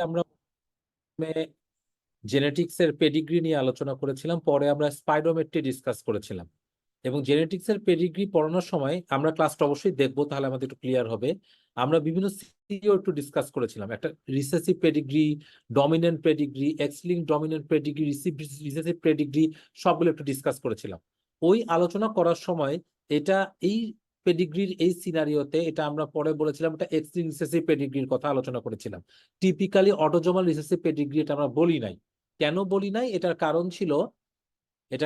আমরা জেনেটিক্স এর পেডিগ্রি নিয়ে আলোচনা করেছিলাম, পরে আমরা স্পাইরোমেট্রি ডিসকাস করেছিলাম। এবং জেনেটিক্স এর পেডিগ্রি পড়ানোর সময় আমরা ক্লাসটা অবশ্যই দেখবো, তাহলে আমাদের একটু ক্লিয়ার হবে। আমরা বিভিন্ন সিও একটু ডিসকাস করেছিলাম, একটা recessive pedigree, dominant pedigree, x link dominant pedigree, recessive pedigree, সবগুলো একটু ডিসকাস করেছিলাম। ওই আলোচনা করার সময় এটা এই পেডিগ্রির এই সিনারিওতে এটা আমরা পরে বলেছিলাম এটা এক্স লিঙ্ক রিসেসিভ পেডিগ্রির কথা আলোচনা করেছিলাম। টিপিক্যালি অটোজোমাল রিসেসিভ পেডিগ্রি এটা আমরা বলি নাই। কেন বলি নাই? এটার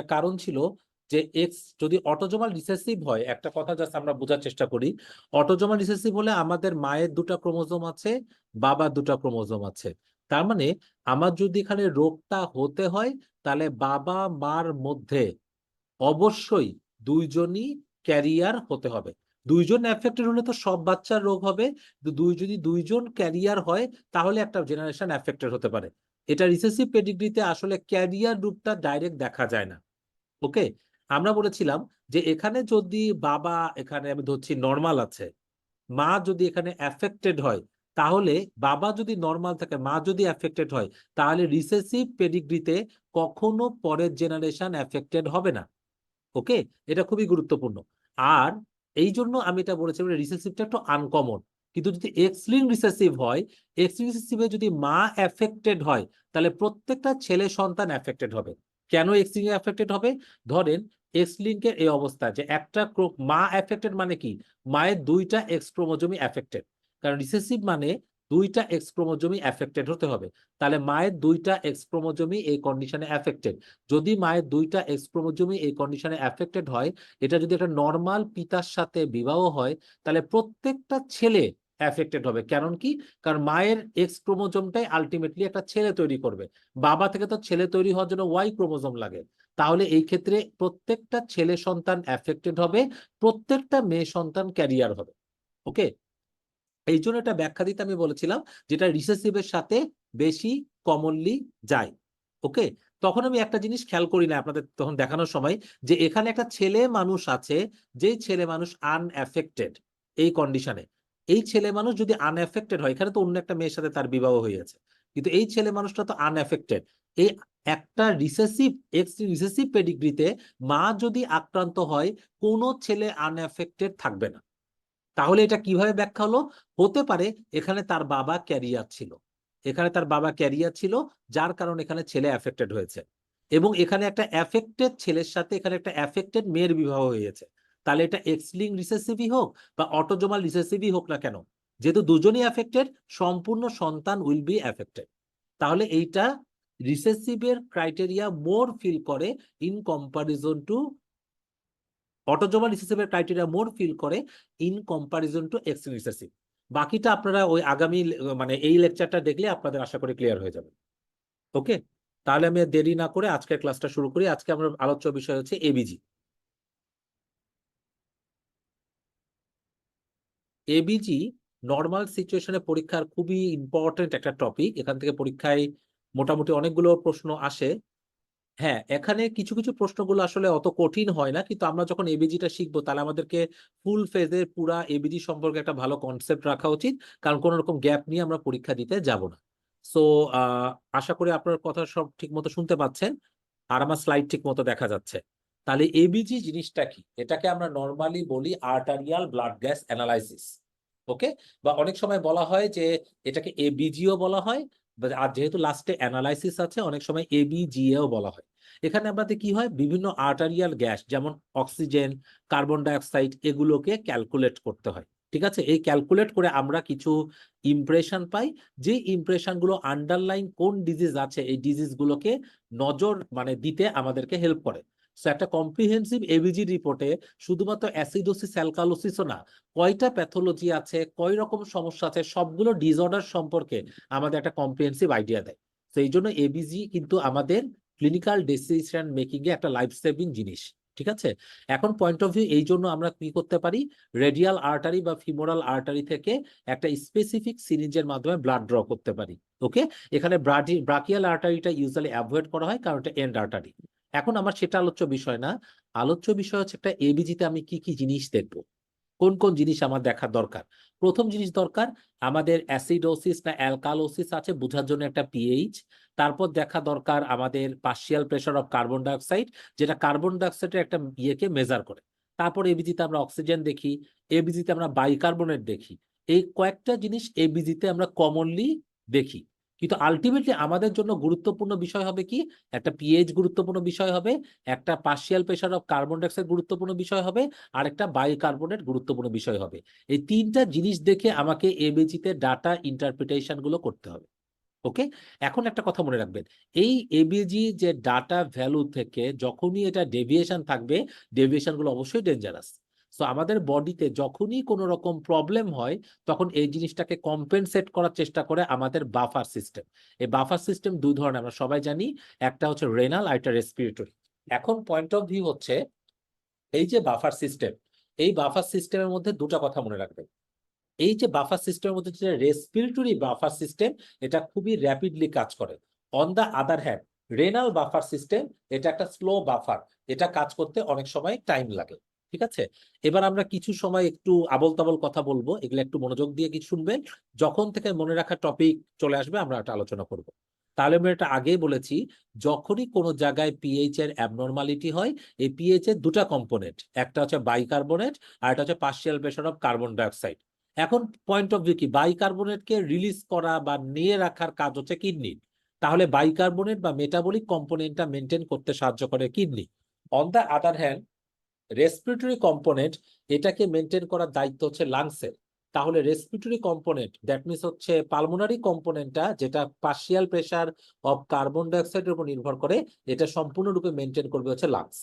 কারণ ছিল যে এক্স যদি অটোজোমাল রিসেসিভ হয়, একটা কথা জাস্ট আমরা বোঝার চেষ্টা করি। অটোজোমাল রিসেসিভ হলে আমাদের মায়ের দুটো ক্রোমোজোম আছে, বাবার দুটো ক্রোমোজোম আছে। তার মানে আমার যদি এখানে রোগটা হতে হয়, তাহলে বাবা মার মধ্যে অবশ্যই দুইজনই ক্যারিয়ার হতে হবে। দুইজন এফেক্টেড হলে তো সব বাচ্চার রোগ হবে, যদি দুইজন ক্যারিয়ার হয় তাহলে একটা জেনারেশন এফেক্টেড হতে পারে। এটা রিসেসিভ পেডিগ্রিতে আসলে ক্যারিয়ার রূপটা ডাইরেক্ট দেখা যায় না। ওকে, আমরা বলেছিলাম যে এখানে যদি বাবা, এখানে আমি ধরছি নর্মাল আছে, মা যদি এখানে অ্যাফেক্টেড হয়, তাহলে বাবা যদি নর্মাল থাকে, মা যদি অ্যাফেক্টেড হয়, তাহলে রিসেসিভ পেডিগ্রিতে কখনো পরের জেনারেশন অ্যাফেক্টেড হবে না। ওকে, এটা খুবই গুরুত্বপূর্ণ। আর এই জন্য আমি এটা বলেছিলাম রিসেসিভটা একটু আনকমন। কিন্তু যদি এক্স লিঙ্ক রিসেসিভ হয়, এক্স লিঙ্ক রিসেসিভে যদি মা অ্যাফেক্টেড হয়, তাহলে প্রত্যেকটা ছেলে সন্তান অ্যাফেক্টেড হবে। কেন এক্স লিঙ্ক অ্যাফেক্টেড হবে? ধরেন এক্স লিঙ্কের এই অবস্থা যে একটা মা অ্যাফেক্টেড মানে কি, মায়ের দুইটা এক্স ক্রোমোজোমই অ্যাফেক্টেড। কারণ রিসেসিভ মানে দুইটা এক্স ক্রোমোজোমই অ্যাফেক্টেড হতে হবে। তাহলে মায়ের দুইটা এক্স ক্রোমোজোমই এই কন্ডিশনে অ্যাফেক্টেড। যদি মায়ের দুইটা এক্স ক্রোমোজোমই এই কন্ডিশনে অ্যাফেক্টেড হয়, এটা যদি একটা নর্মাল পিতার সাথে বিবাহ হয়, তাহলে প্রত্যেকটা ছেলে অ্যাফেক্টেড হবে। কারণ কি? কারণ মায়ের এক্স ক্রোমোজোমটাই আলটিমেটলি একটা ছেলে তৈরি করবে। বাবা থেকে তো ছেলে তৈরি হওয়ার জন্য ওয়াই ক্রোমোজোম লাগে। তাহলে এই ক্ষেত্রে প্রত্যেকটা ছেলে সন্তান অ্যাফেক্টেড হবে, প্রত্যেকটা মেয়ে সন্তান ক্যারিয়ার হবে। ওকে, এই জন্য এটা ব্যাখ্যা দিতে আমি বলেছিলাম যেটা রিসেসিভের সাথে বেশি কমনলি যায়। ওকে, তখন আমি একটা জিনিস খেয়াল করি না আপনাদের তখন দেখানোর সময়, যে এখানে একটা ছেলে মানুষ আছে, যে ছেলে মানুষ আনএফেক্টেড এই কন্ডিশনে। এই ছেলে মানুষ যদি আনএফেক্টেড হয়, এখানে তো অন্য একটা মেয়ের সাথে তার বিবাহ হয়েছে, কিন্তু এই ছেলে মানুষটা তো আনএফেক্টেড। এই একটা রিসেসিভ এক্স রিসেসিভ পেডিগ্রিতে মা যদি আক্রান্ত হয়, কোনো ছেলে আনএফেক্টেড থাকবে না। তাহলে এটা কিভাবে ব্যাখ্যা হলো? হতে পারে এখানে তার বাবা ক্যারিয়ার ছিল, যার কারণে এখানে ছেলে অ্যাফেক্টেড হয়েছে। এবং এখানে একটা অ্যাফেক্টেড ছেলের সাথে এখানে একটা অ্যাফেক্টেড মেয়ের বিবাহ হয়েছে। তাহলে এটা এক্স লিঙ্ক রিসেসিভই হোক বা অটোজোমাল রিসেসিভই হোক না কেন, যেহেতু দুজনই অ্যাফেক্টেড, সম্পূর্ণ সন্তান উইল বি অ্যাফেক্টেড। তাহলে এইটা রিসেসিভের ক্রাইটেরিয়া মোর ফিল করে ইন কম্পারিজন টু অটোজোমাল রিসেসিভের ক্রাইটেরিয়া মোর ফিল করে in comparison to X recessive. বাকিটা আপনারা ওই আগামী মানে এই লেকচারটা দেখলে আপনাদের আশা করি ক্লিয়ার হয়ে যাবে। ওকে, তাহলে আমি দেরি না করে আজকের ক্লাসটা শুরু করি। আজকে আমরা আলোচ্য বিষয় হচ্ছে এবিজি। এবিজি নর্মাল সিচুয়েশনে পরীক্ষার খুবই ইম্পর্টেন্ট একটা টপিক। এখান থেকে পরীক্ষায় মোটামুটি অনেকগুলো প্রশ্ন আসে। হ্যাঁ, এখানে কিছু কিছু প্রশ্নগুলো আসলে অত কঠিন হয় না, কিন্তু আমরা যখন এবিজিটা শিখবো তাহলে আমাদেরকে ফুল ফেজের পুরা এবিজি সম্পর্কে একটা ভালো কনসেপ্ট রাখা উচিত, কারণ কোন রকম গ্যাপ নিয়ে আমরা পরীক্ষা দিতে যাব না। সো আশা করি আপনার কথা সব ঠিক মতো শুনতে পাচ্ছেন আর আমার স্লাইড ঠিক মতো দেখা যাচ্ছে। তাহলে এবিজি জিনিসটা কি? এটাকে আমরা নর্মালি বলি আর্টারিয়াল ব্লাড গ্যাস অ্যানালাইসিস। ওকে, বা অনেক সময় বলা হয় যে এটাকে এবিজিও বলা হয়, আর যেহেতু লাস্টে অ্যানালাইসিস আছে অনেক সময় এবিজিএও বলা হয়। এখানে আমাদের কি হয়, বিভিন্ন আর্টারিয়াল গ্যাস যেমন অক্সিজেন, কার্বন ডাইঅক্সাইড, এগুলোকে ক্যালকুলেট করতে হয়। ঠিক আছে, এই ক্যালকুলেট করে আমরা কিছু ইমপ্রেশন পাই, যে ইমপ্রেশন গুলো আন্ডারলাইন কোন ডিজিজ আছে এই ডিজিজ গুলোকে নজর মানে দিতে আমাদেরকে হেল্প করে। সো একটা কম্প্রিহেন্সিভ এবিজি রিপোর্টে শুধুমাত্র অ্যাসিডোসিস অ্যালকালোসিসও না, কয়টা প্যাথোলজি আছে, কয় রকম সমস্যা আছে, সবগুলো ডিসঅর্ডার সম্পর্কে আমাদের একটা কম্প্রিহেন্সিভ আইডিয়া দেয়। তো এই জন্য এবিজি কিন্তু আমাদের ক্লিনিক্যাল ডিসিশন মেকিং এ একটা লাইফ সেভিং জিনিস। ঠিক আছে, এখন পয়েন্ট অফ ভিউ এই জন্য আমরা কি করতে পারি, রেডিয়াল আর্টারি বা ফিমোরাল আর্টারি থেকে একটা স্পেসিফিক সিরিঞ্জের মাধ্যমে ব্লাড ড্র করতে পারি। ওকে, এখানে ব্রাকিয়াল আর্টারিটা ইউজুয়ালি অ্যাভয়েড করা হয় কারণ এটা এন্ড আর্টারি। এখন আমার সেটা আলোচ্য বিষয় না, আলোচ্য বিষয় হচ্ছে একটা এবিজিতে আমি কি কি জিনিস দেখবো। কোন কোন জিনিস আমার দেখা দরকার? প্রথম জিনিস দরকার, আমাদের অ্যাসিডোসিস না অ্যালকালোসিস আছে বোঝার জন্য একটা পিএইচ। তারপর দেখা দরকার আমাদের partial pressure of carbon dioxide, যেটা কার্বন ডাইঅক্সাইডের একটা ইয়েকে মেজার করে। তারপর এবিজিতে আমরা অক্সিজেন দেখি, এবিজিতে আমরা বাইকার্বনেট দেখি। এই কয়েকটা জিনিস এবিজিতে আমরা কমনলি দেখি। কিন্তু আলটিমেটলি আমাদের জন্য গুরুত্বপূর্ণ বিষয় হবে কি, একটা পিএইচ গুরুত্বপূর্ণ বিষয় হবে, একটা partial pressure of carbon dioxide গুরুত্বপূর্ণ বিষয় হবে, আর একটা বাইকার্বনেট গুরুত্বপূর্ণ বিষয় হবে। এই তিনটা জিনিস দেখে আমাকে এবিজিতে ডাটা ইন্টারপ্রিটেশন গুলো করতে হবে। ওকে, এখন একটা কথা মনে রাখবেন, এই এবিজি যে ডাটা ভ্যালু থেকে যখনই এটা ডেভিয়েশন থাকবে, ডেভিয়েশন গুলো অবশ্যই ডেঞ্জারাস। সো আমাদের বডিতে যখনই কোনো রকম প্রবলেম হয়, তখন এই জিনিসটাকে কম্পেনসেট করার চেষ্টা করে আমাদের বাফার সিস্টেম। এই বাফার সিস্টেম দুই ধরনের আমরা সবাই জানি, একটা হচ্ছে রেনাল আর একটা রেসপিরেটরি। এখন পয়েন্ট অফ ভিউ হচ্ছে, এই যে বাফার সিস্টেম, এই বাফার সিস্টেমের মধ্যে দুটো কথা মনে রাখবেন। এই যে বাফার সিস্টেমের মধ্যে যে রেসপিরেটরি বাফার সিস্টেম, এটা খুবই র্যাপিডলি কাজ করে। On the other hand, renal buffer system, এটা একটা স্লো বাফার, এটা কাজ করতে অনেক সময় টাইম লাগে। ঠিক আছে, এবার আমরা কিছু সময় একটু আবল তাবল কথা বলবো, এগুলো একটু মনোযোগ দিয়ে কিছু শুনবেন। যখন থেকে মনে রাখা টপিক চলে আসবে আমরা এটা আলোচনা করব। তাহলে আমি এটা আগেই বলেছি, যখনই কোনো জায়গায় পিএইচ এর অ্যাবনর্মালিটি হয়, এই পিএইচ এর দুটা কম্পোনেন্ট, একটা হচ্ছে বাইকার্বনেট আর একটা হচ্ছে partial pressure of carbon dioxide. এখন পয়েন্ট অফ ভিউ কি, বাইকার্বনেটকে রিলিজ করা বা নিয়ে রাখার কাজ হচ্ছে কিডনি। তাহলে বাইকার্বনেট বা মেটাবলিক কম্পোনেন্টটা মেনটেন করতে সাহায্য করে kidney. On the other hand, respiratory component, এটাকে মেনটেন করার দায়িত্ব হচ্ছে লাংসের। তাহলে রেসপিরেটরি কম্পোনেন্ট, দ্যাট মিনস হচ্ছে পালমোনারি কম্পোনেন্টটা, যেটা পার্শিয়াল প্রেশার অফ কার্বন ডাইঅক্সাইডের উপর নির্ভর করে, এটা সম্পূর্ণরূপে মেনটেন করবে হচ্ছে লাংস।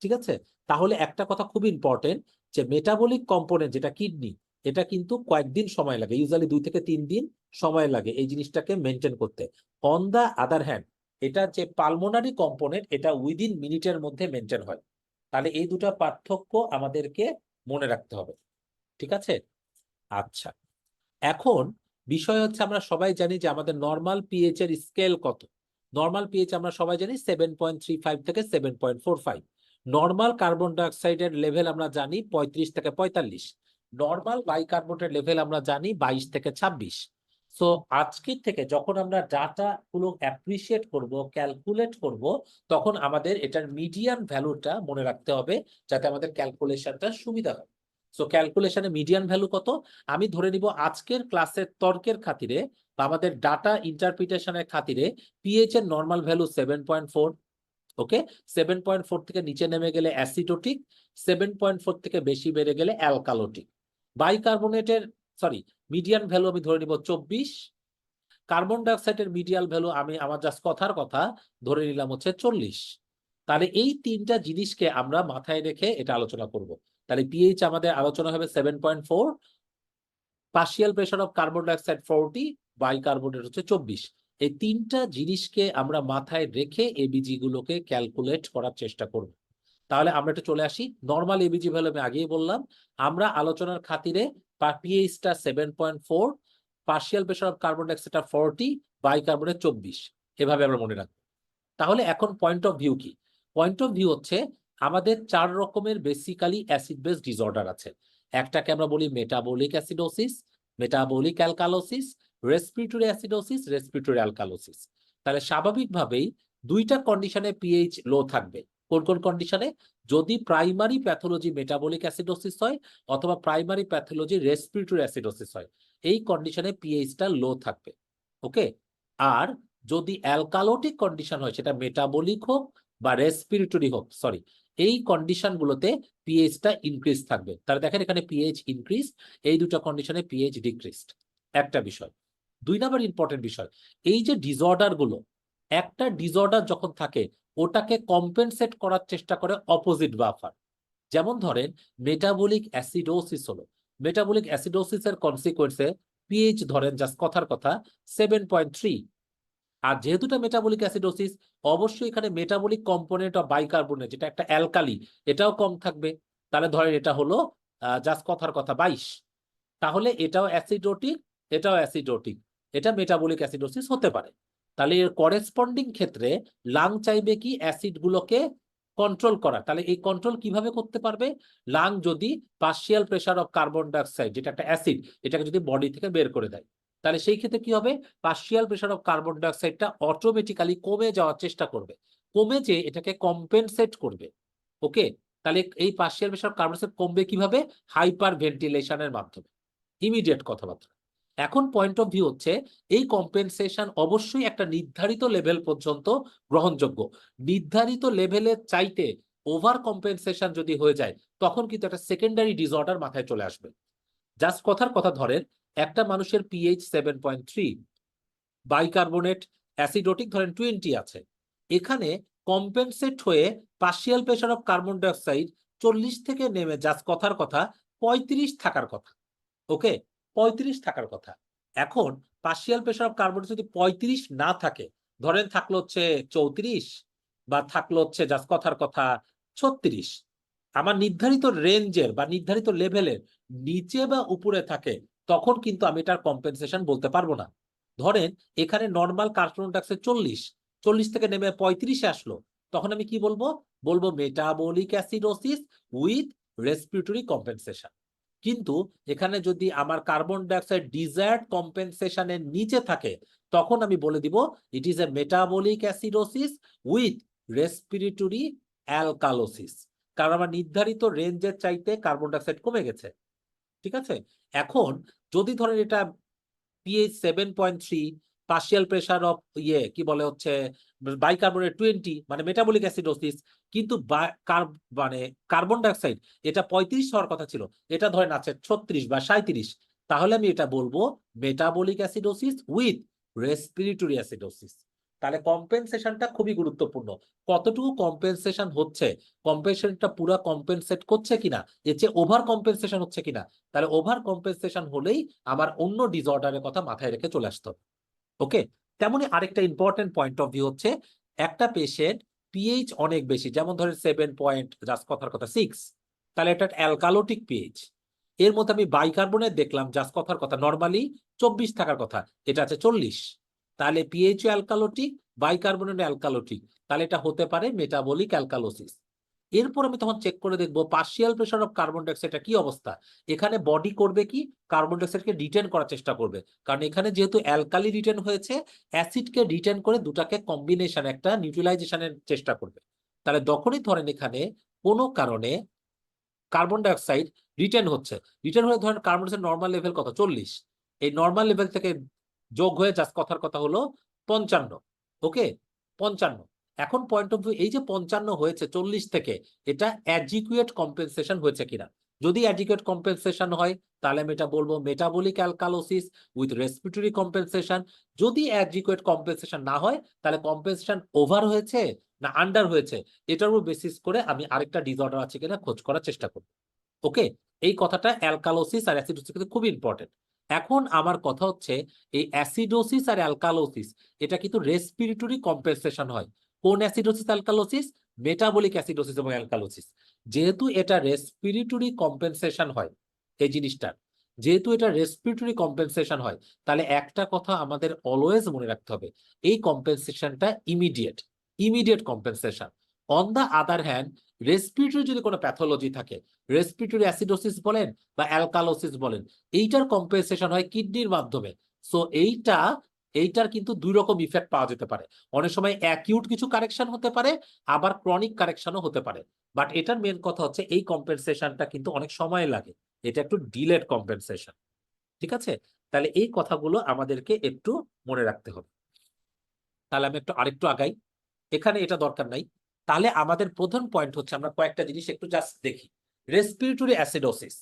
ঠিক আছে, তাহলে একটা কথা খুব ইম্পর্টেন্ট, যে মেটাবলিক কম্পোনেন্ট যেটা কিডনি, এটা কিন্তু কয়েকদিন সময় লাগে, ইউজুয়ালি 2 থেকে 3 দিন সময় লাগে এই জিনিসটাকে মেনটেন করতে। অন দা আদার হ্যান্ড, এটা যে পালমোনারি কম্পোনেন্ট, এটা উইদিন মিনিটের মধ্যে মেনটেন হয়। তাহলে এই দুটো পার্থক্য আমাদেরকে মনে রাখতে হবে। ঠিক আছে, আচ্ছা। এখন বিষয় হচ্ছে, আমরা সবাই জানি যে আমাদের নর্মাল পিএইচ এর স্কেল কত। নর্মাল পিএইচ আমরা সবাই জানি 7.35 থেকে 7.45। নর্মাল কার্বন ডাইঅক্সাইডের লেভেল আমরা জানি 35 থেকে 45। নর্মাল বাইকার্বনেটের লেভেল আমরা জানি 22 থেকে 26। সো আজকের থেকে যখন আমরা ডাটা গুলো অ্যাপ্রিসিয়েট করব, ক্যালকুলেট করব, তখন আমাদের এটার মিডিয়ান ভ্যালুটা মনে রাখতে হবে, যাতে আমাদের ক্যালকুলেশনটা সুবিধা হয়। সো ক্যালকুলেশনে মিডিয়ান ভ্যালু কত, আমি ধরে নিব আজকের ক্লাসের তর্কের খাতিরে বা আমাদের ডাটা ইন্টারপ্রিটেশনের খাতিরে পিএইচ এর নর্মাল ভ্যালু 7.4। ওকে, 7.4 থেকে নিচে নেমে গেলে অ্যাসিডোটিক, 7.4 থেকে বেশি বেড়ে গেলে অ্যালকালোটিক। বাইকার্বনেটের মিডিয়ান ভ্যালু আমি ধরে নিব 24। কার্বন ডাইঅক্সাইডের মিডিয়াল ভ্যালু আমি আমার জাস্ট কথার কথা ধরে নিলাম হচ্ছে 40। তাহলে এই তিনটা জিনিসকে আমরা মাথায় রেখে এটা আলোচনা করব। তাহলে পিএইচ আমাদের আলোচনা হবে 7.4, partial pressure of carbon dioxide 40, bicarbonate হচ্ছে 24। এই তিনটা জিনিসকে আমরা মাথায় রেখে এবিজি গুলোকে ক্যালকুলেট করার চেষ্টা করব। তাহলে আমরা একটু চলে আসি, নর্মাল এবিজি ভ্যালু আমি আগেই বললাম, আমরা আলোচনার খাতিরে পিএইচটা 7.4, partial pressure of carbon dioxide 40, bicarbonate 24, এভাবে আমরা মনে রাখবো। তাহলে এখন পয়েন্ট অফ ভিউ কি, পয়েন্ট অফ ভিউ হচ্ছে আমাদের 4 রকমের বেসিক্যালি অ্যাসিড বেস ডিসঅর্ডার আছে। একটাকে আমরা বলি metabolic acidosis, metabolic alkalosis, respiratory acidosis, respiratory alkalosis. তাহলে স্বাভাবিকভাবেই দুইটা কন্ডিশনে পিএইচ লো থাকবে। কোন কোন কন্ডিশনে? যদি প্রাইমারি প্যাথোলজি মেটাবলিক অ্যাসিডোসিস হয় অথবা প্রাইমারি প্যাথোলজি রেসপিরেটরি অ্যাসিডোসিস হয়, এই কন্ডিশনে পিএইচটা লো থাকবে। ওকে, আর যদি অ্যালকালোটিক কন্ডিশন হয়, সেটা মেটাবলিক হোক বা রেসপিরেটরি হোক, এই কন্ডিশন গুলোতে পিএইচটা ইনক্রিজ থাকবে। তাহলে দেখেন এখানে পিএইচ ইনক্রিজ, এই দুটো কন্ডিশনে পিএইচ ডিক্রিজড। একটা বিষয়। 2 নাম্বার ইম্পর্টেন্ট বিষয়, এই যে ডিসঅর্ডার গুলো, একটা ডিসঅর্ডার যখন থাকে ওটাকে কম্পেনসেট করার চেষ্টা করে অপোজিট বাফার। যেমন ধরেন মেটাবলিক অ্যাসিডোসিস হলো, মেটাবলিক অ্যাসিডোসিসের কনসিকোয়েন্সে পিএইচ ধরেন জাস্ট কথার কথা 7.3। আর যেহেতু এটা মেটাবলিক অ্যাসিডোসিস, অবশ্যই এখানে মেটাবলিক কম্পোনেন্ট অফ বাইকার্বনেট, যেটা একটা অ্যালকালি, এটাও কম থাকবে। তাহলে ধরেন এটা হলো জাস্ট কথার কথা 22। তাহলে এটাও অ্যাসিডোটিক, এটাও অ্যাসিডোটিক, এটা মেটাবলিক অ্যাসিডোসিস হতে পারে। তাহলে এর করেসপন্ডিং ক্ষেত্রে লাং চাইবে কি অ্যাসিড গুলোকে কন্ট্রোল করা। তাহলে এই কন্ট্রোল কিভাবে করতে পারবে? লাং যদি partial pressure of carbon dioxide, যেটা একটা অ্যাসিড, এটাকে যদি বডি থেকে বের করে দেয়, তাহলে সেই ক্ষেত্রে কি হবে? পার্শিয়াল প্রেসার অফ কার্বন ডাইঅক্সাইডটা অটোমেটিক্যালি কমে যাওয়ার চেষ্টা করবে, কমে যে এটাকে কম্পেনসেট করবে। ওকে, তাহলে এই partial pressure of carbon dioxide কমবে কিভাবে? হাইপার ভেন্টিলেশনের মাধ্যমে, ইমিডিয়েট কথাবার্তা। এখন পয়েন্ট অফ ভিউ হচ্ছে এই কম্পেনসেশন অবশ্যই একটা নির্ধারিত লেভেল পর্যন্ত গ্রহণযোগ্য। নির্ধারিত লেভেলের চাইতে ওভার কম্পেনসেশন যদি হয়ে যায়, তখন কিন্তু একটা সেকেন্ডারি ডিসঅর্ডার মাথায় চলে আসবে। জাস্ট কথার কথা ধরেন, একটা মানুষের পিএইচ 7.3, বাইকার্বনেট অ্যাসিডোটিক ধরেন 20 আছে, এখানে কম্পেনসেট হয়ে partial pressure of carbon dioxide 40 থেকে নেমে জাস্ট কথার কথা 35 থাকার কথা। ওকে, 35 থাকার কথা। এখন পার্শিয়াল প্রেসার অফ কার্বন যদি 35 না থাকে, ধরেন থাকলো হচ্ছে 34, বা থাকলো হচ্ছে জাস্ট কথার কথা 36, আমার নির্ধারিত রেঞ্জের বা নির্ধারিত লেভেলের নিচে বা উপরে থাকে, তখন কিন্তু আমি এটার কম্পেনসেশন বলতে পারবো না। ধরেন এখানে নর্মাল কার্বন ডাইঅক্সাইড 40 থেকে নেমে 35-এ আসলো, তখন আমি কি বলবো? বলবো metabolic acidosis with respiratory compensation. কিন্তু এখানে যদি আমার কার্বন ডাইঅক্সাইড ডিজায়ার্ড কম্পেনসেশনের নিচে থাকে, তখন আমি বলে দিব it is a metabolic acidosis with respiratory alkalosis, কারণ আমার নির্ধারিত রেঞ্জের চাইতে কার্বন ডাইঅক্সাইড কমে গেছে। ঠিক আছে, এখন যদি ধরেন এটা পিএইচ 7.3, পার্শিয়াল প্রেসার অফ কি বলে হচ্ছে বাইকার্বনেট 20, মানে মেটাবলিক অ্যাসিডোসিস, কিন্তু মানে কার্বন ডাইঅক্সাইড এটা 35 হওয়ার কথা ছিল, এটা ধরেন আছে 36 বা 37, তাহলে আমি এটা বলবো metabolic acidosis with respiratory acidosis. তাহলে কম্পেনসেশনটা খুবই গুরুত্বপূর্ণ। কতটুকু কম্পেনসেশন হচ্ছে, কম্পেনসেশনটা পুরো কম্পেনসেট করছে কিনা, এর চেয়ে ওভার কম্পেনসেশন হচ্ছে কিনা। তাহলে ওভার কম্পেনসেশন হলেই আমার অন্য ডিসঅর্ডারের কথা মাথায় রেখে চলে আসতে হবে। ওকে, তেমনি আরেকটা ইম্পর্টেন্ট পয়েন্ট অফ ভিউ হচ্ছে, একটা পেশেন্ট পিএইচ অনেক বেশি, যেমন ধরেন 7 জাস্ট কথার কথা 6, তাহলে এটা অ্যালকালোটিক পিএইচ। এর মধ্যে আমি বাইকার্বনেট দেখলাম জাস্ট কথার কথা নর্মালি 24 থাকার কথা, এটা আছে 40, তাহলে পিএইচ অ্যালকালোটিক, বাইকার্বনেট অ্যালকালোটিক, তাহলে এটা হতে পারে মেটাবলিক অ্যালকালোসিস। এরপর আমি তখন চেক করে দেখবো পার্শিয়াল প্রেসার অফ কার্বন ডাইঅক্সাইডটা কি অবস্থা। এখানে বডি করবে কি, কার্বন ডাইঅক্সাইডকে রিটেন করার চেষ্টা করবে, কারণ এখানে যেহেতু অ্যালকালি রিটেন হয়েছে, অ্যাসিডকে রিটেন করে দুটাকে কম্বিনেশন একটা নিউট্রালাইজেশনের চেষ্টা করবে। তাহলে যখনই ধরেন এখানে কোনো কারণে কার্বন ডাইঅক্সাইড রিটেন হচ্ছে, রিটেন হয়ে ধরেন কার্বন ডাইঅক্সাইড নর্মাল লেভেল কত 40, এই নর্মাল লেভেল থেকে যোগ হয়ে জাস্ট কথার কথা হলো 55। ওকে, 55। এখন পয়েন্ট অফ ভিউ, এই যে 55 হয়েছে 40 থেকে, এটা অ্যাডিকুয়েট কম্পেনসেশন হয়েছে কিনা। যদি অ্যাডিকুয়েট কম্পেনসেশন হয়, তাহলে আমি এটা বলবো metabolic alkalosis with respiratory compensation. যদি অ্যাডিকুয়েট কম্পেনসেশন না হয়, তাহলে কম্পেনসেশন ওভার হয়েছে না আন্ডার হয়েছে, এটার উপর বেসিস করে আমি আরেকটা ডিসঅর্ডার আছে কিনা খোঁজ করার চেষ্টা করব। ওকে, এই কথাটা অ্যালকালোসিস আর অ্যাসিডোসিস কিন্তু খুব ইম্পর্টেন্ট। এখন আমার কথা হচ্ছে, এই অ্যাসিডোসিস আর অ্যালকালোসিস এটা কিন্তু রেসপিরেটরি কম্পেনসেশন হয়। কোন অ্যাসিডোসিস অ্যালকালোসিস? মেটাবলিক অ্যাসিডোসিস এবং অ্যালকালোসিস। যেহেতু এটা রেসপিরেটরি কম্পেনসেশন হয়, এই জিনিসটা যেহেতু এটা রেসপিরেটরি কম্পেনসেশন হয়, তাহলে একটা কথা আমাদের অলওয়েজ মনে রাখতে হবে, এই কম্পেনসেশনটা immediate, immediate compensation. On the other hand, respiratory যদি কোনো প্যাথোলজি থাকে, রেসপিরেটরি অ্যাসিডোসিস বলেন বা অ্যালকালোসিস বলেন, এইটার কম্পেনসেশন হয় কিডনির মাধ্যমে। সো এইটার কিন্তু দুই রকম ইফেক্ট পাওয়া যেতে পারে। অনেক সময় অ্যাকিউট কিছু কারেকশন হতে পারে, আবার ক্রনিক কারেকশনও হতে পারে। বাট এটার মেন কথা হচ্ছে এই কম্পেনসেশনটা কিন্তু অনেক সময় লাগে, এটা একটু ডিলেড কম্পেনসেশন। ঠিক আছে, তাহলে এই কথাগুলো আমাদেরকে একটু মনে রাখতে হবে। তাহলে আমি আরেকটু আগাই, এখানে এটা দরকার নাই। তাহলে আমাদের প্রধান পয়েন্ট হচ্ছে, আমরা কয়েকটা জিনিস একটু জাস্ট দেখি। রেসপিরেটরি অ্যাসিডোসিস,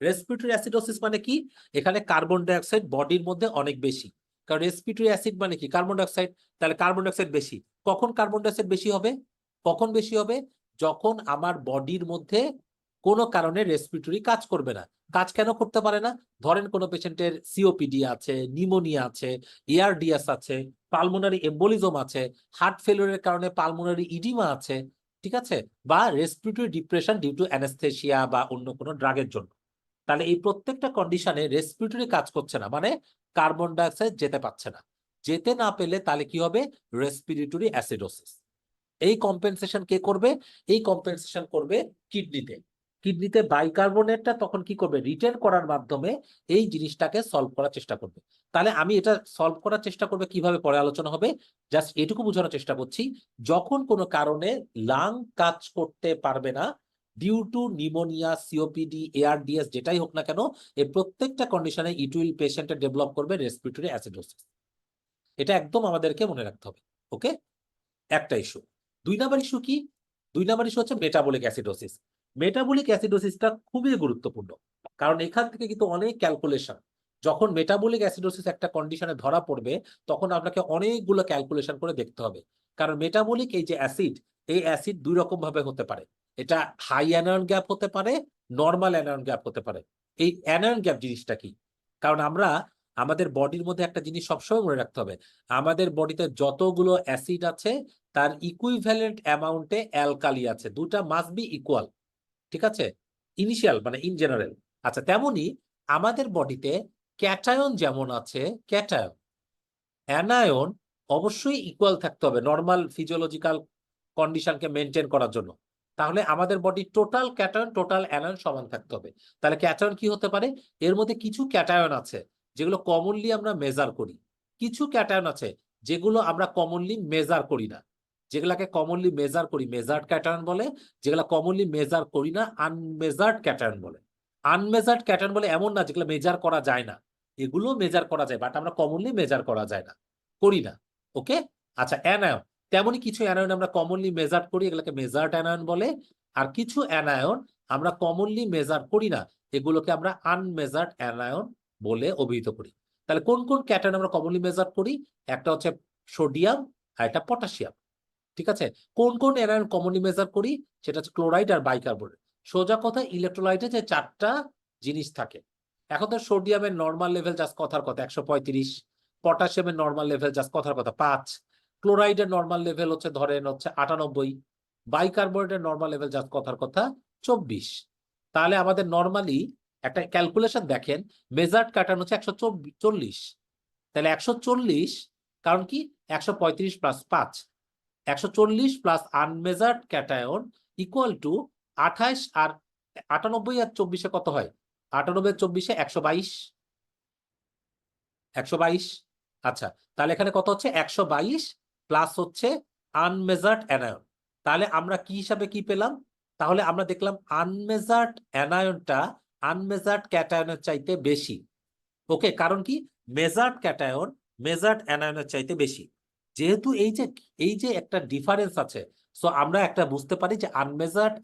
রেসপিরেটরি অ্যাসিডোসিস মানে কি? এখানে কার্বন ডাইঅক্সাইড বডির মধ্যে অনেক বেশি, কারণ রেসপিরেটরি অ্যাসিড মানে কি কার্বন ডাইঅক্সাইড, তাহলে কার্বন ডাইঅক্সাইড বেশি। কখন কার্বন ডাইঅক্সাইড বেশি হবে? কখন বেশি হবে? যখন আমার বডির মধ্যে কোনো কারণে রেসপিরেটরি কাজ করবে না। কাজ কেন করতে পারে না? ধরেন কোনো পেশেন্টের সিওপিডি আছে, নিউমোনিয়া আছে, এআরডিএস আছে, পালমোনারি এম্বোলিজম আছে, হার্ট ফেলিওরের কারণে পালমোনারি ইডিমা আছে, ঠিক আছে, বা respiratory depression due to anaesthesia বা অন্য কোনো ড্রাগের জন্য। তাহলে এই প্রত্যেকটা কন্ডিশনে রেসপিরেটরি কাজ করছে না, মানে কার্বন ডাইঅক্সাইড যেতে পারছে না। যেতে না পেলে তাহলে কি হবে? Respiratory acidosis. এই কম্পেনসেশন কে করবে? এই কম্পেনসেশন করবে কিডনিতে। কিডনিতে বাইকার্বনেটটা তখন কি করবে? রিটেন করার মাধ্যমে এই জিনিসটাকে সলভ করার চেষ্টা করবে। তাহলে আমি এটা সলভ করার চেষ্টা করবে কিভাবে, পরে আলোচনা হবে। জাস্ট এটুকু বোঝানোর চেষ্টা করছি, যখন কোনো কারণে লাং কাজ করতে পারবে না due to pneumonia, COPD, ARDS, যেটাই হোক না কেন, এই প্রত্যেকটা কন্ডিশনে ইট উইল পেশেন্টে ডেভেলপ করবে রেসপিরেটরি অ্যাসিডোসিস। এটা একদম আমাদেরকে মনে রাখতে হবে। ওকে, একটা ইস্যু। 2 নাম্বার ইস্যু কি? 2 নাম্বার ইস্যু হচ্ছে মেটাবলিক অ্যাসিডোসিস। মেটাবলিক অ্যাসিডোসিসটা খুবই গুরুত্বপূর্ণ, কারণ এখান থেকে কিন্তু অনেক ক্যালকুলেশন। যখন মেটাবলিক অ্যাসিডোসিস একটা কন্ডিশনে ধরা পড়বে, তখন আপনাকে অনেকগুলো ক্যালকুলেশন করে দেখতে হবে। কারণ মেটাবলিক এই যে অ্যাসিড, এই অ্যাসিড 2 রকম ভাবে হতে পারে। এটা হাই অ্যানায়ন গ্যাপ হতে পারে, নর্মাল অ্যানায়ন গ্যাপ হতে পারে। এই অ্যানায়ন গ্যাপ জিনিসটা কি? কারণ আমরা আমাদের বডির মধ্যে একটা জিনিস সবসময় মনে রাখতে হবে, আমাদের বডিতে যতগুলো অ্যাসিড আছে তার ইকুইভ্যালেন্ট অ্যামাউন্টে অ্যালকালি আছে, দুটা মাস্ট বি ইকুয়াল। ঠিক আছে, ইনিশিয়াল মানে ইন জেনারেল। আচ্ছা, তেমনি আমাদের বডিতে ক্যাটায়ন যেমন আছে, ক্যাটায়ন অ্যানায়ন অবশ্যই ইকুয়াল থাকতে হবে নর্মাল ফিজিওলজিক্যাল কন্ডিশনকে মেনটেন করার জন্য। তাহলে আমাদের body total cation total anion সমান থাকতে হবে। তাহলে ক্যাটায়ন কি হতে পারে? এর মধ্যে কিছু ক্যাটায়ন আছে যেগুলো কমনলি আমরা মেজার করি, কিছু ক্যাটায়ন আছে যেগুলো আমরা কমনলি মেজার করি না। যেগুলাকে কমনলি মেজার করি মেজার্ড ক্যাটায়ন বলে, যেগুলো কমনলি মেজার করি না আনমেজার্ড ক্যাটায়ন বলে। আনমেজার্ড ক্যাটায়ন বলে এমন না যেগুলো মেজার করা যায় না, এগুলো মেজার করা যায়, বাট আমরা কমনলি মেজার করা যায় না, করি না। ওকে, আচ্ছা, অ্যানায়ন তেমনই কিছু অ্যানায়ন আমরা কমনলি মেজার করি, এগুলোকে মেজার্ড অ্যানায়ন বলে। আর কিছু অ্যানায়ন আমরা কমনলি মেজার করি না, এগুলোকে আমরা আনমেজার্ড অ্যানায়ন বলে অভিহিত করি। তাহলে কোন কোন ক্যাটায়ন আমরা কমনলি মেজার করি? একটা হচ্ছে সোডিয়াম, আর একটা পটাশিয়াম। ঠিক আছে, কোন কোন অ্যানায়ন কমনলি মেজার করি? সেটা হচ্ছে ক্লোরাইড আর বাইকার্বনেট। সোজা কথা, ইলেকট্রোলাইটে যে 4টা জিনিস থাকে, এখন তো সোডিয়ামের নর্মাল লেভেল জাস্ট কথার কথা 135, পটাশিয়ামের নর্মাল লেভেল জাস্ট কথার কথা 5, ক্লোরাইডের নর্মাল লেভেল হচ্ছে ধরেন হচ্ছে 98, বাইকার্বনেটের নর্মাল লেভেল জাস্ট কথার কথা 24। তাহলে আমাদের নর্মালি একটা ক্যালকুলেশন দেখেন, মেজার্ড ক্যাটায়ন হচ্ছে 140। তাহলে 140, কারণ কি 135 plus 5, 140 plus unmeasured cation equal to 28। আর 98 আর 24 কত হয়? 98 24 122, 122। আচ্ছা, তাহলে এখানে কত হচ্ছে? 122 প্লাস হচ্ছে আনমেজার্ড অ্যানায়ন। তাহলে আমরা কি হিসাবে কি পেলাম? তাহলে আমরা দেখলাম আনমেজার্ড অ্যানায়নটা আনমেজার্ড ক্যাটায়নের চাইতে বেশি। ওকে, কারণ কি মেজার্ড ক্যাটায়ন মেজার্ড অ্যানায়নের চাইতে বেশি। যেহেতু এই যে একটা ডিফারেন্স আছে, সো আমরা একটা বুঝতে পারি যে আনমেজার্ড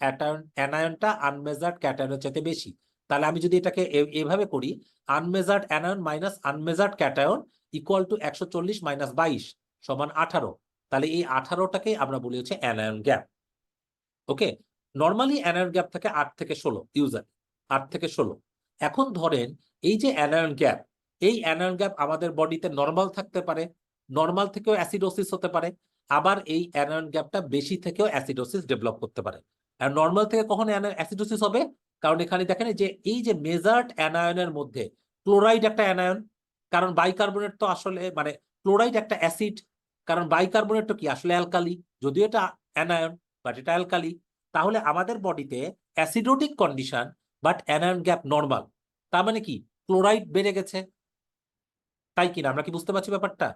অ্যানায়নটা আনমেজার্ড ক্যাটায়নের চাইতে বেশি। তাহলে আমি যদি এটাকে এভাবে করি, unmeasured anion minus unmeasured cation equal to 140 minus 22 সমান 18। তাহলে এই 18টাকে আমরা বলি হচ্ছে anion gap. Okay, normally anion gap থাকে 8 থেকে 16, ইউজার 8 থেকে 16। এখন ধরেন এই যে অ্যানায়ন গ্যাপ, এই অ্যানায়ন গ্যাপ আমাদের বডিতে নর্মাল থাকতে পারে, নর্মাল থেকেও অ্যাসিডোসিস হতে পারে, আবার এই অ্যানায়ন গ্যাপটা বেশি থেকেও অ্যাসিডোসিস ডেভেলপ করতে পারে। আর নর্মাল থেকে কখন অ্যাসিডোসিস হবে? কারণ এখানে দেখেন যে এই যে মেজার্ড অ্যানায়নের মধ্যে ক্লোরাইড একটা অ্যানায়ন, কারণ বাইকার্বনেট তো আসলে মানে ক্লোরাইড একটা অ্যাসিড, কারণ বাইকার্বনেট তো কি আসলে অ্যালকালি, যদিও এটা অ্যানায়ন বাট এটা অ্যালকালি। তাহলে আমাদের বডিতে acidotic condition but anion gap normal, তার মানে কি ক্লোরাইড বেড়ে গেছে, তাই কিনা? আমরা কি বুঝতে পারছি ব্যাপারটা?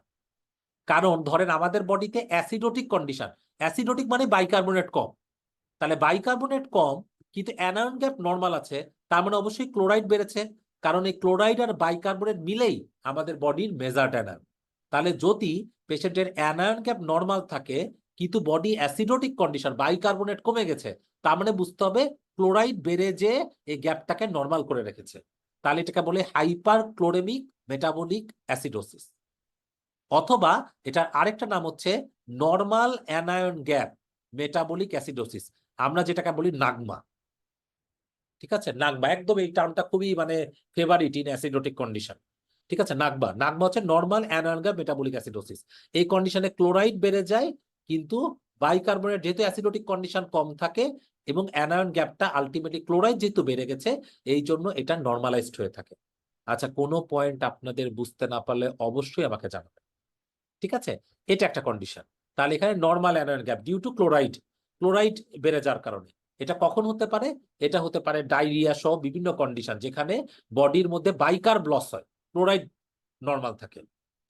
কারণ ধরেন আমাদের বডিতে অ্যাসিডোটিক কন্ডিশন, অ্যাসিডোটিক মানে বাইকার্বনেট কম, তাহলে বাইকার্বনেট কম কিন্তু অ্যানায়ন গ্যাপ নরমাল আছে, তার মানে অবশ্যই ক্লোরাইড বেড়েছে, কারণ এই ক্লোরাইড আর বাইকার্বনেট মিলেই আমাদের বডির মেজার্ড অ্যানায়ন। তাহলে যদি পেশেন্টের অ্যানায়ন গ্যাপ নরমাল থাকে কিন্তু বডি অ্যাসিডোটিক কন্ডিশন, বাইকার্বনেট কমে গেছে, তার মানে বুঝতে হবে ক্লোরাইড বেড়ে যে এই গ্যাপটাকে নরমাল করে রেখেছে। তাহলে এটাকে বলে হাইপার ক্লোরেমিক মেটাবলিক অ্যাসিডোসিস, অথবা এটার আরেকটা নাম হচ্ছে normal anion gap metabolic acidosis, আমরা যেটাকে বলি নাগমা। ঠিক আছে, নাগমা একদম এই টার্মটা খুবই মানে ফেভারিট ইন অ্যাসিডোটিক কন্ডিশন। ঠিক আছে, নাগমা নাগমা হচ্ছে normal anion gap metabolic acidosis. এই কন্ডিশনে ক্লোরাইড বেড়ে যায় কিন্তু বাইকার্বনেট যেহেতু অ্যাসিডোটিক কন্ডিশন কম থাকে এবং অ্যানায়ন গ্যাপটা আলটিমেটলি ক্লোরাইড যেহেতু বেড়ে গেছে, এই জন্য এটা নর্মালাইজড হয়ে থাকে। আচ্ছা, কোনো পয়েন্ট আপনাদের বুঝতে না পারলে অবশ্যই আমাকে জানাবেন। ঠিক আছে, এটা একটা কন্ডিশন। তাহলে এখানে normal anion gap due to chloride, chloride বেড়ে যাওয়ার কারণে। এটা কখন হতে পারে? এটা হতে পারে ডায়রিয়া সহ বিভিন্ন কন্ডিশন যেখানে বডির মধ্যে বাইকার্ব লস হয়, ক্লোরাইড নর্মাল থাকে।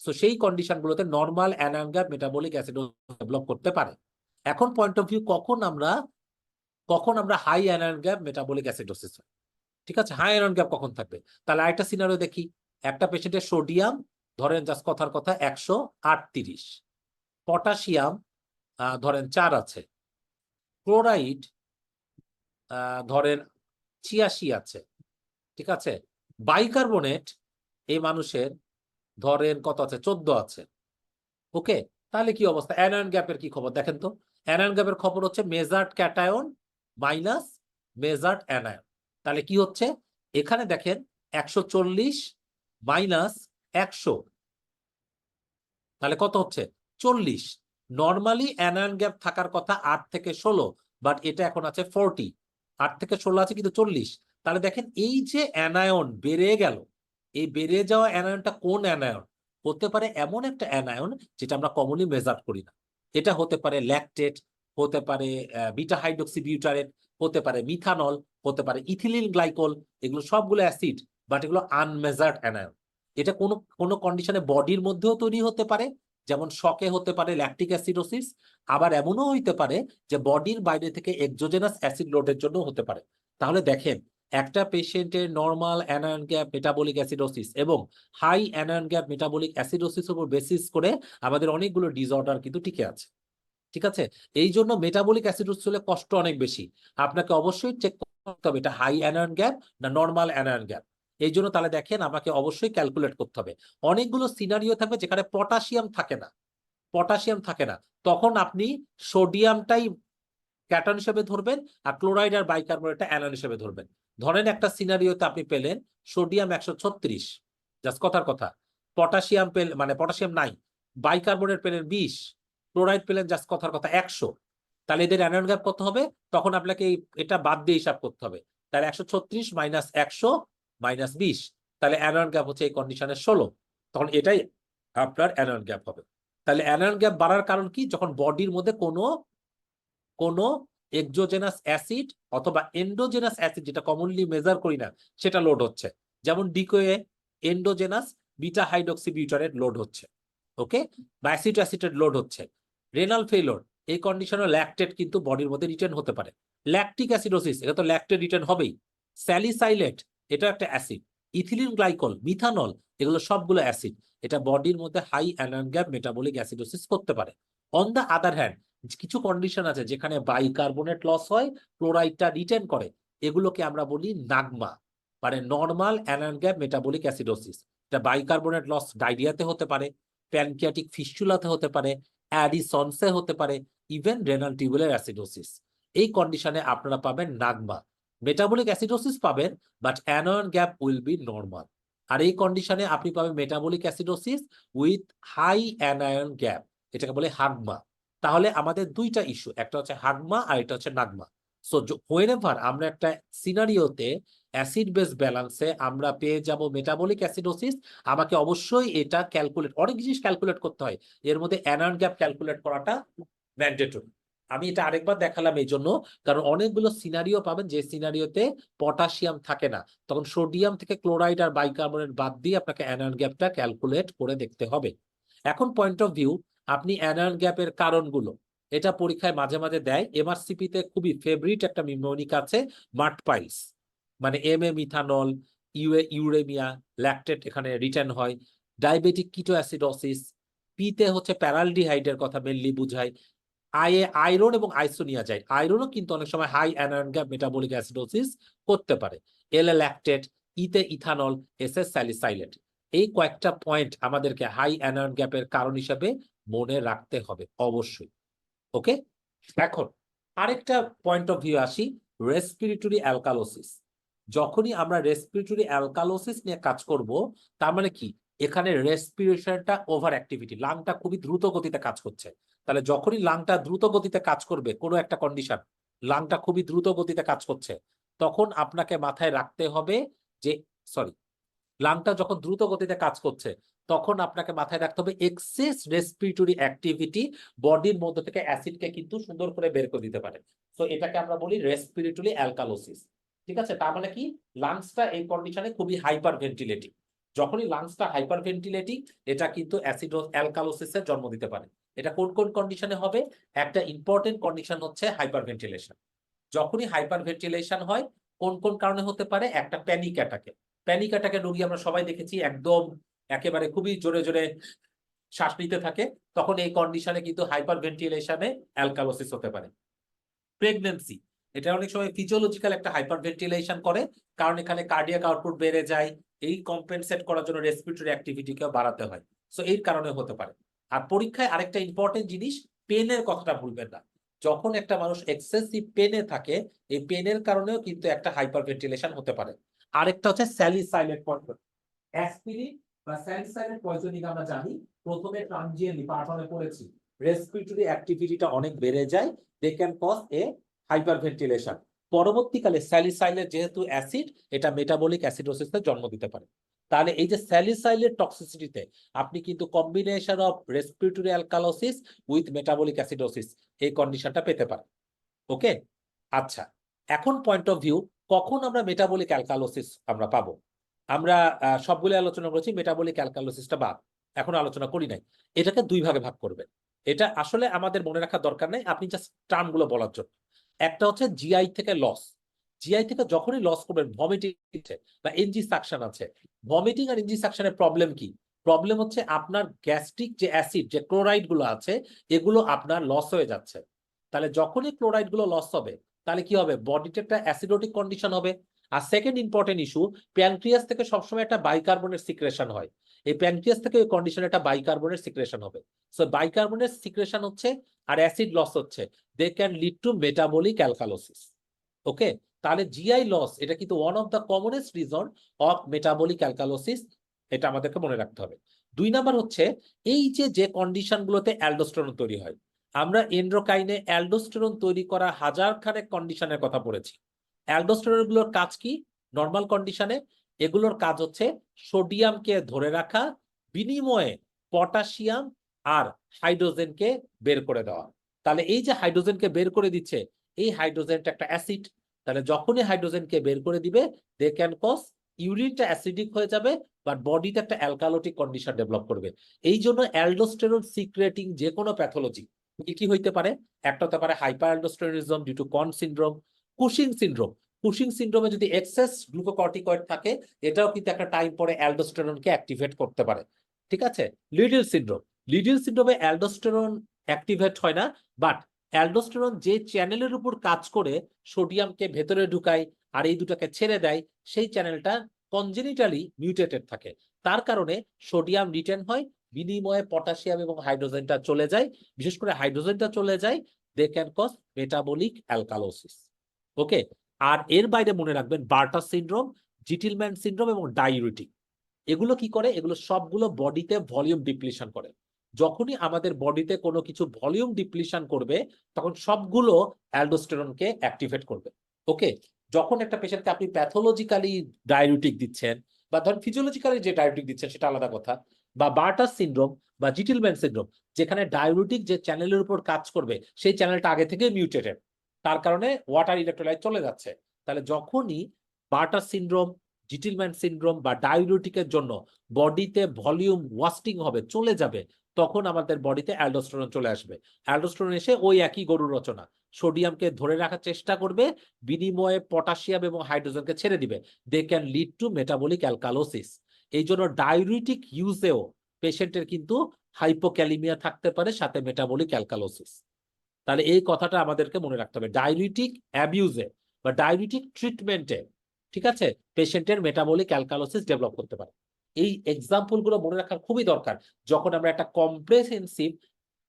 সো সেই কন্ডিশনগুলোতে normal anion gap metabolic acidosis develop করতে পারে। এখন পয়েন্ট অফ ভিউ, কখন আমরা high anion gap metabolic acidosis হয়, ঠিক আছে, হাই আয়রন গ্যাপ কখন থাকবে? তাহলে আরেকটা সিনারিও দেখি। একটা পেশেন্টের সোডিয়াম ধরেন জাস্ট কথার কথা 138, পটাশিয়াম ধরেন 4 আছে, ক্লোরাইড ধরেন 86 আছে, ঠিক আছে, বাইকার্বনেট এই মানুষের ধরেন কত আছে, 14 আছে। ওকে, তাহলে কি অবস্থা? অ্যানায়ন গ্যাপের কি খবর দেখেন তো। অ্যানায়ন গ্যাপের খবর হচ্ছে measured cation minus measured anion. তাহলে কি হচ্ছে এখানে দেখেন 140 মাইনাস 100, তাহলে কত হচ্ছে? 40। নর্মালি অ্যানায়ন গ্যাপ থাকার কথা 8 থেকে 16, বাট এটা এখন আছে 40। 8 থেকে 16 আছে কিন্তু 40। তাহলে দেখেন এই যে অ্যানায়ন বেড়ে গেল, এই বেড়ে যাওয়া অ্যানায়নটা কোন অ্যানায়ন? হতে পারে এমন একটা অ্যানায়ন যেটা আমরা কমনলি মেজার করি না। এটা হতে পারে ল্যাকটেট, হতে পারে বিটা হাইড্রোক্সি বিউটারেট, হতে পারে মিথানল, হতে পারে ইথিলিন গ্লাইকল। এগুলো সবগুলো অ্যাসিড, বাট এগুলো আনমেজার্ড অ্যানায়ন। এটা কোনো কোনো কন্ডিশনে বডির মধ্যেও তৈরি হতে পারে, যেমন শকে হতে পারে ল্যাকটিক অ্যাসিডোসিস। আবার এমনও হইতে পারে যে বডির বাইরে থেকে এক্সোজেনাস অ্যাসিড লোডের জন্য হতে পারে। তাহলে দেখেন একটা পেশেন্টের normal anion gap metabolic acidosis এবং high anion gap metabolic acidosis উপর বেসিস করে আমাদের অনেকগুলো ডিসঅর্ডার কিন্তু টিকে আছে, ঠিক আছে। এই জন্য মেটাবলিক অ্যাসিডোসিস হলে কষ্ট অনেক বেশি। আপনাকে অবশ্যই চেক করতে হবে এটা হাই অ্যানায়ন গ্যাপ না নর্মাল অ্যানায়ন গ্যাপ। এই জন্য তাহলে দেখেন আমাকে অবশ্যই ক্যালকুলেট করতে হবে। অনেকগুলো সিনারিও থাকবে যেখানে পটাশিয়াম থাকে না, পটাশিয়াম থাকে না, তখন আপনি সোডিয়ামটাই ক্যাটন হিসেবে ধরবেন আর ক্লোরাইড আর বাইকার্বনেটটা অ্যানায়ন হিসেবে ধরবেন। ধরেন একটা সিনারিওতে আপনি পেলেন সোডিয়াম 136, জাস্ট কথার কথা, পটাশিয়াম পেলেন মানে পটাশিয়াম নাই, বাইকার্বনেট পেলেন 20, ক্লোরাইড পেলেন জাস্ট কথার কথা 100। তাহলে এদের অ্যানায়ন গ্যাপ কত হবে? তখন আপনাকে এটা বাদ দিয়ে হিসাব করতে হবে। তাহলে 136 মাইনাস 100 মাইনাস 20, তাহলে অ্যানায়ন গ্যাপ হচ্ছে এই কন্ডিশনে 16। তখন এটাই আপনার অ্যানায়ন গ্যাপ হবে। তাহলে অ্যানায়ন গ্যাপ বাড়ার কারণ কি? যখন বডির মধ্যে কোনো কোনো এক্সোজেনাস অ্যাসিড অথবা এন্ডোজেনাস অ্যাসিড, যেটা কমনলি মেজার করি না, সেটা লোড হচ্ছে। যেমন ডিকোয়ে endogenous beta hydroxy butyrate load হচ্ছে, ওকে, বা অ্যাসিড অ্যাসিটেট লোড হচ্ছে। রেনাল ফেইলর এই কন্ডিশনে ল্যাকটেট কিন্তু বডির মধ্যে রিটার্ন হতে পারে। ল্যাকটিক অ্যাসিডোসিস এটা তো ল্যাকটেট রিটার্ন হবেই। স্যালিসাইলেট এটা একটা অ্যাসিড, ইথিলিন গ্লাইকল, মিথানল, এগুলো সবগুলো অ্যাসিড। এটা বডির মধ্যে high anion gap metabolic acidosis করতে পারে। অন দা আদার হ্যান্ড কিছু কন্ডিশন আছে যেখানে বাইকার্বনেট লস হয়, ক্লোরাইডটা রিটেন করে, এগুলোকে আমরা বলি নাগমা, মানে normal anion gap metabolic acidosis. এটা বাইকার্বনেট লস ডায়রিয়াতে হতে পারে, প্যানক্রিয়াটিক ফিস্চুলাতে হতে পারে, অ্যাডিসনসে হতে পারে, ইভেন রেনাল টিউবুলার অ্যাসিডোসিস। এই কন্ডিশনে আপনারা পাবেন নাগমা, মেটাবলিক অ্যাসিডোসিস পাবেন, but anion gap will be normal. আর এই কন্ডিশনে আপনি পাবেন metabolic acidosis with high anion gap, এটাকে বলে হাগমা। তাহলে আমাদের দুইটা ইস্যু, একটা হচ্ছে হাগমা আর এটা হচ্ছে নাগমা। সো হোয়েনেভার আমরা একটা সিনারিওতে অ্যাসিড বেস ব্যালেন্সে আমরা পেয়ে যাব মেটাবলিক অ্যাসিডোসিস, আমাকে অবশ্যই এটা ক্যালকুলেট, অনেক জিনিস ক্যালকুলেট করতে হয়, এর মধ্যে অ্যানায়ন গ্যাপ ক্যালকুলেট করাটা ম্যান্ডেটরি। আমি এটা আরেকবার দেখালাম এই জন্য, কারণ অনেকগুলো সিনারিও পাবেন যে সিনারিওতে পটাশিয়াম থাকে না, তখন সোডিয়াম থেকে ক্লোরাইড আর বাইকার্বনেট বাদ দিয়ে আপনাকে অ্যানায়ন গ্যাপটা ক্যালকুলেট করে দেখতে হবে। এখন পয়েন্ট অফ ভিউ, আপনি অ্যানায়ন গ্যাপের কারণগুলো, এটা পরীক্ষায় মাঝে মাঝে দেয়। এমআরসিপি তে খুবই ফেভারিট একটা নিউমোনিক আছে, মার্ট পাইলস, মানে M A methanol, uraemia, lactate এখানে রিটার্ন হয়। ডায়াবেটিক কিটো অ্যাসিডোসিস, পিতে হচ্ছে প্যারালডিহাইডের কথা মেনলি বুঝায়। আয়রন এবং আইসোনিয়াজাইড, আয়রনও কিন্তু অনেক সময় high anion gap metabolic acidosis করতে পারে। এল এ ল্যাকটেট, ইতে ইথানল, এস এস স্যালিসাইলেট। এই কয়েকটা পয়েন্ট আমাদেরকে হাই অ্যানায়ন গ্যাপের কারণ হিসেবে মনে রাখতে হবে অবশ্যই, ওকে। এখন আরেকটা পয়েন্ট অফ ভিউ আসি, রেসপিরেটরি অ্যালকালোসিস। যখনই আমরা রেসপিরেটরি অ্যালকালোসিস নিয়ে কাজ করব, তার মানে কি এখানে রেসপিরেশনটা ওভার অ্যাক্টিভিটি, লাংটা খুবই দ্রুত গতিতে কাজ করছে। তাহলে যখনই লাংটা দ্রুত গতিতে কাজ করবে, কোনো একটা কন্ডিশন লাংটা খুবই দ্রুত গতিতে কাজ করছে, তখন আপনাকে মাথায় রাখতে হবে যে, সরি, লাংটা যখন দ্রুত গতিতে কাজ করছে তখন আপনাকে মাথায় রাখতে হবে এক্সেস রেসপিরেটরি অ্যাক্টিভিটি বডির মধ্যে থেকে অ্যাসিডকে কিন্তু সুন্দর করে বের করে দিতে পারে। তো এটাকে আমরা বলি রেসপিরেটরি অ্যালকালোসিস। ঠিক আছে, তার মানে কি লাংসটা এই কন্ডিশনে খুবই হাইপার ভেন্টিলেটিং। যখনই লাংসটা হাইপার ভেন্টিলেটিং, এটা কিন্তু অ্যাসিড অ্যালকালোসিসের জন্ম দিতে পারে। এটা কোন কোন কন্ডিশনে হবে? একটা ইম্পর্টেন্ট কন্ডিশন হচ্ছে হাইপার ভেন্টিলেশন। যখনই হাইপার ভেন্টিলেশন হয়, কোন কোন কারণে হতে পারে? একটা প্যানিক অ্যাটাকে। প্যানিক অ্যাটাকে রোগী আমরা সবাই দেখেছি একদম একেবারে খুবই জোরে জোরে শ্বাস নিতে থাকে, তখন এই কন্ডিশনে কিন্তু হাইপার ভেন্টিলেশনে অ্যালকালোসিস হতে পারে। প্রেগন্যান্সি, এটা অনেক সময় ফিজিওলজিক্যাল একটা হাইপার ভেন্টিলেশন করে, কারণ এখানে কার্ডিয়াক আউটপুট বেড়ে যায়, এই কম্পেনসেট করার জন্য রেসপিরেটরি অ্যাক্টিভিটিকেও বাড়াতে হয়। সো এই কারণে হতে পারে। আর পরীক্ষায় আরেকটা ইম্পর্টেন্ট জিনিস, পেনের কথাটা ভুলবেন না। যখন একটা মানুষ এক্সেসিভ পেনে থাকে, এই পেনের কারণেও কিন্তু একটা হাইপার ভেন্টিলেশন হতে পারে। আরেকটা হচ্ছে স্যালিসাইলেট পয়জন। অ্যাসপিরিন বা স্যালিসাইলেট পয়জনিং আমরা জানি প্রথমে ট্রানজিয়েন্টলি পাঠনে পড়েছি, রেসপিরেটরি অ্যাক্টিভিটিটা অনেক বেড়ে যায়, they can cause a hyperventilation. পরবর্তীকালে স্যালিসাইলেট যেহেতু অ্যাসিড, এটা মেটাবলিক অ্যাসিডোসিসের জন্ম দিতে পারে। তাহলে এই যে স্যালিসাইলেট টক্সিসিটিতে আপনি কিন্তু combination of respiratory alkalosis with metabolic acidosis এই কন্ডিশনটা পেতে পারেন। ওকে, আচ্ছা, এখন পয়েন্ট অফ ভিউ, কখন আমরা মেটাবলিক অ্যালকালোসিস আমরা পাবো? আমরা সবগুলো আলোচনা করেছি, মেটাবলিক অ্যালকালোসিসটা বাদ এখন আলোচনা করি নাই। এটাকে দুই ভাগে ভাগ করবেন। এটা আসলে আমাদের মনে রাখার দরকার নেই, আপনি জাস্ট টার্মগুলো বলার জন্য। একটা হচ্ছে জিআই থেকে লস। জিআই থেকে যখনই লস করবেন, ভমিটিং বা এনজি সাকশন আছে। ভমিটিং আর এনজি সাকশনের প্রবলেম কি? প্রবলেম হচ্ছে আপনার গ্যাস্ট্রিক যে অ্যাসিড, যে ক্লোরাইড গুলো আছে, এগুলো আপনার লস হয়ে যাচ্ছে। তাহলে যখনই ক্লোরাইড গুলো লস হবে, তাহলে কি হবে? বডিতে একটা অ্যাসিডোটিক কন্ডিশন হবে। আর সেকেন্ড ইম্পর্টেন্ট ইস্যু, প্যানক্রিয়াস থেকে সবসময় একটা বাইকার্বনের সিক্রেশন হয়। এই প্যানক্রিয়াস থেকে ওই কন্ডিশনে একটা বাইকার্বনের সিক্রেশন হবে। সো বাইকার্বনের সিক্রেশন হচ্ছে আর অ্যাসিড লস হচ্ছে, they can lead to metabolic alkalosis. Okay, তাহলে জিআই লস এটা কিন্তু one of the commonest reason of metabolic alkalosis, এটা আমাদেরকে মনে রাখতে হবে। দুই নাম্বার হচ্ছে এই যে যে কন্ডিশনগুলোতে অ্যালডোস্টেরন তৈরি হয়, আমরা এন্ড্রোকাইনে অ্যালডোস্টেরন তৈরি করা হাজার খানেক কন্ডিশনের কথা পড়েছি। অ্যালডোস্টেরন গুলোর কাজ কি? নর্মাল কন্ডিশনে এগুলোর কাজ হচ্ছে সোডিয়ামকে ধরে রাখা, বিনিময়ে পটাশিয়াম আর হাইড্রোজেনকে বের করে দেওয়া। তাহলে এই যে হাইড্রোজেনকে বের করে দিচ্ছে, এই হাইড্রোজেনটা একটা অ্যাসিড। তাহলে যখনই হাইড্রোজেনকে বের করে দিবে, দে ক্যান কজ ইউরিনটা অ্যাসিডিক হয়ে যাবে, বাট বডিতে একটা অ্যালকালোটিক কন্ডিশন ডেভেলপ করবে। এই জন্য অ্যালডোস্টেরন সিক্রেটিং যে কোনো প্যাথোলজি কি হইতে পারে? একটা হতে পারে হাইপার অ্যালডোস্টেরনিজম ডিউ টু কন সিনড্রোম, কুশিং সিনড্রোম। কুশিং সিনড্রোমে যদি এক্সেস গ্লুকোকর্টিকয়েড থাকে, এটাও কিন্তু একটা টাইম পরে অ্যালডোস্টেরনকে অ্যাক্টিভেট করতে পারে। ঠিক আছে, লিডল সিনড্রোম, লিডল সিনড্রোমে অ্যালডোস্টেরন অ্যাক্টিভেট হয় না, বাট অ্যালডোস্টেরন যে চ্যানেলের উপর কাজ করে সোডিয়ামকে ভেতরে ঢুকায় আর এই দুটাকে ছেড়ে দেয়, সেই চ্যানেলটা কনজেনিটালি মিউটেটেড থাকে। তার কারণে সোডিয়াম রিটেন হয়, বিনিময়ে পটাশিয়াম এবং হাইড্রোজেনটা চলে যায়, বিশেষ করে হাইড্রোজেনটা চলে যায়, they can cause metabolic alkalosis. Okay, আর এর বাইরে মনে রাখবেন বার্টার সিনড্রোম, জিটিলম্যান সিনড্রোম এবং ডাইউরেটিক, এগুলো কি করে? এগুলো সবগুলো বডিতে ভলিউম ডিপ্লিশন করে। যখনই আমাদের বডিতে কোনো কিছু ভলিউম ডিপ্লিশন করবে, তখন সবগুলো অ্যালডোস্টেরনকে অ্যাক্টিভেট করবে। ওকে, যখন একটা পেশেন্টকে আপনি প্যাথোলজিক্যালি ডায়ুরেটিক দিচ্ছেন, বা ধরেন ফিজিওলজিক্যালি যে ডায়ুরেটিক দিচ্ছেন সেটা আলাদা কথা, বা বার্টার সিনড্রোম বা জিটিলম্যান সিনড্রোম, যেখানে ডায়ুরেটিক যে চ্যানেলের উপর কাজ করবে সেই চ্যানেলটা আগে থেকে মিউটেটেড, তার কারণে ওয়াটার ইলেক্ট্রোলাইট চলে যাচ্ছে। তাহলে যখনই বার্টার সিনড্রোম, জিটিলম্যান সিনড্রোম বা ডায়ুরেটিকের জন্য বডিতে ভলিউম ওয়াস্টিং হবে, চলে যাবে, তখন আমাদের বডিতে অ্যালডোস্টেরন চলে আসবে। অ্যালডোস্টেরন এসে ওই একই গরুর রচনা, সোডিয়ামকে ধরে রাখার চেষ্টা করবে, বিনিময়ে পটাশিয়াম এবং হাইড্রোজেনকে ছেড়ে দিবে। They can lead to metabolic alkalosis. এই জন্য ডায়ুরেটিক ইউজেও পেশেন্টের কিন্তু হাইপোক্যালিমিয়া থাকতে পারে, সাথে মেটাবলিক অ্যালকালোসিস। তাহলে এই কথাটা আমাদেরকে মনে রাখতে হবে, ডায়ুরেটিক অ্যাবিউজে বা ডায়ুরেটিক ট্রিটমেন্টে, ঠিক আছে, পেশেন্টের মেটাবলিক অ্যালকালোসিস ডেভেলপ করতে পারে। এই এক্সাম্পল গুলো মনে রাখার খুবই দরকার যখন আমরা একটা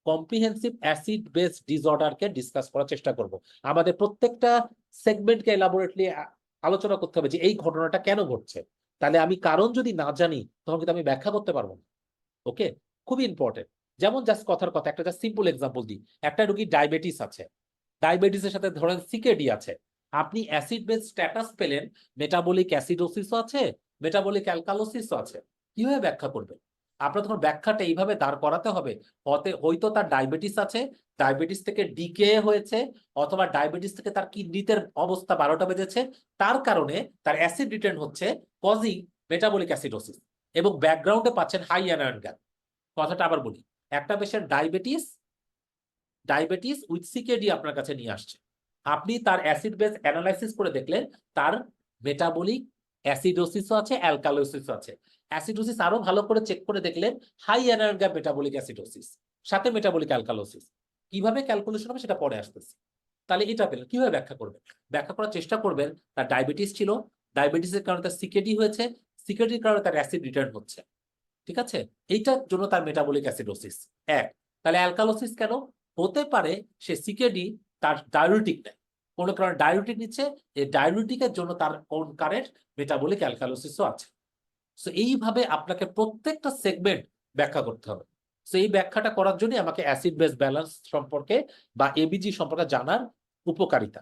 কম্প্রিহেন্সিভ অ্যাসিড বেস ডিসঅর্ডারকে ডিসকাস করার চেষ্টা করব। আমাদের প্রত্যেকটা সেগমেন্টকে এলাবোরেটলি আলোচনা করতে হবে যে এই ঘটনাটা কেন ঘটছে। তাহলে আমি কারণ যদি না জানি, তখন কিন্তু আমি ব্যাখ্যা করতে পারবো না। ওকে, খুবই ইম্পর্টেন্ট। যেমন জাস্ট কথার কথা, একটা জাস্ট সিম্পল এক্সাম্পল দিই। একটা রোগী ডায়াবেটিস আছে, ডায়াবেটিসের সাথে ধরেন সিকেডি আছে, আপনি অ্যাসিড বেস স্ট্যাটাস পেলেন, মেটাবলিক অ্যাসিডোসিসও আছে, মেটাবলিক অ্যালকালোসিসও আছে, কিভাবে ব্যাখ্যা করবে? আপনার তখন ব্যাখ্যাটা এইভাবে দাঁড় করাতে হবে, হয়তো তার ডায়াবেটিস আছে, ডায়াবেটিস থেকে ডিকে হয়েছে, অথবা ডায়াবেটিস থেকে তার কিডনিতে অবস্থা 12টা বেজেছে, তার কারণে তার অ্যাসিড রিটার্ন হচ্ছে, কজিং মেটাবলিক অ্যাসিডোসিস, এবং ব্যাকগ্রাউন্ডে পাচ্ছেন হাই আয়রন গ্যাপ। কথাটা আবার বলি, একটা পেশেন্ট ডায়াবেটিস উইথ সিকেডি আপনার কাছে নিয়ে আসছে, আপনি তার অ্যাসিড বেস অ্যানালাইসিস করে দেখলেন তার মেটাবলিক অ্যাসিডোসিসও আছে, অ্যালকালোসিসও আছে। অ্যাসিডোসিস আরো ভালো করে চেক করে দেখলেন high iron gap metabolic acidosis, সাথে মেটাবলিক অ্যালকালোসিস। কিভাবে ক্যালকুলেশন হবে সেটা পরে আসতেছি। তাহলে এটা পেলেন, কিভাবে ব্যাখ্যা করবেন? ব্যাখ্যা করার চেষ্টা করবেন তার ডায়াবেটিস ছিল, ডায়াবেটিসের কারণে তার সিকেডি হয়েছে, সিকেডির কারণে তার অ্যাসিড রিটার্ন হচ্ছে, ঠিক আছে, এইটার জন্য তার মেটাবলিক অ্যাসিডোসিস। এক, তাহলে অ্যালকালোসিস কেন হতে পারে? সে সিকেডি তার ডায়ুরেটিক নেয়, কোনো কারণে ডায়ুরেটিক নিচ্ছে, এই ডায়ুরেটিকের জন্য তার কোন কারেন্ট মেটাবলিক অ্যালকালোসিসও আছে। সো এইভাবে আপনাকে প্রত্যেকটা সেগমেন্ট ব্যাখ্যা করতে হবে। সো এই ব্যাখ্যাটা করার জন্য আমাকে অ্যাসিড বেস ব্যালেন্স সম্পর্কে বা এবিজি সম্পর্কে জানার উপকারিতা।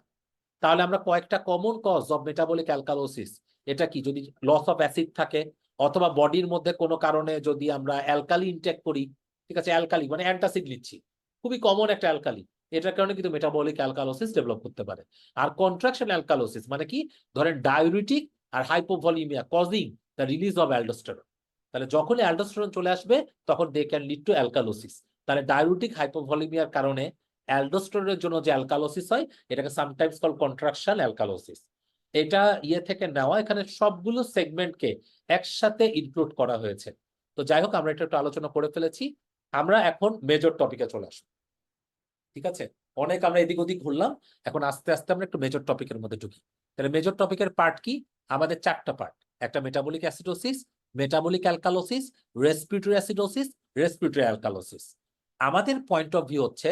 তাহলে আমরা কয়েকটা common cause of metabolic alkalosis, এটা কি, যদি লস অফ অ্যাসিড থাকে, অথবা বডির মধ্যে কোনো কারণে যদি আমরা অ্যালকালি ইনটেক করি, ঠিক আছে, অ্যালকালি মানে অ্যান্টাসিড নিচ্ছি, খুবই কমন একটা অ্যালকালি, এটার কারণে কিন্তু মেটাবলিক অ্যালকালোসিস ডেভেলপ করতে পারে। আর কন্ট্রাকশন অ্যালকালোসিস মানে কি, ধরেন ডায়ুরিটিক আর hypovolaemia causing the release of aldosterone, তাহলে যখনই অ্যালডোস্টেরন চলে আসবে তখন they can lead to alkalosis. তাহলে ডায়ুরিটিক হাইপোভলিমিয়ার কারণে অ্যালডোস্টেরনের জন্য যে অ্যালকালোসিস হয়, এটাকে সামটাইমস কল কন্ট্রাকশন অ্যালকালোসিস। এটা থেকে নেওয়া, এখানে সবগুলো সেগমেন্টকে একসাথে ইনক্লুড করা হয়েছে। তো যাই হোক, আমরা এটা একটু আলোচনা করে ফেলেছি, আমরা এখন মেজর টপিকে চলে আসবো। ঠিক আছে, অনেক আমরা এদিক ওদিক ঘুরলাম, এখন আস্তে আস্তে আমরা একটু মেজর টপিকের মধ্যে ঢুকি। তাহলে মেজর টপিকের পার্ট কি? আমাদের 4টা পার্ট, একটা metabolic acidosis, metabolic alkalosis, respiratory acidosis, respiratory alkalosis. আমাদের পয়েন্ট অফ ভিউ হচ্ছে,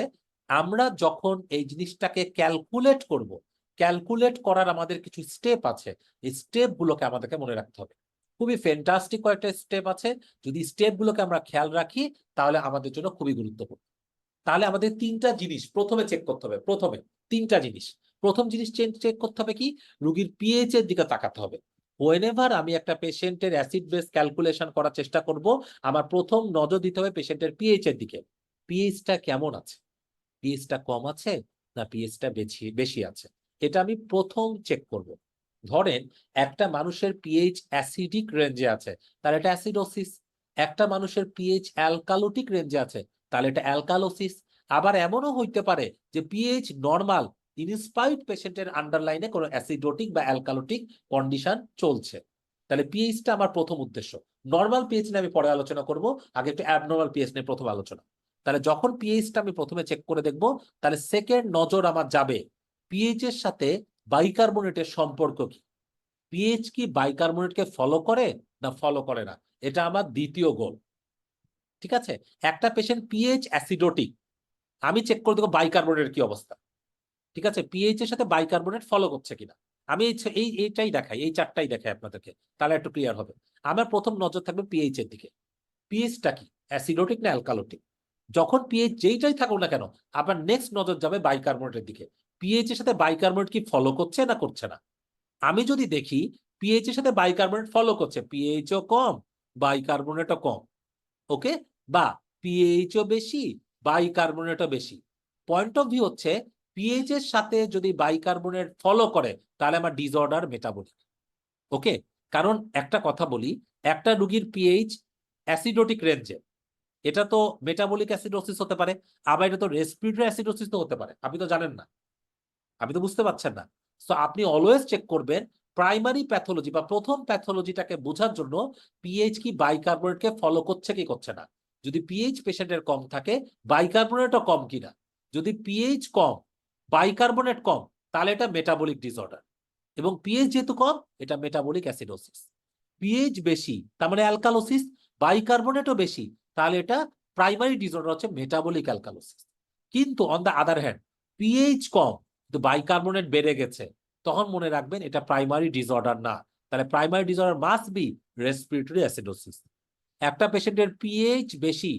আমরা যখন এই জিনিসটাকে ক্যালকুলেট করব, ক্যালকুলেট করার আমাদের কিছু স্টেপ আছে, এই স্টেপ গুলোকে আমাদেরকে মনে রাখতে হবে। খুবই ফ্যান্টাস্টিক কয়েকটা স্টেপ আছে, যদি স্টেপ গুলোকে আমরা খেয়াল রাখি তাহলে আমাদের জন্য খুবই গুরুত্বপূর্ণ। তাহলে আমাদের 3টা জিনিস প্রথমে চেক করতে হবে, প্রথমে 3টা জিনিস। প্রথম জিনিস চেক করতে হবে কি, রোগীর পিএইচ এর দিকে তাকাতে হবে। হোয়েনেভার আমি একটা পেশেন্টের অ্যাসিড বেস ক্যালকুলেশন করার চেষ্টা করব, আমার প্রথম নজর দিতে হবে পেশেন্টের পিএইচ এর দিকে। পিএইচটা কেমন আছে, পিএইচটা কম আছে না পিএইচটা বেশি বেশি আছে, এটা আমি প্রথম চেক করব। ধরেন একটা মানুষের পিএইচ অ্যাসিডিক রেঞ্জে আছে, তাহলে এটা অ্যাসিডোসিস। একটা মানুষের পিএইচ অ্যালকালোটিক রেঞ্জে আছে, তাহলে এটা অ্যালকালোসিস। আবার এমনও হইতে পারে যে পিএইচ নরমাল, ইনস্পাইট পেশেন্টের আন্ডারলাইনে কোনো অ্যাসিডোটিক বা অ্যালকালোটিক কন্ডিশন চলছে। তাহলে পিএইচটা আমার প্রথম উদ্দেশ্য। নর্মাল পিএইচ নিয়ে আমি পরে আলোচনা করব, আগে একটু অ্যাবনর্মাল পিএইচ নিয়ে প্রথম আলোচনা। তাহলে যখন পিএইচটা আমি প্রথমে চেক করে দেখব, তাহলে সেকেন্ড নজর আমার যাবে পিএইচ এর সাথে বাইকার্বনেটের সম্পর্ক কি, পিএইচ কি বাইকার্বনেটকে ফলো করে না ফলো করে না, এটা আমার দ্বিতীয় গোল। ঠিক আছে, একটা পেশেন্ট পিএইচ অ্যাসিডোটিক, আমি চেক করে দেবো বাইকার্বনেটের কি অবস্থা। ঠিক আছে, পিএইচ এর সাথে বাইকার্বনেট ফলো করছে কিনা, আমি এইটাই দেখাই, এই 4টাই দেখাই আপনাদেরকে, তাহলে একটু ক্লিয়ার হবে। আমার প্রথম নজর থাকবে পিএইচ এর দিকে, পিএইচটা কি অ্যাসিডোটিক না অ্যালকালোটিক। যখন পিএইচ যেইটাই থাকুক না কেন, আবার নেক্সট নজর যাবে বাইকার্বনেটের দিকে, পিএইচ এর সাথে বাইকার্বনেট কি ফলো করছে না করছে না। আমি যদি দেখি পিএইচ এর সাথে বাইকার্বনেট ফলো করছে, পিএইচও কম বাইকার্বনেটও কম, ওকে, বা পিএইচও বেশি বাইকার্বনেটও বেশি, পয়েন্ট অফ ভিউ হচ্ছে পিএইচ এর সাথে যদি বাইকার্বনেট ফলো করে তাহলে আমার ডিসঅর্ডার মেটাবলিক। ওকে, কারণ একটা কথা বলি, একটা রোগীর পিএইচ অ্যাসিডোটিক রেঞ্জে, এটা তো মেটাবলিক অ্যাসিডোসিস হতে পারে, আবার এটা তো রেসপিরেটরি অ্যাসিডোসিস তো হতে পারে, আপনি তো জানেন না, আপনি তো বুঝতে পারছেন না। সো আপনি অলওয়েজ চেক করবেন প্রাইমারি প্যাথোলজি বা প্রথম প্যাথোলজিটাকে বোঝার জন্য পিএইচ কি বাইকার্বনেটকে ফলো করছে কি করছে না। যদি পিএইচ পেশেন্টের কম থাকে, বাইকার্বনেটও কম কিনা, যদি পিএইচ কম বাইকার্বনেট কম, তাহলে এটা মেটাবলিক ডিসঅর্ডার। এবং পিএইচ যেহেতু কম, এটা মেটাবলিক অ্যাসিডোসিস। পিএইচ বেশি তার মানে অ্যালকালোসিস, বাইকার্বনেটও বেশি, তাহলে এটা প্রাইমারি ডিসঅর্ডার হচ্ছে মেটাবলিক অ্যালকালোসিস। কিন্তু on the other hand pH কম কিন্তু বাইকার্বনেট বেড়ে গেছে, তখন মনে রাখবেন এটা প্রাইমারি ডিসঅর্ডার না, তাহলে primary disorder must be respiratory acidosis. একটা পেশেন্টের পিএইচ বেশি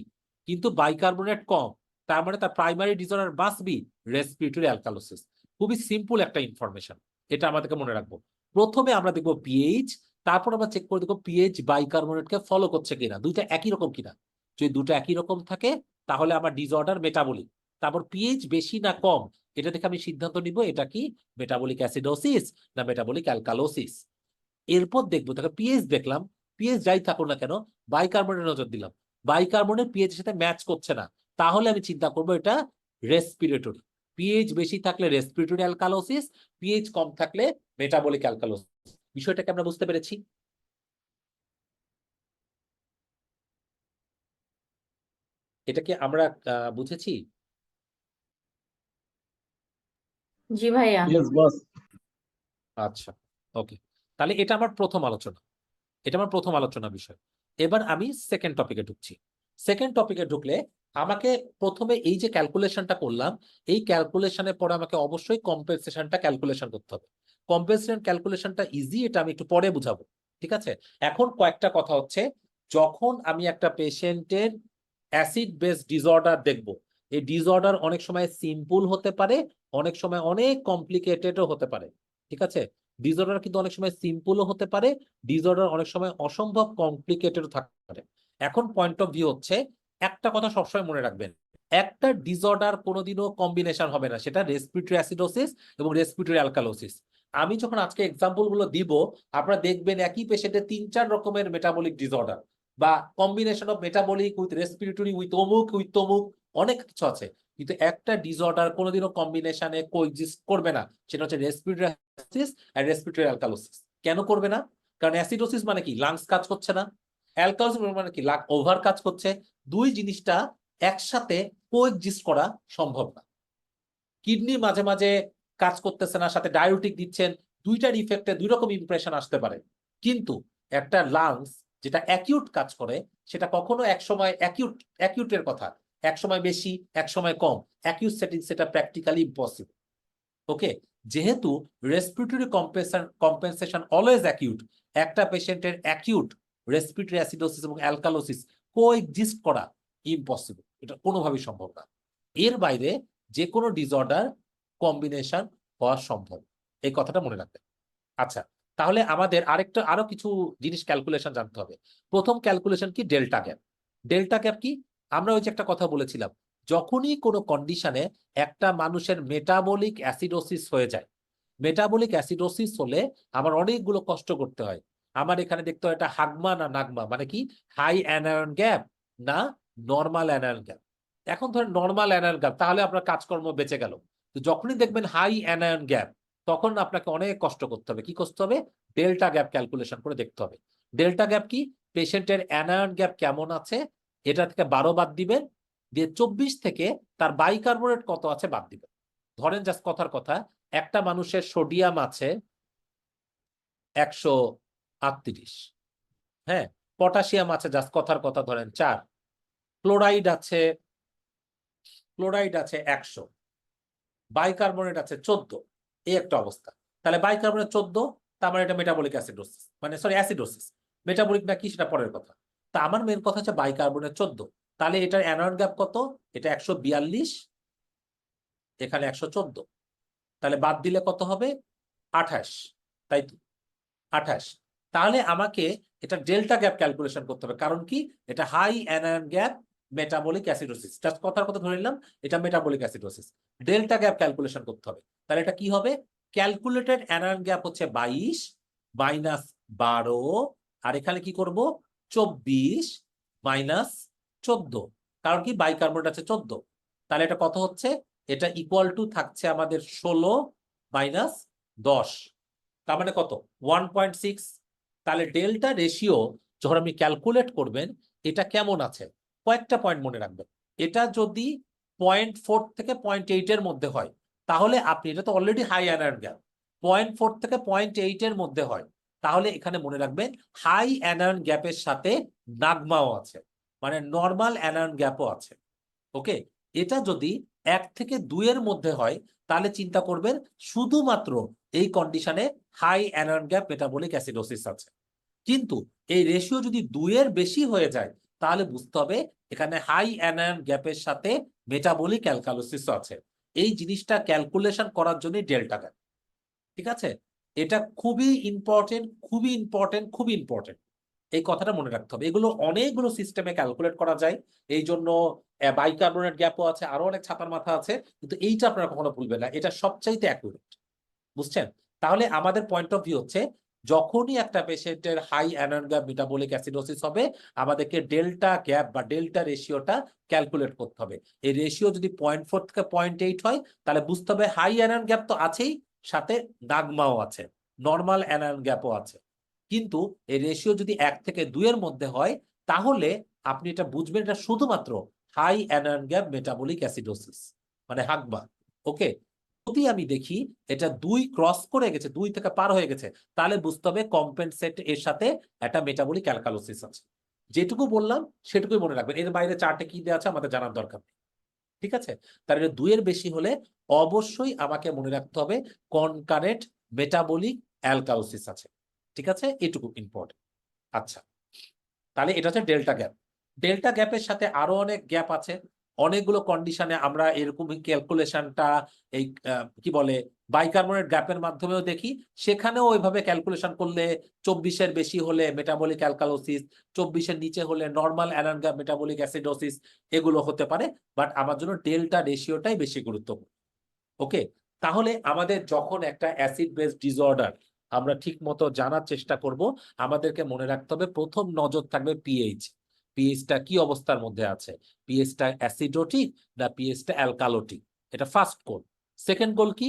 কিন্তু বাইকার্বনেট কম, তার মানে তার primary disorder must be respiratory alkalosis. খুবই সিম্পল একটা ইনফরমেশন, এটা আমাদেরকে মনে রাখবো। প্রথমে আমরা দেখবো পিএইচ, তারপর আমরা চেক করে দেখো পিএইচ বাইকার্বনেটকে ফলো করছে কিনা, দুইটা একই রকম কিনা। যদি দুটো একই রকম থাকে তাহলে আমার ডিসঅর্ডার মেটাবলিক। তারপর পিএইচ বেশি না কম এটা দেখে আমি সিদ্ধান্ত নিব এটা কি মেটাবলিক অ্যাসিডোসিস না মেটাবলিক অ্যালকালোসিস। এরপর দেখবো দেখো পিএইচ দেখলাম, পিএইচ যাই থাকুক না কেন বাইকার্বনেট নজর দিলাম, বাইকার্বনেট পিএইচ এর সাথে ম্যাচ করছে না, তাহলে আমি চিন্তা করবো এটা রেসপিরেটরি। পিএইচ বেশি থাকলে রেসপিরেটরি অ্যালকালোসিস, পিএইচ কম থাকলে মেটাবলিক অ্যালকালোসিস। বিষয়টাকে আমরা বুঝতে পেরেছি? এটা কি আমরা বুঝেছি? জি ভাইয়া। Yes boss. আচ্ছা, ওকে। তাহলে এটা আমার প্রথম আলোচনা, এটা আমার প্রথম আলোচনা বিষয়। এবার আমি সেকেন্ড টপিকে ঢুকছি। সেকেন্ড টপিকে ঢুকলে আমাকে প্রথমে এই যে ক্যালকুলেশনটা করলাম, এই ক্যালকুলেশনের পরে আমাকে অবশ্যই কম্পেনসেশনটা ক্যালকুলেশন করতে হবে। কম্পেনসেশন ক্যালকুলেশনটা ইজি, এটা আমি একটু পরে বুঝাবো। ঠিক আছে, এখন কয়েকটা কথা হচ্ছে, যখন আমি একটা পেশেন্টের অ্যাসিড বেস ডিসঅর্ডার দেখব, এই ডিসঅর্ডার অনেক সময় সিম্পল হতে পারে, অনেক সময় অনেক কমপ্লিকেটেডও হতে পারে। ঠিক আছে, ডিসঅর্ডার কিন্তু অনেক সময় সিম্পলও হতে পারে, ডিসঅর্ডার অনেক সময় অসম্ভব কমপ্লিকেটেড থাকতে পারে। এখন পয়েন্ট অফ ভিউ হচ্ছে, একটা কথা সবসময় মনে রাখবেন, একটা ডিসঅর্ডার কোনোদিনও কম্বিনেশন হবে না, সেটা রেসপিরেটরি অ্যাসিডোসিস এবং রেসপিরেটরি অ্যালকালোসিস। আমি যখন আজকে এক্সাম্পল গুলো দিব, আপনারা দেখবেন একই পেশেন্টে 3-4 রকমের মেটাবলিক ডিসঅর্ডার বা combination of metabolic with respiratory with তমুক অনেক কিছু আছে, কিন্তু একটা ডিসঅর্ডার কোনোদিনও কম্বিনেশনে কোএক্সিস্ট করবে না, সেটা হচ্ছে রেসপিরেটরি অ্যাসিডোসিস আর রেসপিরেটরি অ্যালকালোসিস। কেন করবে না? কারণ অ্যাসিডোসিস মানে কি লাংস কাজ করছে না, অ্যালকালোসিস মানে কি লাং ওভার কাজ করছে। দুই জিনিসটা একসাথে কোএক্সিস্ট করা সম্ভব না। কিডনি মাঝে মাঝে কাজ করতেছে না, সাথে ডায়োটিক দিচ্ছেন, দুইটার ইফেক্টে দুই রকম ইমপ্রেশন আসতে পারে। কিন্তু একটা লাংস যেটা অ্যাকিউট কাজ করে, সেটা কখনো এক সময় অ্যাকিউটের কথা এক সময় বেশি এক সময় কম, অ্যাকিউট সেটিং সেটা প্র্যাকটিক্যালি ইম্পসিবল। ওকে, যেহেতু রেসপিরেটরি কম্পেনসেশন অলওয়েজ অ্যাকিউট, একটা পেশেন্টের অ্যাকিউট রেসপিরেটরি অ্যাসিডোসিস এবং অ্যালকালোসিস কোএক্সিস্ট করা ইম্পসিবল, এটা কোনোভাবেই সম্ভব না। এর বাইরে যে কোনো ডিসঅর্ডার কম্বিনেশন হওয়া সম্ভব, এই কথাটা মনে রাখবেন। আচ্ছা, তাহলে আমাদের আরো কিছু জিনিস ক্যালকুলেশন জানতে হবে। প্রথম ক্যালকুলেশন কি? Delta gap. ডেল্টা গ্যাপ কি? আমরা ওই যে একটা কথা বলেছিলাম, যখনই কোনো কন্ডিশনে একটা মানুষের মেটাবলিক অ্যাসিডোসিস হয়ে যায়, মেটাবলিক অ্যাসিডোসিস হলে আমার অনেকগুলো কষ্ট করতে হয়। আমার এখানে দেখতে হয় এটা হাগমা না নাগমা, মানে কি হাই অ্যানায়ন গ্যাপ না নর্মাল অ্যানায়ন গ্যাপ। এখন ধরেন নর্মাল অ্যানায়ন গ্যাপ, তাহলে আপনার কাজকর্ম বেঁচে গেল। তো যখনই দেখবেন হাই অ্যানায়ন গ্যাপ, তখন আপনাকে অনেক কষ্ট করতে হবে। কি করতে হবে? ডেল্টা গ্যাপ ক্যালকুলেশন করে দেখতে হবে। ডেল্টা গ্যাপ কি? পেশেন্টের অ্যানায়ন গ্যাপ কেমন আছে এটা থেকে 12 বাদ দিবেন, দিয়ে 24 থেকে তার বাইকার্বনেট কত আছে বাদ দিবেন। ধরেন জাস্ট কথার কথা, একটা মানুষের সোডিয়াম আছে 138, হ্যাঁ, পটাশিয়াম আছে জাস্ট কথার কথা ধরেন 4, ক্লোরাইড আছে 100, বাইকার্বনেট আছে 14, এই একটা অবস্থা। তাহলে বাইকার্বনেট 14, তার মানে এটা মেটাবলিক অ্যাসিডোসিস, মানে সরি অ্যাসিডোসিস। মেটাবলিক না কি সেটা পরের কথা। তা আমার মেন কথা হচ্ছে বাইকার্বনেট 14, তাহলে এটার অ্যানায়ন গ্যাপ কত? এটা 142, এখানে 114, তাহলে বাদ দিলে কত হবে? 28, তাই তো 28। তাহলে আমাকে এটা ডেল্টা গ্যাপ ক্যালকুলেশন করতে হবে, কারণ কি এটা high anion gap metabolic acidosis, just কথার কথা ধরে নিলাম এটা metabolic acidosis. Delta gap calculation করতে হবে, তাহলে এটা কি হবে? ক্যালকুলেটেড অ্যানায়ন গ্যাপ হচ্ছে 22 মাইনাস 12, আর এখানে কি করব 24 মাইনাস 14, কারণ কি বাইকার্বনেট আছে 14। তাহলে এটা কত হচ্ছে? এটা ইকুয়াল টু থাকছে আমাদের 16 মাইনাস 10, তার মানে কত? 1.6। তাহলে ডেল্টা রেশিও যখন আপনি ক্যালকুলেট করবেন এটা কেমন আছে, কয়েকটা পয়েন্ট মনে রাখবেন। এটা যদি 0.4 থেকে 0.8 এর মধ্যে হয়, তাহলে আপনি, এটা তো অলরেডি হাই অ্যানায়ন গ্যাপ, 0.4 থেকে 0.8 এর মধ্যে হয়, তাহলে এখানে মনে রাখবেন হাই অ্যানায়ন গ্যাপের সাথে নাগমাও আছে, মানে নর্মাল অ্যানায়ন গ্যাপও আছে। ওকে, এটা যদি 1 থেকে 2 এর মধ্যে হয়, তাহলে চিন্তা করবেন শুধুমাত্র এই কন্ডিশনে high anion gap metabolic acidosis আছে। কিন্তু এই রেশিও যদি 2 এর বেশি হয়ে যায়, তাহলে বুঝতে হবে এখানে হাই অ্যানায়ন গ্যাপের সাথে মেটাবলিক অ্যালকালোসিস আছে। এই জিনিসটা ক্যালকুলেশন করার জন্য ডেল্টা গ্যাপ। ঠিক আছে, এটা খুবই ইম্পর্টেন্ট, খুবই ইম্পর্টেন্ট, খুবই ইম্পর্টেন্ট। এই কথাটা মনে রাখতে হবে। এগুলো অনেকগুলো সিস্টেমে ক্যালকুলেট করা যায়। এই জন্য বাইকার্বনেট গ্যাপও আছে, আরো অনেক ছাতার মাথা আছে, কিন্তু এইটা আপনারা কখনো ভুলবেন না, এটা সবচাইতে অ্যাকুরেট। বুঝছেন? তাহলে আমাদের পয়েন্ট অফ ভিউ হচ্ছে, যখনই একটা পেশেন্টের high anion gap metabolic acidosis হবে, আমাদেরকে ডেল্টা গ্যাপ বা ডেল্টা রেশিওটা ক্যালকুলেট করতে হবে। এই রেশিও যদি 0.4 থেকে 0.8 হয়, তাহলে বুঝতে হবে হাই অ্যানায়ন গ্যাপ তো আছেই, সাথে নাগমাও আছে, নর্মাল অ্যানায়ন গ্যাপও আছে। কিন্তু এই রেশিও যদি 1 থেকে 2 এর মধ্যে হয়, তাহলে আপনি এটা বুঝবেন এটা শুধুমাত্র high anion gap metabolic acidosis, মানে হাগমা। ওকে, যদি আমি দেখি এটা 2 ক্রস করে গেছে, 2 থেকে পার হয়ে গেছে, তাহলে বুঝতে হবে কম্পেনসেট এর সাথে একটা মেটাবলিক অ্যালকালোসিস আছে। যেটুকু বললাম সেটুকুই মনে রাখবেন, এর বাইরে চার্টে কি দেওয়া আছে আমাদের জানার দরকার নেই। ঠিক আছে? তাহলে 2 এর বেশি হলে অবশ্যই আমাকে মনে রাখতে হবে কনকারেন্ট মেটাবলিক অ্যালকালোসিস আছে। ঠিক আছে, এটুকু ইম্পর্টেন্ট। আচ্ছা, তাহলে এটা হচ্ছে ডেল্টা গ্যাপ। ডেল্টা গ্যাপের সাথে আরো অনেক গ্যাপ আছে, অনেকগুলো কন্ডিশনে আমরা এরকম ক্যালকুলেশনটা এই কি বলে বাইকার্বনেট গ্যাপের মাধ্যমেও দেখি। সেখানেও ওইভাবে ক্যালকুলেশন করলে 24-এর বেশি হলে মেটাবলিক অ্যালকালোসিস, 24-এর নিচে হলে normal anion gap metabolic acidosis, এগুলো হতে পারে। বাট আমার জন্য ডেল্টা রেশিওটাই বেশি গুরুত্বপূর্ণ। ওকে, তাহলে আমাদের যখন একটা অ্যাসিড বেস ডিসঅর্ডার আমরা ঠিক মতো জানার চেষ্টা করব, আমাদেরকে মনে রাখতে হবে প্রথম নজর থাকবে পিএইচ। পিএইচটা কি অবস্থার মধ্যে আছে, পিএইচটা অ্যাসিডোটিক না পিএইচটা অ্যালকালোটিক, এটা ফার্স্ট গোল। সেকেন্ড গোল কি,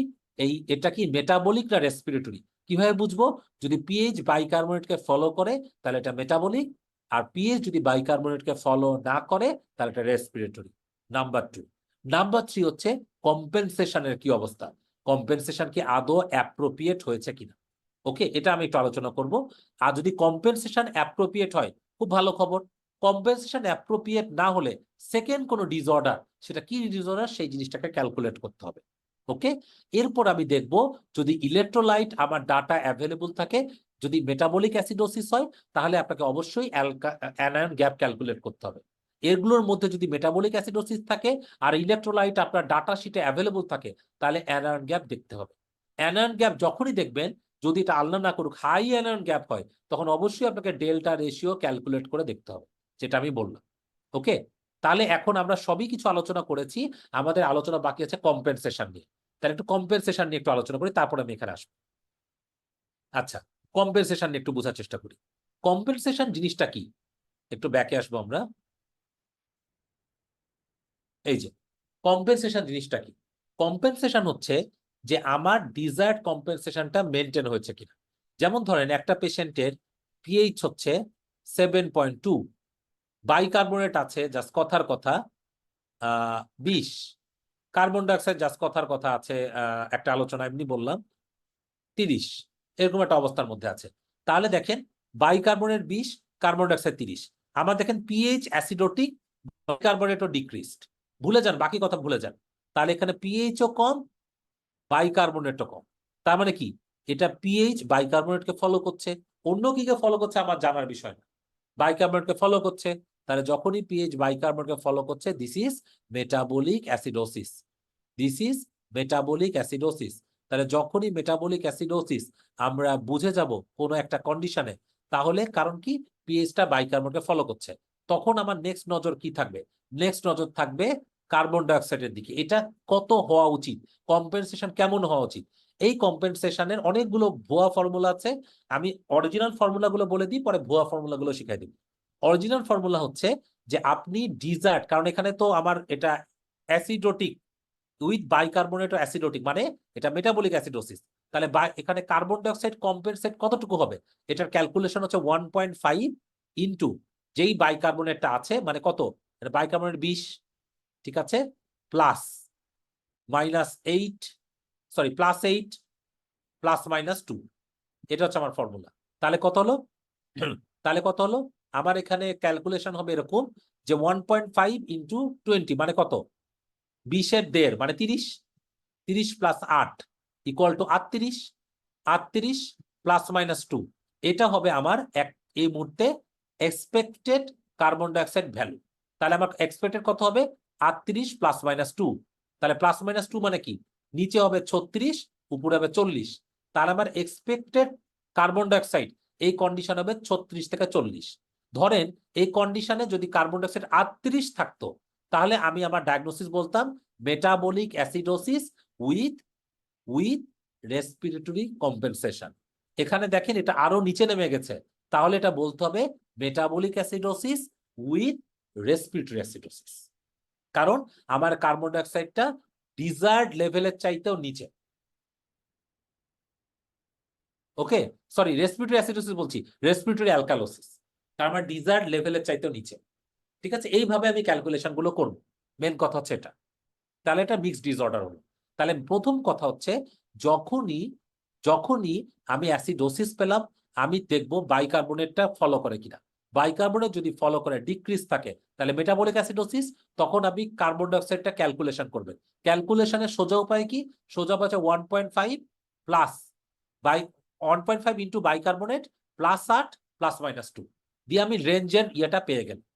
এটা কি মেটাবলিক না রেসপিরেটরি। কিভাবে বুঝবো? যদি পিএইচ বাইকার্বনেটকে ফলো করে তাহলে এটা মেটাবলিক, আর পিএইচ যদি বাইকার্বনেটকে ফলো না করে তাহলে এটা রেসপিরেটরি। নাম্বার 2। নাম্বার 3 হচ্ছে কম্পেনসেশনের কি অবস্থা, কম্পেনসেশন কি আদৌ অ্যাপ্রোপ্রিয়েট হয়েছে কিনা। ওকে, এটা আমি একটু আলোচনা করব। আর যদি কম্পেনসেশন অ্যাপ্রোপ্রিয়েট হয়, খুব ভালো খবর। কম্পেনসেশন অ্যাপ্রোপ্রিয়েট না হলে সেকেন্ড কোনো ডিসঅর্ডার, সেটা কি ডিসঅর্ডার সেই জিনিসটাকে ক্যালকুলেট করতে হবে। ওকে, এরপর আমি দেখব যদি ইলেকট্রোলাইট আমার ডাটা অ্যাভেলেবল থাকে, যদি মেটাবলিক অ্যাসিডোসিস হয়, তাহলে আপনাকে অবশ্যই অ্যানায়ন গ্যাপ ক্যালকুলেট করতে হবে। এগুলোর মধ্যে যদি মেটাবলিক অ্যাসিডোসিস থাকে আর ইলেকট্রোলাইট আপনার ডাটা শিটে অ্যাভেলেবল থাকে, তাহলে অ্যানায়ন গ্যাপ দেখতে হবে। অ্যানায়ন গ্যাপ যখনই দেখবেন, যদি এটা আল্লাহ না করুক হাই অ্যানায়ন গ্যাপ হয়, তখন অবশ্যই আপনাকে ডেল্টা রেশিও ক্যালকুলেট করে দেখতে হবে, যেটা আমি বললাম। ওকে, তাহলে এখন আমরা সবই কিছু আলোচনা করেছি, আমাদের আলোচনা বাকি আছে কম্পেনসেশন নিয়ে। তাহলে একটু কম্পেনসেশন নিয়ে একটু আলোচনা করি, তারপরে আমি এখানে আসবো। আচ্ছা, কম্পেনসেশন নিয়ে একটু বোঝার চেষ্টা করি। কম্পেনসেশন জিনিসটা কি, একটু ব্যাকে আসবো আমরা। এই যে কম্পেনসেশন জিনিসটা কি, কম্পেনসেশন হচ্ছে যে আমার ডিজায়ার্ড কম্পেনসেশনটা মেনটেন হয়েছে কিনা। যেমন ধরেন একটা পেশেন্টের পিএইচ হচ্ছে 7.2, বাইকার্বনেট আছে জাস্ট কথার কথা 20, কার্বন ডাইঅক্সাইড জাস্ট কথার কথা আছে একটা আলোচনা এমনি বললাম 30, এরকম একটা অবস্থার মধ্যে আছে। তাহলে দেখেন বাইকার্বনেট 20, কার্বন ডাইঅক্সাইড 30, আমার দেখেন পিএইচ অ্যাসিডোটিক, বাইকার্বনেটও ডিক্রিজড। ভুলে যান, বাকি কথা ভুলে যান। তাহলে এখানে পিএইচও কম, বাইকার্বনেটও কম। তার মানে কি, এটা পিএইচ বাইকার্বনেটকে ফলো করছে, অন্য কিকে ফলো করছে আমার জানার বিষয় না, বাইকার্বনেটকে ফলো করছে। তাহলে যখনই পিএইচ বাইকার্বনেটকে ফলো করছে, this is metabolic acidosis, this is metabolic acidosis. তাহলে যখনই মেটাবলিক অ্যাসিডোসিস আমরা বুঝে যাব কোনো একটা কন্ডিশনে, তাহলে কারণ কি পিএইচটা বাইকার্বনেটকে ফলো করছে, তখন আমার নেক্সট নজর কি থাকবে, নেক্সট নজর থাকবে কার্বন ডাইঅক্সাইডের দিকে। এটা কত হওয়া উচিত, কম্পেনসেশন কেমন হওয়া উচিত। এই কম্পেনসেশনের অনেকগুলো ভুয়া ফর্মুলা আছে, আমি অরিজিনাল ফর্মুলাগুলো বলে দিই, পরে ভুয়া ফর্মুলাগুলো শিখাই দিই। অরিজিনাল ফর্মুলা হচ্ছে যে আপনি ডিজার্ট, কারণ এখানে তো আমার এটা অ্যাসিডোটিক উইথ বাইকার্বনেট অ্যাসিডোটিক, মানে এটা মেটাবলিক অ্যাসিডোসিস। তাহলে এখানে কার্বন ডাইঅক্সাইড কম্পেনসেট কতটুকু হবে, এটার ক্যালকুলেশন হচ্ছে 1.5 ইন্টু যেই বাইকার্বনেটটা আছে, মানে কত, বাইকার্বনেট 20, ঠিক আছে, প্লাস -8, সরি +8 +-2, এটা হচ্ছে আমার ফর্মুলা। তাহলে কত হলো, তাহলে কত হলো, আমার এখানে ক্যালকুলেশন হবে এরকম যে 1.5 ইন্টু 20 মানে কত, 20-এর 1.5 মানে 30, 30 + 8 ইকুয়াল টু 38, 38 +-2, এটা হবে আমার এই মুহূর্তে এক্সপেক্টেড কার্বন ডাইঅক্সাইড ভ্যালু। তাহলে আমার এক্সপেক্টেড কত হবে, 38 +-2। তাহলে +-2 মানে কি, নিচে হবে 36, উপরে হবে 40, তাহলে আমার এক্সপেক্টেড কার্বন ডাইঅক্সাইড এই কন্ডিশন হবে 36 থেকে 40। ধরেন এই কন্ডিশনে যদি কার্বন ডাইঅক্সাইড 38 থাকতো, তাহলে আমি আমার ডায়াগনোসিস বলতাম metabolic acidosis with with respiratory compensation. এখানে দেখেন এটা আরো নিচে নেমে গেছে, তাহলে এটা বলতে হবে metabolic acidosis with respiratory acidosis, কারণ আমার কার্বন ডাইঅক্সাইডটা ডিজায়ার্ড লেভেলের চাইতেও নিচে। ওকে, সরি, রেসপিরেটরি অ্যাসিডোসিস বলছি, রেসপিরেটরি অ্যালকালোসিস, তার মানে ডিজায়ার্ড লেভেলের চাইতেও নিচে। ঠিক আছে, এইভাবে আমি ক্যালকুলেশন গুলো করবো। মেন কথা হচ্ছে এটা। তাহলে এটা মিক্সড ডিসঅর্ডার হলো। তাহলে প্রথম কথা হচ্ছে যখনই যখনই আমি অ্যাসিডোসিস পেলাম, আমি দেখবো বাইকার্বনেটটা ফলো করে কিনা। বাইকার্বনেট যদি ফলো করে ডিক্রিজ থাকে, তাহলে মেটাবলিক অ্যাসিডোসিস। তখন আপনি কার্বন ডাইঅক্সাইডটা ক্যালকুলেশন করবেন। ক্যালকুলেশনের সোজা উপায় কি? সোজা উপায় 1.5 plus by 1.5 into bicarbonate plus 8 plus -2 দিয়ে আমি রেঞ্জের ইয়েটা পেয়ে গেলাম।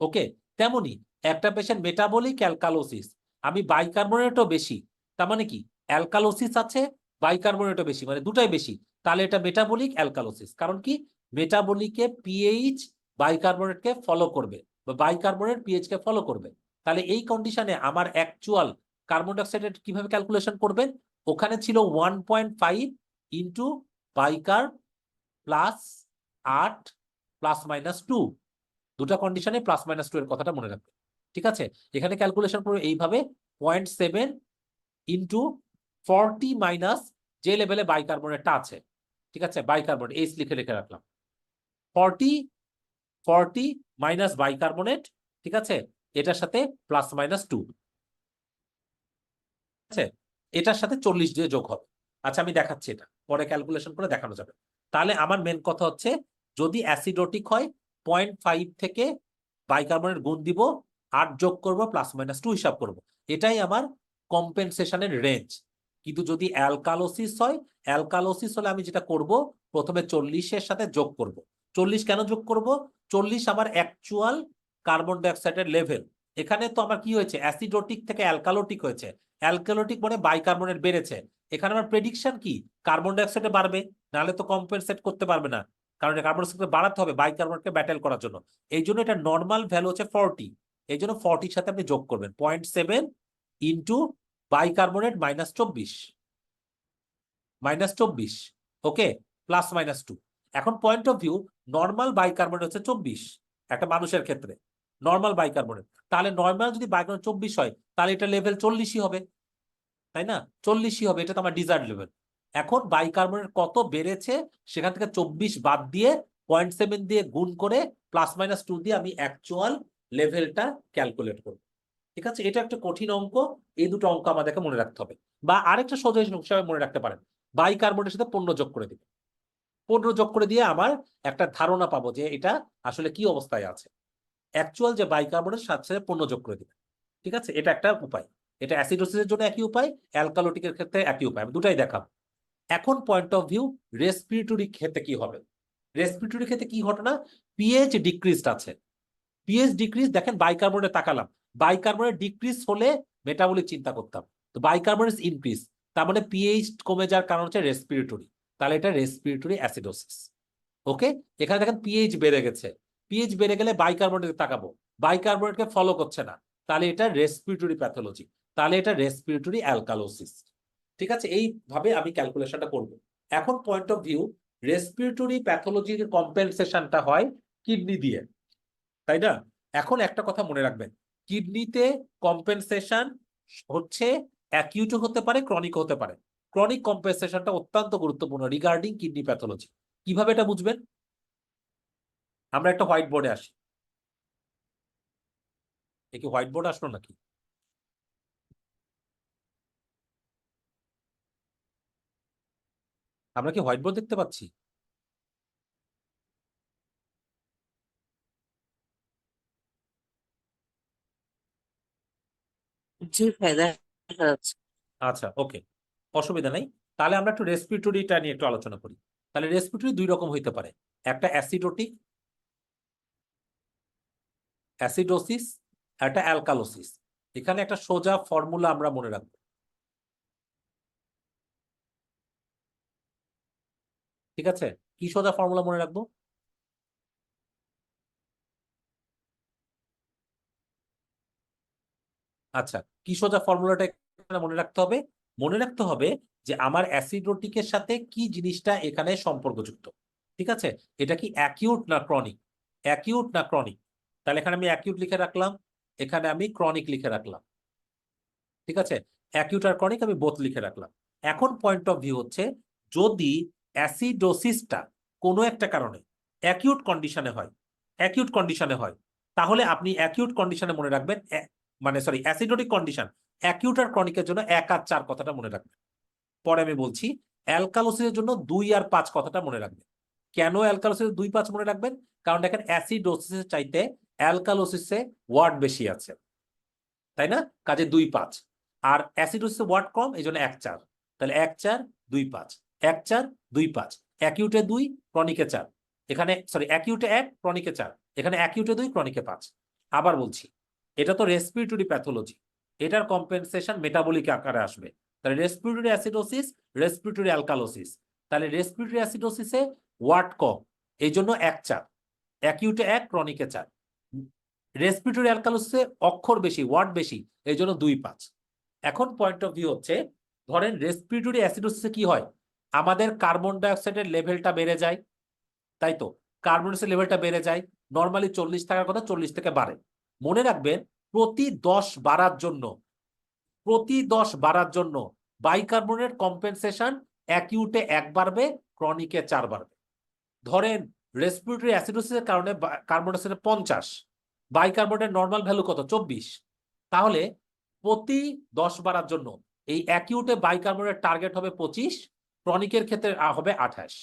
ওকে, তেমনি একটা পেশেন্ট মেটাবলিক অ্যালকালোসিস, আমি বাইকার্বনেটও বেশি, তার মানে কি অ্যালকালোসিস আছে, বাইকার্বনেটও বেশি, মানে দুটাই বেশি, তাহলে এটা মেটাবলিক অ্যালকালোসিস। কারণ কি মেটাবলিকে পিএইচ বাইকার্বনেটকে ফলো করবে, বা বাইকার্বনেট পিএইচ কে ফলো করবে। তাহলে এই কন্ডিশনে আমার অ্যাকচুয়াল কার্বন ডাইঅক্সাইডের কিভাবে ক্যালকুলেশন করবেন? ওখানে ছিল 1.5 ইন্টু বাইকার প্লাস 8 প্লাস -2, দুটা কন্ডিশনে +-2 এর কথাটা মনে রাখবে। ঠিক আছে, এখানে ক্যালকুলেশন করবে এইভাবে 0.7 ইন্টু 40 মাইনাস যে লেভেলে বাইকার্বনেটটা আছে। ঠিক আছে, বাইকার্বনেট এইচ লিখে রেখে রাখলাম, 40 মাইনাস বাইকার্বনেট। ঠিক আছে, এটার সাথে +-2 আছে, এটার সাথে 40 দিয়ে যোগ হবে। আচ্ছা, আমি দেখাচ্ছি, এটা পরে ক্যালকুলেশন করে দেখানো যাবে। তাহলে আমার মেন কথা হচ্ছে যদি অ্যাসিডোটিক হয় 0.5 থেকে বাইকার্বনেট গুণ দিব, 8 যোগ করব, +-2 হিসাব করব, এটাই আমার কম্পেনসেশনের রেঞ্জ। কিন্তু যদি অ্যালকালোসিস হয়, অ্যালকালোসিস হলে আমি যেটা করব, প্রথমে 40-এর সাথে যোগ করব। 40 কেন যোগ করব? 40 আমার অ্যাকচুয়াল কার্বন ডাইঅক্সাইডের লেভেল। এখানে তো আমার কি হয়েছে, অ্যাসিডোটিক থেকে অ্যালকালোটিক হয়েছে, অ্যালকালোটিক মানে বাইকার্বনেট বেড়েছে। এখানে আমার প্রেডিকশন কি, কার্বন ডাইঅক্সাইড বাড়বে, নাহলে তো কম্পেনসেট করতে পারবে না, কারণ কার্বন ডাইঅক্সাইড বাড়াতে হবে বাইকার্বনেটকে ব্যাটেল করার জন্য। এই জন্য এটা নর্মাল ভ্যালু হচ্ছে 40, এই জন্য 40-র সাথে আপনি যোগ করবেন 0.7 ইন্টু বাইকার্বনেট -24, ওকে, +-2। এখন point of view, normal bicarbonate হচ্ছে 24 একটা মানুষের ক্ষেত্রে, নর্মাল বাইকার্বনেট। তাহলে নর্মাল যদি বাইকার্বনেট 24 হয়, তাহলে এটা লেভেল 40-ই হবে, তাই না? 40-ই হবে, এটা তো আমার ডিজায়ার্ড লেভেল। এখন বাইকার্বনেট কত বেড়েছে সেখান থেকে 24 বাদ দিয়ে 0.7 দিয়ে গুণ করে +-2 দিয়ে আমি অ্যাকচুয়াল লেভেলটা ক্যালকুলেট করব। ঠিক আছে, এটা একটা কঠিন অঙ্ক, এই দুটো অঙ্ক আমাদেরকে মনে রাখতে হবে। বা আরেকটা সোজা হিসাবে মনে রাখতে পারেন, বাইকার্বনেটের সাথে 15 যোগ করে দিবে, 15 যোগ করে দিয়ে আমার একটা ধারণা পাবো যে এটা আসলে কি অবস্থায় আছে। অ্যাকচুয়াল যে বাইকার্বনেট সাথে 15 যোগ করে দিবে। ঠিক আছে, এটা একটা উপায়। এটা অ্যাসিডোসিসের জন্য একই উপায়, অ্যালকালোটিকের ক্ষেত্রে একই উপায়, আমি দুটাই দেখাবো। এখন পয়েন্ট অফ ভিউ, রেসপিরেটরি ক্ষেত্রে কি হবে? রেসপিরেটরি ক্ষেত্রে কি ঘটনা? পিএইচ ডিক্রিজড আছে, পিএইচ ডিক্রিজ, দেখেন বাইকার্বনেটে তাকালাম, বাইকার্বনেট ডিক্রিজ হলে মেটাবলিক চিন্তা করতাম, তো বাইকার্বনেট ইনক্রিজ, তার মানে পিএইচ কমে যাওয়ার কারণ হচ্ছে রেসপিরেটরি, তাহলে এটা রেসপিরেটরি অ্যাসিডোসিস। ওকে, এখানে দেখেন পিএইচ বেড়ে গেছে, পিএইচ বেড়ে গেলে বাইকার্বনেটে তাকাবো, বাইকার্বনেটকে ফলো করছে না, তাহলে এটা রেসপিরেটরি প্যাথোলজি, তাহলে এটা রেসপিরেটরি অ্যালকালোসিস। ঠিক আছে, এইভাবে আমি ক্যালকুলেশনটা করব। এখন পয়েন্ট অফ ভিউ, রেসপিরেটরি প্যাথোলজির কম্পেনসেশনটা হয় কিডনি দিয়ে, তাই না? এখন একটা কথা মনে রাখবেন, কিডনিতে কম্পেনসেশন হচ্ছে অ্যাকিউটও হতে পারে, ক্রনিক হতে পারে। ক্রনিক কম্পেনসেশনটা অত্যন্ত গুরুত্বপূর্ণ রিগার্ডিং কিডনি প্যাথোলজি। কিভাবে এটা বুঝবেন? আমরা একটা হোয়াইট বোর্ডে আসি, এ কি হোয়াইট বোর্ড আসলো নাকি? আমরা কি হোয়াইট বোর্ড দেখতে পাচ্ছি? জি ভাই, দেখা যাচ্ছে। আচ্ছা, ওকে, অসুবিধা নেই। তাহলে আমরা একটু রেসপিরেটরিটা নিয়ে একটু আলোচনা করি। তাহলে রেসপিরেটরি দুই রকম হইতে পারে, একটা অ্যাসিডোটিক, অ্যাসিডোসিস, একটা অ্যালকালোসিস। এখানে একটা সোজা ফর্মুলা আমরা মনে রাখবো, ঠিক আছে, কি সোজা ফর্মুলা মনে রাখবো? আচ্ছা, কি সোজা ফর্মুলাটা এখানে মনে রাখতে হবে? মনে রাখতে হবে যে আমার অ্যাসিডোটিকের সাথে কি জিনিসটা এখানে সম্পর্কযুক্ত। ঠিক আছে, এটা কি অ্যাকিউট না ক্রনিক? অ্যাকিউট না ক্রনিক? তাহলে এখানে আমি অ্যাকিউট লিখে রাখলাম, এখানে আমি ক্রনিক লিখে রাখলাম। ঠিক আছে, অ্যাকিউট আর ক্রনিক আমি বোথ লিখে রাখলাম। এখন পয়েন্ট অফ ভিউ হচ্ছে, যদি অ্যাসিডোসিসটা কোনো একটা কারণে অ্যাকিউট কন্ডিশনে হয়, অ্যাকিউট কন্ডিশনে হয়, তাহলে আপনি অ্যাকিউট কন্ডিশনে মনে রাখবেন, মানে সরি অ্যাসিডোটিক কন্ডিশন অ্যাকিউট আর ক্রনিকের জন্য 1 আর 4 কথাটা মনে রাখবেন। পরে আমি বলছি অ্যালকালোসিসের জন্য 2 আর 5 কথাটা মনে রাখবেন। কেন অ্যালকালোসিস 2 5 মনে রাখবেন? কারণ দেখেন অ্যাসিডোসিসের চাইতে অ্যালকালোসিসে ওয়ার্ড বেশি আছে, তাই না? কাজে 2 5। আর অ্যাসিডোসিসে ওয়ার্ড কম, এই জন্য 1 4। তাহলে 1 4 2 5, 1 4 2 5। অ্যাকিউটে 2, ক্রনিকে 4। এখানে সরি অ্যাকিউটে 1, ক্রনিকে 4। এখানে অ্যাকিউটে 2, ক্রনিকে 5। আবার বলছি, এটা তো রেসপিরেটরি প্যাথোলজি, এটার কম্পেনসেশন মেটাবলিক আকারে আসবে। তাহলে রেসপিরেটরি অ্যাসিডোসিস, রেসপিরেটরি অ্যালকালোসিস। তাহলে রেসপিরেটরি অ্যাসিডোসিসে ওয়ার্ড কম, এই জন্য 1 4। অ্যাকিউটে 1, ক্রনিকে 4। রেসপিরেটরি অ্যালকালোসিসে অক্ষর বেশি, ওয়ার্ড বেশি, এই জন্য 2 5। এখন পয়েন্ট অফ ভিউ হচ্ছে, ধরেন রেসপিরেটরি অ্যাসিডোসিসে কি হয়, আমাদের কার্বন ডাইঅক্সাইডের লেভেলটা বেড়ে যায়, তাই তো? কার্বন ডাইঅক্সাইড লেভেলটা বেড়ে যায়, নর্মালি 40 থাকার কথা 40 থেকে বাড়ে। মনে রাখবেন, প্রতি 10 বাড়ার জন্য, প্রতি 10 বাড়ার জন্য বাইকার্বনেট কম্পেনসেশন অ্যাকিউটে 1 বাড়বে, ক্রনিকে 4 বাড়বে। ধরেন রেসপিরেটরি অ্যাসিডোসিসের কারণে কার্বন ডাইঅক্সাইডের 50, বাইকার্বনেটের নরমাল ভ্যালু কত? 24। তাহলে প্রতি 10 বাড়ার জন্য এই অ্যাকিউটে বাইকার্বনেট টার্গেট হবে 25, ক্রনিকের ক্ষেত্রে হবে 28।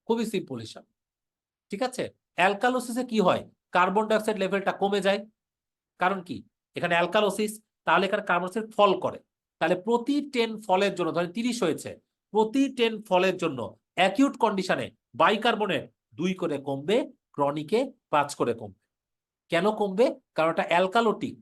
খুবই সিম্পল হিসাব। ঠিক আছে, অ্যালকালোসিসে কি হয়, কার্বন ডাইঅক্সাইড লেভেলটা কমে যায়। কারণ কি, এখানে অ্যালকালোসিস, তাহলে এখানে কার্বন ডাইঅক্সাইড ফল করে। তাহলে প্রতি 10 ফলের জন্য, ধরেন 30 হয়েছে, প্রতি 10 ফলের জন্য অ্যাকিউট কন্ডিশনে বাইকার্বনেট 2 করে কমবে, ক্রনিকে 5 করে কমবে। কেন কমবে? কারণ এটা অ্যালকালোটিক,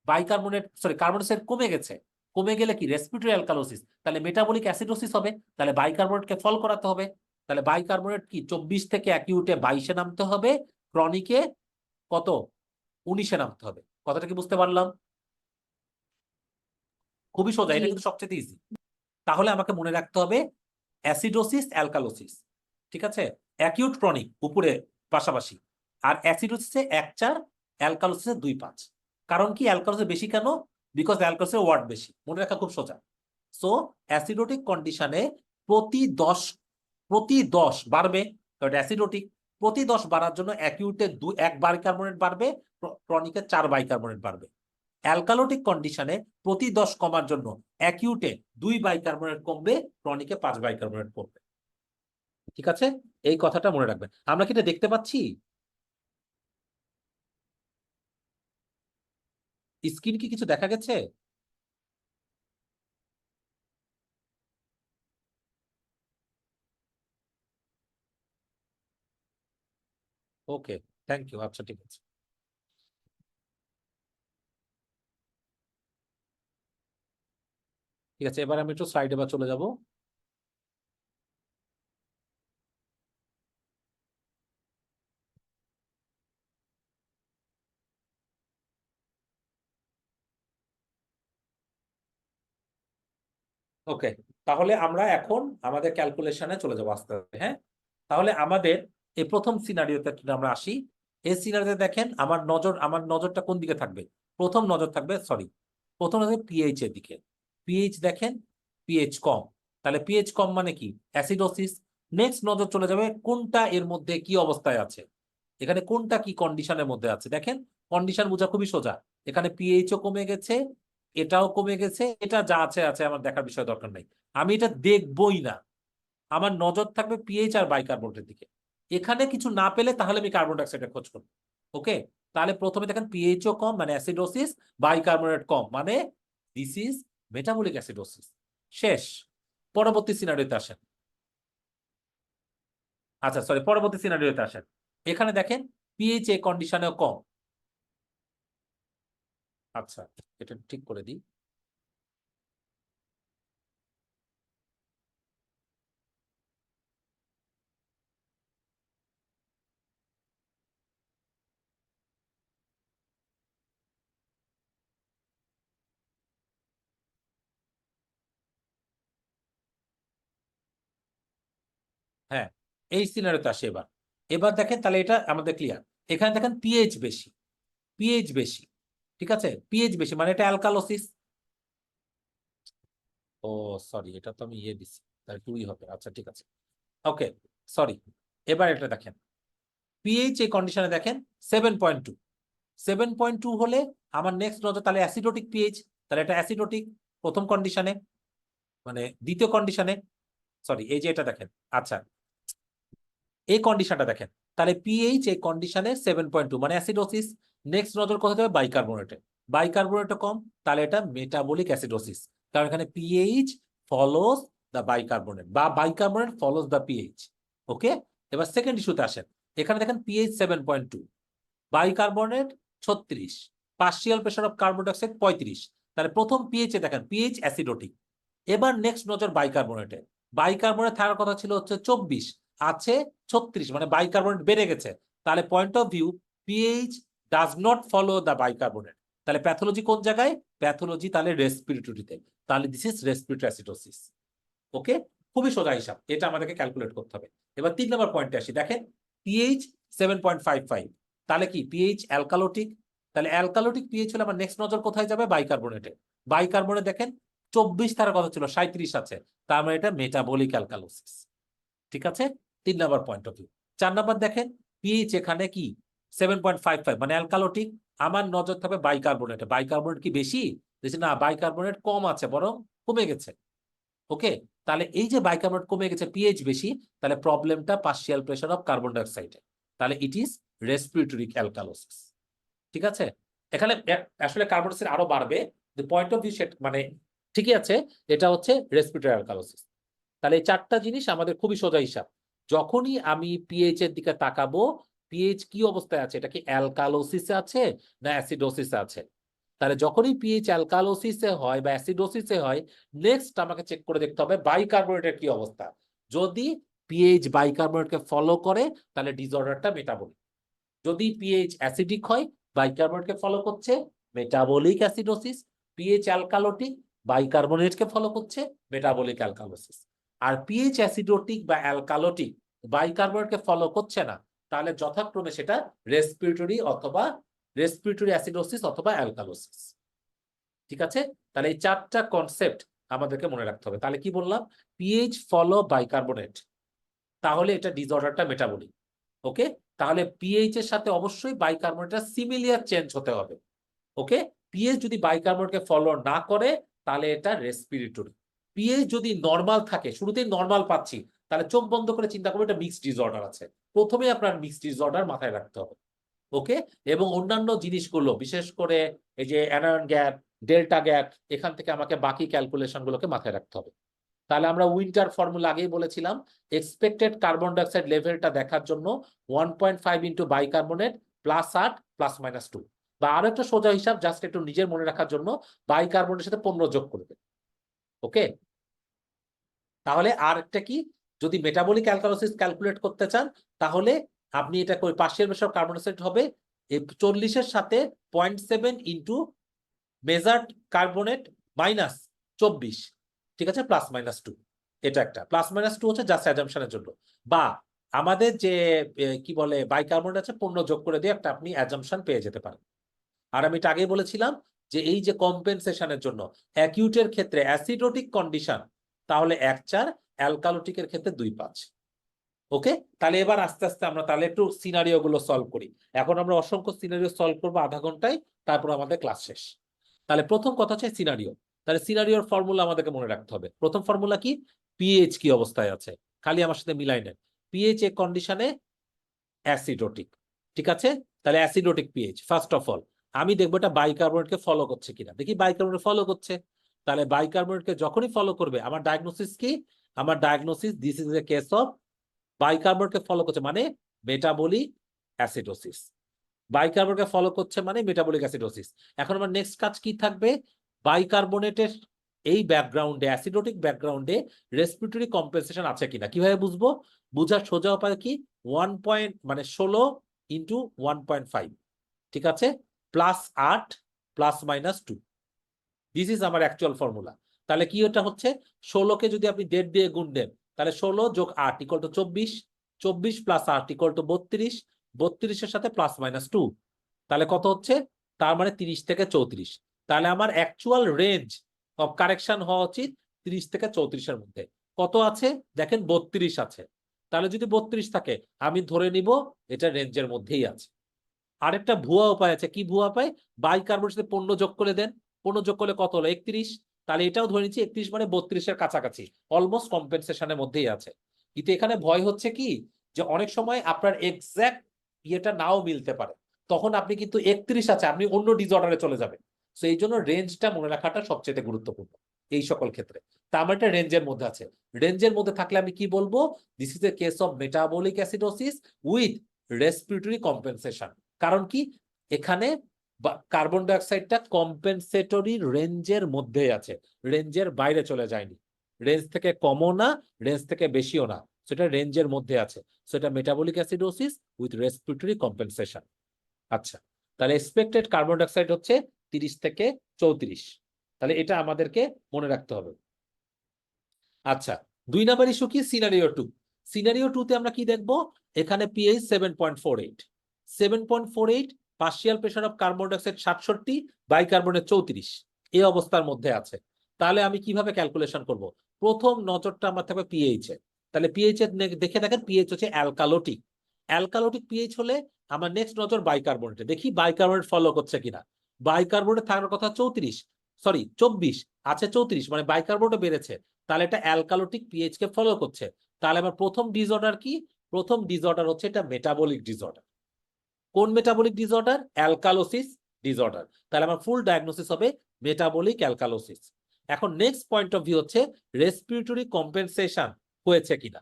বাইকার্বনেট সরি কার্বন ডাইঅক্সাইড কমে গেছে। কমে গেলে কি রেসপিরেটরি অ্যালকালোসিস, তাহলে মেটাবলিক অ্যাসিডোসিস হবে, তাহলে বাইকার্বনেটকে ফল করাতে হবে। তাহলে বাইকার্বনেট কি 24 থেকে অ্যাকিউটে 22-এ নামতে হবে, ক্রনিকে কত? 19-এ নামতে হবে। কথাটা কি বুঝতে পারলাম? খুবই সোজা, জি। এটা কিন্তু সবচেয়ে ইজি। তাহলে আমাকে মনে রাখতে হবে অ্যাসিডোসিস, অ্যালকালোসিস। ঠিক আছে, অ্যাকিউট ক্রনিক উপরে পাশাপাশি, আর অ্যাসিডোসিসে 1 4, অ্যালকালোসিসে 2 5। কারণ কি অ্যালকালোসিস বেশি কেন? বিকজ অ্যালকালোসিসের ওয়ার্ড বেশি। মনে রাখা খুব সোজা। সো অ্যাসিডোটিক কন্ডিশনে প্রতি 10, প্রতি 10 বাড়বে, কারণ অ্যাসিডোটিক। প্রতি 10 বাড়ার জন্য অ্যাকিউটে 1 বাইকার্বনেট বাড়বে, ক্রনিকে 4 বাইকার্বনেট বাড়বে। অ্যালকালোটিক কন্ডিশনে প্রতি 10 কমার জন্য অ্যাকিউটে 2 বাইকার্বনেট কমবে, ক্রনিকে 5 বাইকার্বনেট কমবে। ঠিক আছে, এই কথাটা মনে রাখবেন। আমরা কি এটা দেখতে পাচ্ছি? স্ক্রিন কি কিছু দেখা গেছে? ওকে, থ্যাংক ইউ। আচ্ছা, ঠিক আছে। ঠিক আছে, এবার আমি একটু স্লাইডে বা চলে যাব। ওকে, তাহলে আমরা এখন আমাদের ক্যালকুলেশনে চলে যাবো আস্তে আস্তে। হ্যাঁ, তাহলে আমাদের এই প্রথম সিনারিওতে আমরা আসি। এই সিনারিওতে দেখেন আমার নজরটা কোন দিকে থাকবে? প্রথম নজর থাকবে, সরি, প্রথম নজর পিএইচ এর দিকে। পিএইচ দেখেন, পিএইচ কম। তাহলে পিএইচ কম মানে কি? অ্যাসিডোসিস। নেক্সট নজর চলে যাবে কোনটা এর মধ্যে কি অবস্থায় আছে, এখানে কোনটা কি কন্ডিশনের মধ্যে আছে। দেখেন, কন্ডিশন বোঝা খুবই সোজা। এখানে পিএইচও কমে গেছে, এটাও কমে গেছে, এটা যা আছে আছে, আমার দেখার বিষয় দরকার নাই। আমি এটা দেখবই না, আমার নজর থাকবে পিএইচ আর বাইকার্বনেটের দিকে। এখানে কিছু না পেলে তাহলে আমি কার্বন ডাইঅক্সাইডের খোঁজ করব। ওকে, তাহলে প্রথমে দেখেন পিএইচও কম মানে অ্যাসিডোসিস, বাইকার্বনেট কম মানে দিস ইজ মেটাবলিক অ্যাসিডোসিস। শেষ। পরবর্তী সিনারিওতে আসেন। আচ্ছা সরি, পরবর্তী সিনারিওতে আসেন। এখানে দেখেন পিএইচ এ কন্ডিশনেও কম। আচ্ছা, এটা ঠিক করে দিই। এই সিনারিওতে আসে এবার। এবার দেখেন তাহলে এটা আমাদের ক্লিয়ার। এখানে দেখেন পিএইচ বেশি, পিএইচ বেশি, ঠিক আছে, পিএইচ বেশি মানে এটা অ্যালকালোসিস। ও সরি, এটা তো আমি দিছি, তাহলে 2 হবে। আচ্ছা ঠিক আছে, ওকে সরি। এবার এটা দেখেন পিএইচ এই কন্ডিশনে দেখেন 7.2, 7.2 হলে আমার নেক্সট নজর তাহলে অ্যাসিডোটিক পিএইচ, তাহলে এটা অ্যাসিডোটিক প্রথম কন্ডিশনে, মানে দ্বিতীয় কন্ডিশনে, সরি এই যে এটা দেখেন। আচ্ছা এই কন্ডিশনটা দেখেন, তাহলে পিএইচ এই কন্ডিশনে 7.2 মানে অ্যাসিডোসিস। নেক্সট নজর কোথায় যাবে? বাইকার্বনেটে, বাইকার্বনেটে কম, তাহলে এটা মেটাবলিক অ্যাসিডোসিস, কারণ এখানে পিএইচ ফলোজ দ্য বাইকার্বনেট বা বাইকার্বনেট ফলোজ দ্য পিএইচ। ওকে, এবার সেকেন্ড ইস্যুতে আসেন। এখানে দেখেন pH 7.2, bicarbonate 36, partial pressure of carbon dioxide 35, তাহলে প্রথম পিএইচে দেখেন পিএইচ অ্যাসিডোটিক। এবার নেক্সট নজর বাইকার্বনেটে, বাইকার্বনেট থাকার কথা ছিল হচ্ছে 24, আছে 36, মানে বাইকার্বনেট বেড়ে গেছে। তাহলে point of view pH does not follow the bicarbonate, তাহলে প্যাথোলজি কোন জায়গায়? প্যাথোলজি তাহলে রেসপিরেটরিতে, তাহলে দিস ইজ রেসপিরেটরি অ্যাসিডোসিস। ওকে, খুবই সোজা হিসাব, এটা আমাদেরকে ক্যালকুলেট করতে হবে। এবার 3 নম্বর পয়েন্টে আসি, দেখেন পিএইচ 7.55, তাহলে কি পিএইচ অ্যালকালোটিক, তাহলে অ্যালকালোটিক পিএইচ হলে আমার নেক্সট নজর কোথায় যাবে? বাইকার্বনেটে। বাইকার্বনেট দেখেন 24 থাকার কথা ছিল, 37 আছে, তার মানে এটা মেটাবলিক অ্যালকালোসিস। ঠিক আছে, 3 নম্বর পয়েন্ট অফ ভিউ। 4 নম্বর দেখেন পিএইচ এখানে কি 7.55 মানে অ্যালকালোটিক, আমার নজর থাকবে বাইকার্বনেটে। বাইকার্বনেট কি বেশি? না, বাইকার্বনেট কম আছে, বরং কমে গেছে। ওকে, তাহলে এই যে বাইকার্বনেট কমে গেছে, পিএইচ বেশি, তাহলে প্রবলেমটা পার্শিয়াল প্রেশার অফ কার্বন ডাইঅক্সাইডে, তাহলে ইট ইজ রেসপিরেটরি অ্যালকালোসিস। ঠিক আছে, এখানে আসলে কার্বন ডাইঅক্সাইড আরো বাড়বে, পয়েন্ট অফ ভিউ সেট মানে ঠিকই আছে, এটা হচ্ছে রেসপিরেটরি অ্যালকালোসিস। তাহলে এই 4টা জিনিস আমাদের খুবই সোজা হিসাব। যখনই আমি পিএইচ এর দিকে তাকাবো, পিএইচ কি অবস্থায় আছে, এটা কি অ্যালকালোসিসে আছে না অ্যাসিডোসিসে আছে? তাহলে যখনই পিএইচ অ্যালকালোসিসে হয় বা অ্যাসিডোসিসে হয়, নেক্সট আমাকে চেক করে দেখতে হবে বাইকার্বনেটের কি অবস্থা। যদি পিএইচ বাইকার্বনেটকে ফলো করে, তাহলে ডিসঅর্ডারটা মেটাবলিক। যদি পিএইচ অ্যাসিডিক হয়, বাইকার্বনেটকে ফলো করছে, মেটাবলিক অ্যাসিডোসিস। পিএইচ অ্যালকালোটিক, বাইকার্বনেটকে ফলো করছে, মেটাবলিক অ্যালকালোসিস। আর পিএইচ অ্যাসিডোটিক বা অ্যালকালোটিক, বাইকার্বনেটকে ফলো করছে না, তাহলে যথাক্রমে সেটা রেসপিরেটরি অ্যাসিডোসিস অথবা অ্যালকালোসিস। ঠিক আছে, তাহলে এই 4টা কনসেপ্ট আমাদেরকে মনে রাখতে হবে। তাহলে কি বললাম? পিএইচ ফলো বাইকার্বনেট, তাহলে এটা ডিসঅর্ডারটা মেটাবলিক। ওকে, তাহলে পিএইচ এর সাথে অবশ্যই বাইকার্বনেটের সিমিলিয়ার চেঞ্জ হতে হবে। ওকে, পিএইচ যদি বাইকার্বনেটকে ফলো না করে, তাহলে এটা রেসপিরেটরি। পিএইচ যদি নরমাল থাকে, শুরুতেই নরমাল পাচ্ছি, তাহলে চোখ বন্ধ করে চিন্তা করবো এটা মিক্সড ডিসঅর্ডার আছে। প্রথমে আপনার মিক্সড ডিসঅর্ডার মাথায় রাখতে হবে। ওকে, এবং অন্যান্য জিনিসগুলো বিশেষ করে এই যে অ্যানায়ন গ্যাপ, ডেল্টা গ্যাপ, এখান থেকে আমাকে বাকি ক্যালকুলেশন গুলোকে মাথায় রাখতে হবে। তাহলে আমরা উইন্টার ফর্মুলা আগেই বলেছিলাম, এক্সপেক্টেড কার্বন ডাইঅক্সাইড লেভেলটা দেখার জন্য 1.5 into bicarbonate plus 8 plus minus 2, বা আরো একটা সোজা হিসাব জাস্ট একটু নিজের মনে রাখার জন্য, বাইকার্বনেটের সাথে 15 যোগ করবে। ওকে, তাহলে আর একটা কি, যদি মেটাবলিক অ্যালকালোসিস ক্যালকুলেট করতে চান, তাহলে আপনি এটা partial pressure of carbon dioxide হবে 40 সাথে 0.7 ইন্টু মেজার্ড কার্বনেট মাইনাস 24, ঠিক আছে, প্লাস মাইনাস 2। এটা একটা প্লাস মাইনাস 2 হচ্ছে জাস্ট অ্যাজাম্পশনের জন্য, বা আমাদের যে কি বলে বাইকার্বনেট আছে 15 যোগ করে দিয়ে একটা আপনি অ্যাজাম্পশন পেয়ে যেতে পারেন। আর আমি এটা আগেই বলেছিলাম যে এই যে কম্পেনসেশনের জন্য অ্যাকিউটের ক্ষেত্রে অ্যাসিডোটিক কন্ডিশন, তাহলে 1.4, অ্যালকালোটিকের ক্ষেত্রে 2.5। ওকে, তাহলে এবার আস্তে আস্তে আমরা তাহলে একটু সিনারিও গুলো সলভ করি। এখন আমরা অসংখ্য সিনারিও সলভ করবো আধা ঘন্টায়, তারপর আমাদের ক্লাস শেষ। তাহলে প্রথম কথা হচ্ছে সিনারিও। তাহলে সিনারিওর ফর্মুলা আমাদেরকে মনে রাখতে হবে। প্রথম ফর্মুলা কি? পিএইচ কি অবস্থায় আছে, খালি আমার সাথে মিলাই নেন। পিএইচ এ কন্ডিশনে অ্যাসিডোটিক, ঠিক আছে, তাহলে অ্যাসিডোটিক পিএইচ। ফার্স্ট অফ অল আমি দেখবো এটা বাইকার্বনেটকে ফলো করছে কিনা, দেখি বাইকার্বনেট ফলো করছে, তাহলে বাইকার্বনেটকে যখনই ফলো করবে, আমার ডায়াগনোসিস কি? আমার diagnosis this is a case of বাইকার্বনেটকে ফলো করছে মানে মেটাবলিক অ্যাসিডোসিস। বাইকার্বনেটকে ফলো করছে মানে মেটাবলিক অ্যাসিডোসিস। এখন আমার নেক্সট কাজ কি থাকবে? বাইকার্বনেটের এই ব্যাকগ্রাউন্ডে, অ্যাসিডোটিক ব্যাকগ্রাউন্ডে রেসপিরেটরি কম্পেনসেশন আছে কিনা কিভাবে বুঝবো? বুঝার সোজা উপায় কি? 16 ইন্টু 1.5, ঠিক আছে, plus 8 plus minus 2, this is আমার অ্যাকচুয়াল ফর্মুলা। তাহলে কি ওটা হচ্ছে 16কে যদি আপনি 1.5 দিয়ে গুণ দেন, তাহলে 16 যোগ 8 equal to 24, 24 plus 8 equal to 32, 32-এর সাথে প্লাস মাইনাস 2, তাহলে কত হচ্ছে? তার মানে 30 থেকে 34। তাহলে আমার অ্যাকচুয়াল রেঞ্জ অফ কারেকশন হওয়া উচিত 30 থেকে 34-এর মধ্যে। কত আছে? দেখেন 32 আছে। তাহলে যদি 32 থাকে আমি ধরে নিব এটা রেঞ্জের মধ্যেই আছে। আরেকটা ভুয়া উপায় আছে। কি ভুয়া উপায়? বাইকার্বনের সাথে 15 যোগ করে দেন। 15 যোগ করলে কত হলো? 31। তাহলে এটাও ধরে নিচ্ছি 31 মানে 32-এর কাছাকাছি, অলমোস্ট কম্পেনসেশনের মধ্যেই আছে। কিন্তু এখানে ভয় হচ্ছে কি, যে অনেক সময় আপনার এক্সাক্ট ইয়েটা নাও মিলতে পারে, তখন আপনি কিন্তু 31 আছে, আপনি অন্য ডিসঅর্ডারে চলে যাবেন। তো এই জন্য রেঞ্জটা মনে রাখাটা সবচেয়ে গুরুত্বপূর্ণ এই সকল ক্ষেত্রে। তা আমার এটা রেঞ্জের মধ্যে আছে। রেঞ্জের মধ্যে থাকলে আমি কি বলবো? This is a case of metabolic acidosis with respiratory compensation. কারণ কি, এখানে কার্বন ডাইঅক্সাইডটা কম্পেনসেটরি রেঞ্জের মধ্যে আছে, রেঞ্জের বাইরে চলে যায়নি। রেঞ্জ থেকে কমও না, রেঞ্জ থেকে বেশিও না, সেটা রেঞ্জের মধ্যে আছে। সেটা metabolic acidosis with respiratory compensation. আচ্ছা, তাহলে এক্সপেক্টেড কার্বন ডাইঅক্সাইড হচ্ছে 30 থেকে 34। তাহলে এটা আমাদেরকে মনে রাখতে হবে। আচ্ছা, 2 নাম্বার ইস্যু কি? সিনারিও 2। সিনারিও 2 তে আমরা কি দেখবো? এখানে pH 7.48, 7.48, partial pressure of carbon dioxide 67, bicarbonate 34, এই অবস্থার মধ্যে আছে। তাহলে আমি কিভাবে ক্যালকুলেশন করব? প্রথম নজরটা আমার থাকবে পিএইচ এ। তাহলে পিএইচ এর দেখে দেখেন, পিএইচ হচ্ছে অ্যালকালোটিক। অ্যালকালোটিক পিএইচ হলে আমার নেক্সট নজর বাইকার্বনেটে, দেখি বাইকার্বনেট ফলো করছে কিনা। বাইকার্বনেট থাকার কথা 34, সরি 24 আছে, 34 মানে বাইকার্বনেটও বেড়েছে, তাহলে এটা অ্যালকালোটিক পিএইচ কে ফলো করছে। তাহলে আমার প্রথম ডিসঅর্ডার কি? প্রথম ডিসঅর্ডার হচ্ছে এটা মেটাবলিক ডিসঅর্ডার। কোন মেটাবলিক ডিসঅর্ডার? Alkalosis disorder. তাহলে আমার ফুল ডায়াগনোসিস হবে মেটাবলিক অ্যালকালোসিস। এখন নেক্সট পয়েন্ট অফ ভিউ হচ্ছে রেসপিরেটরি কম্পেনসেশন হয়েছে কিনা।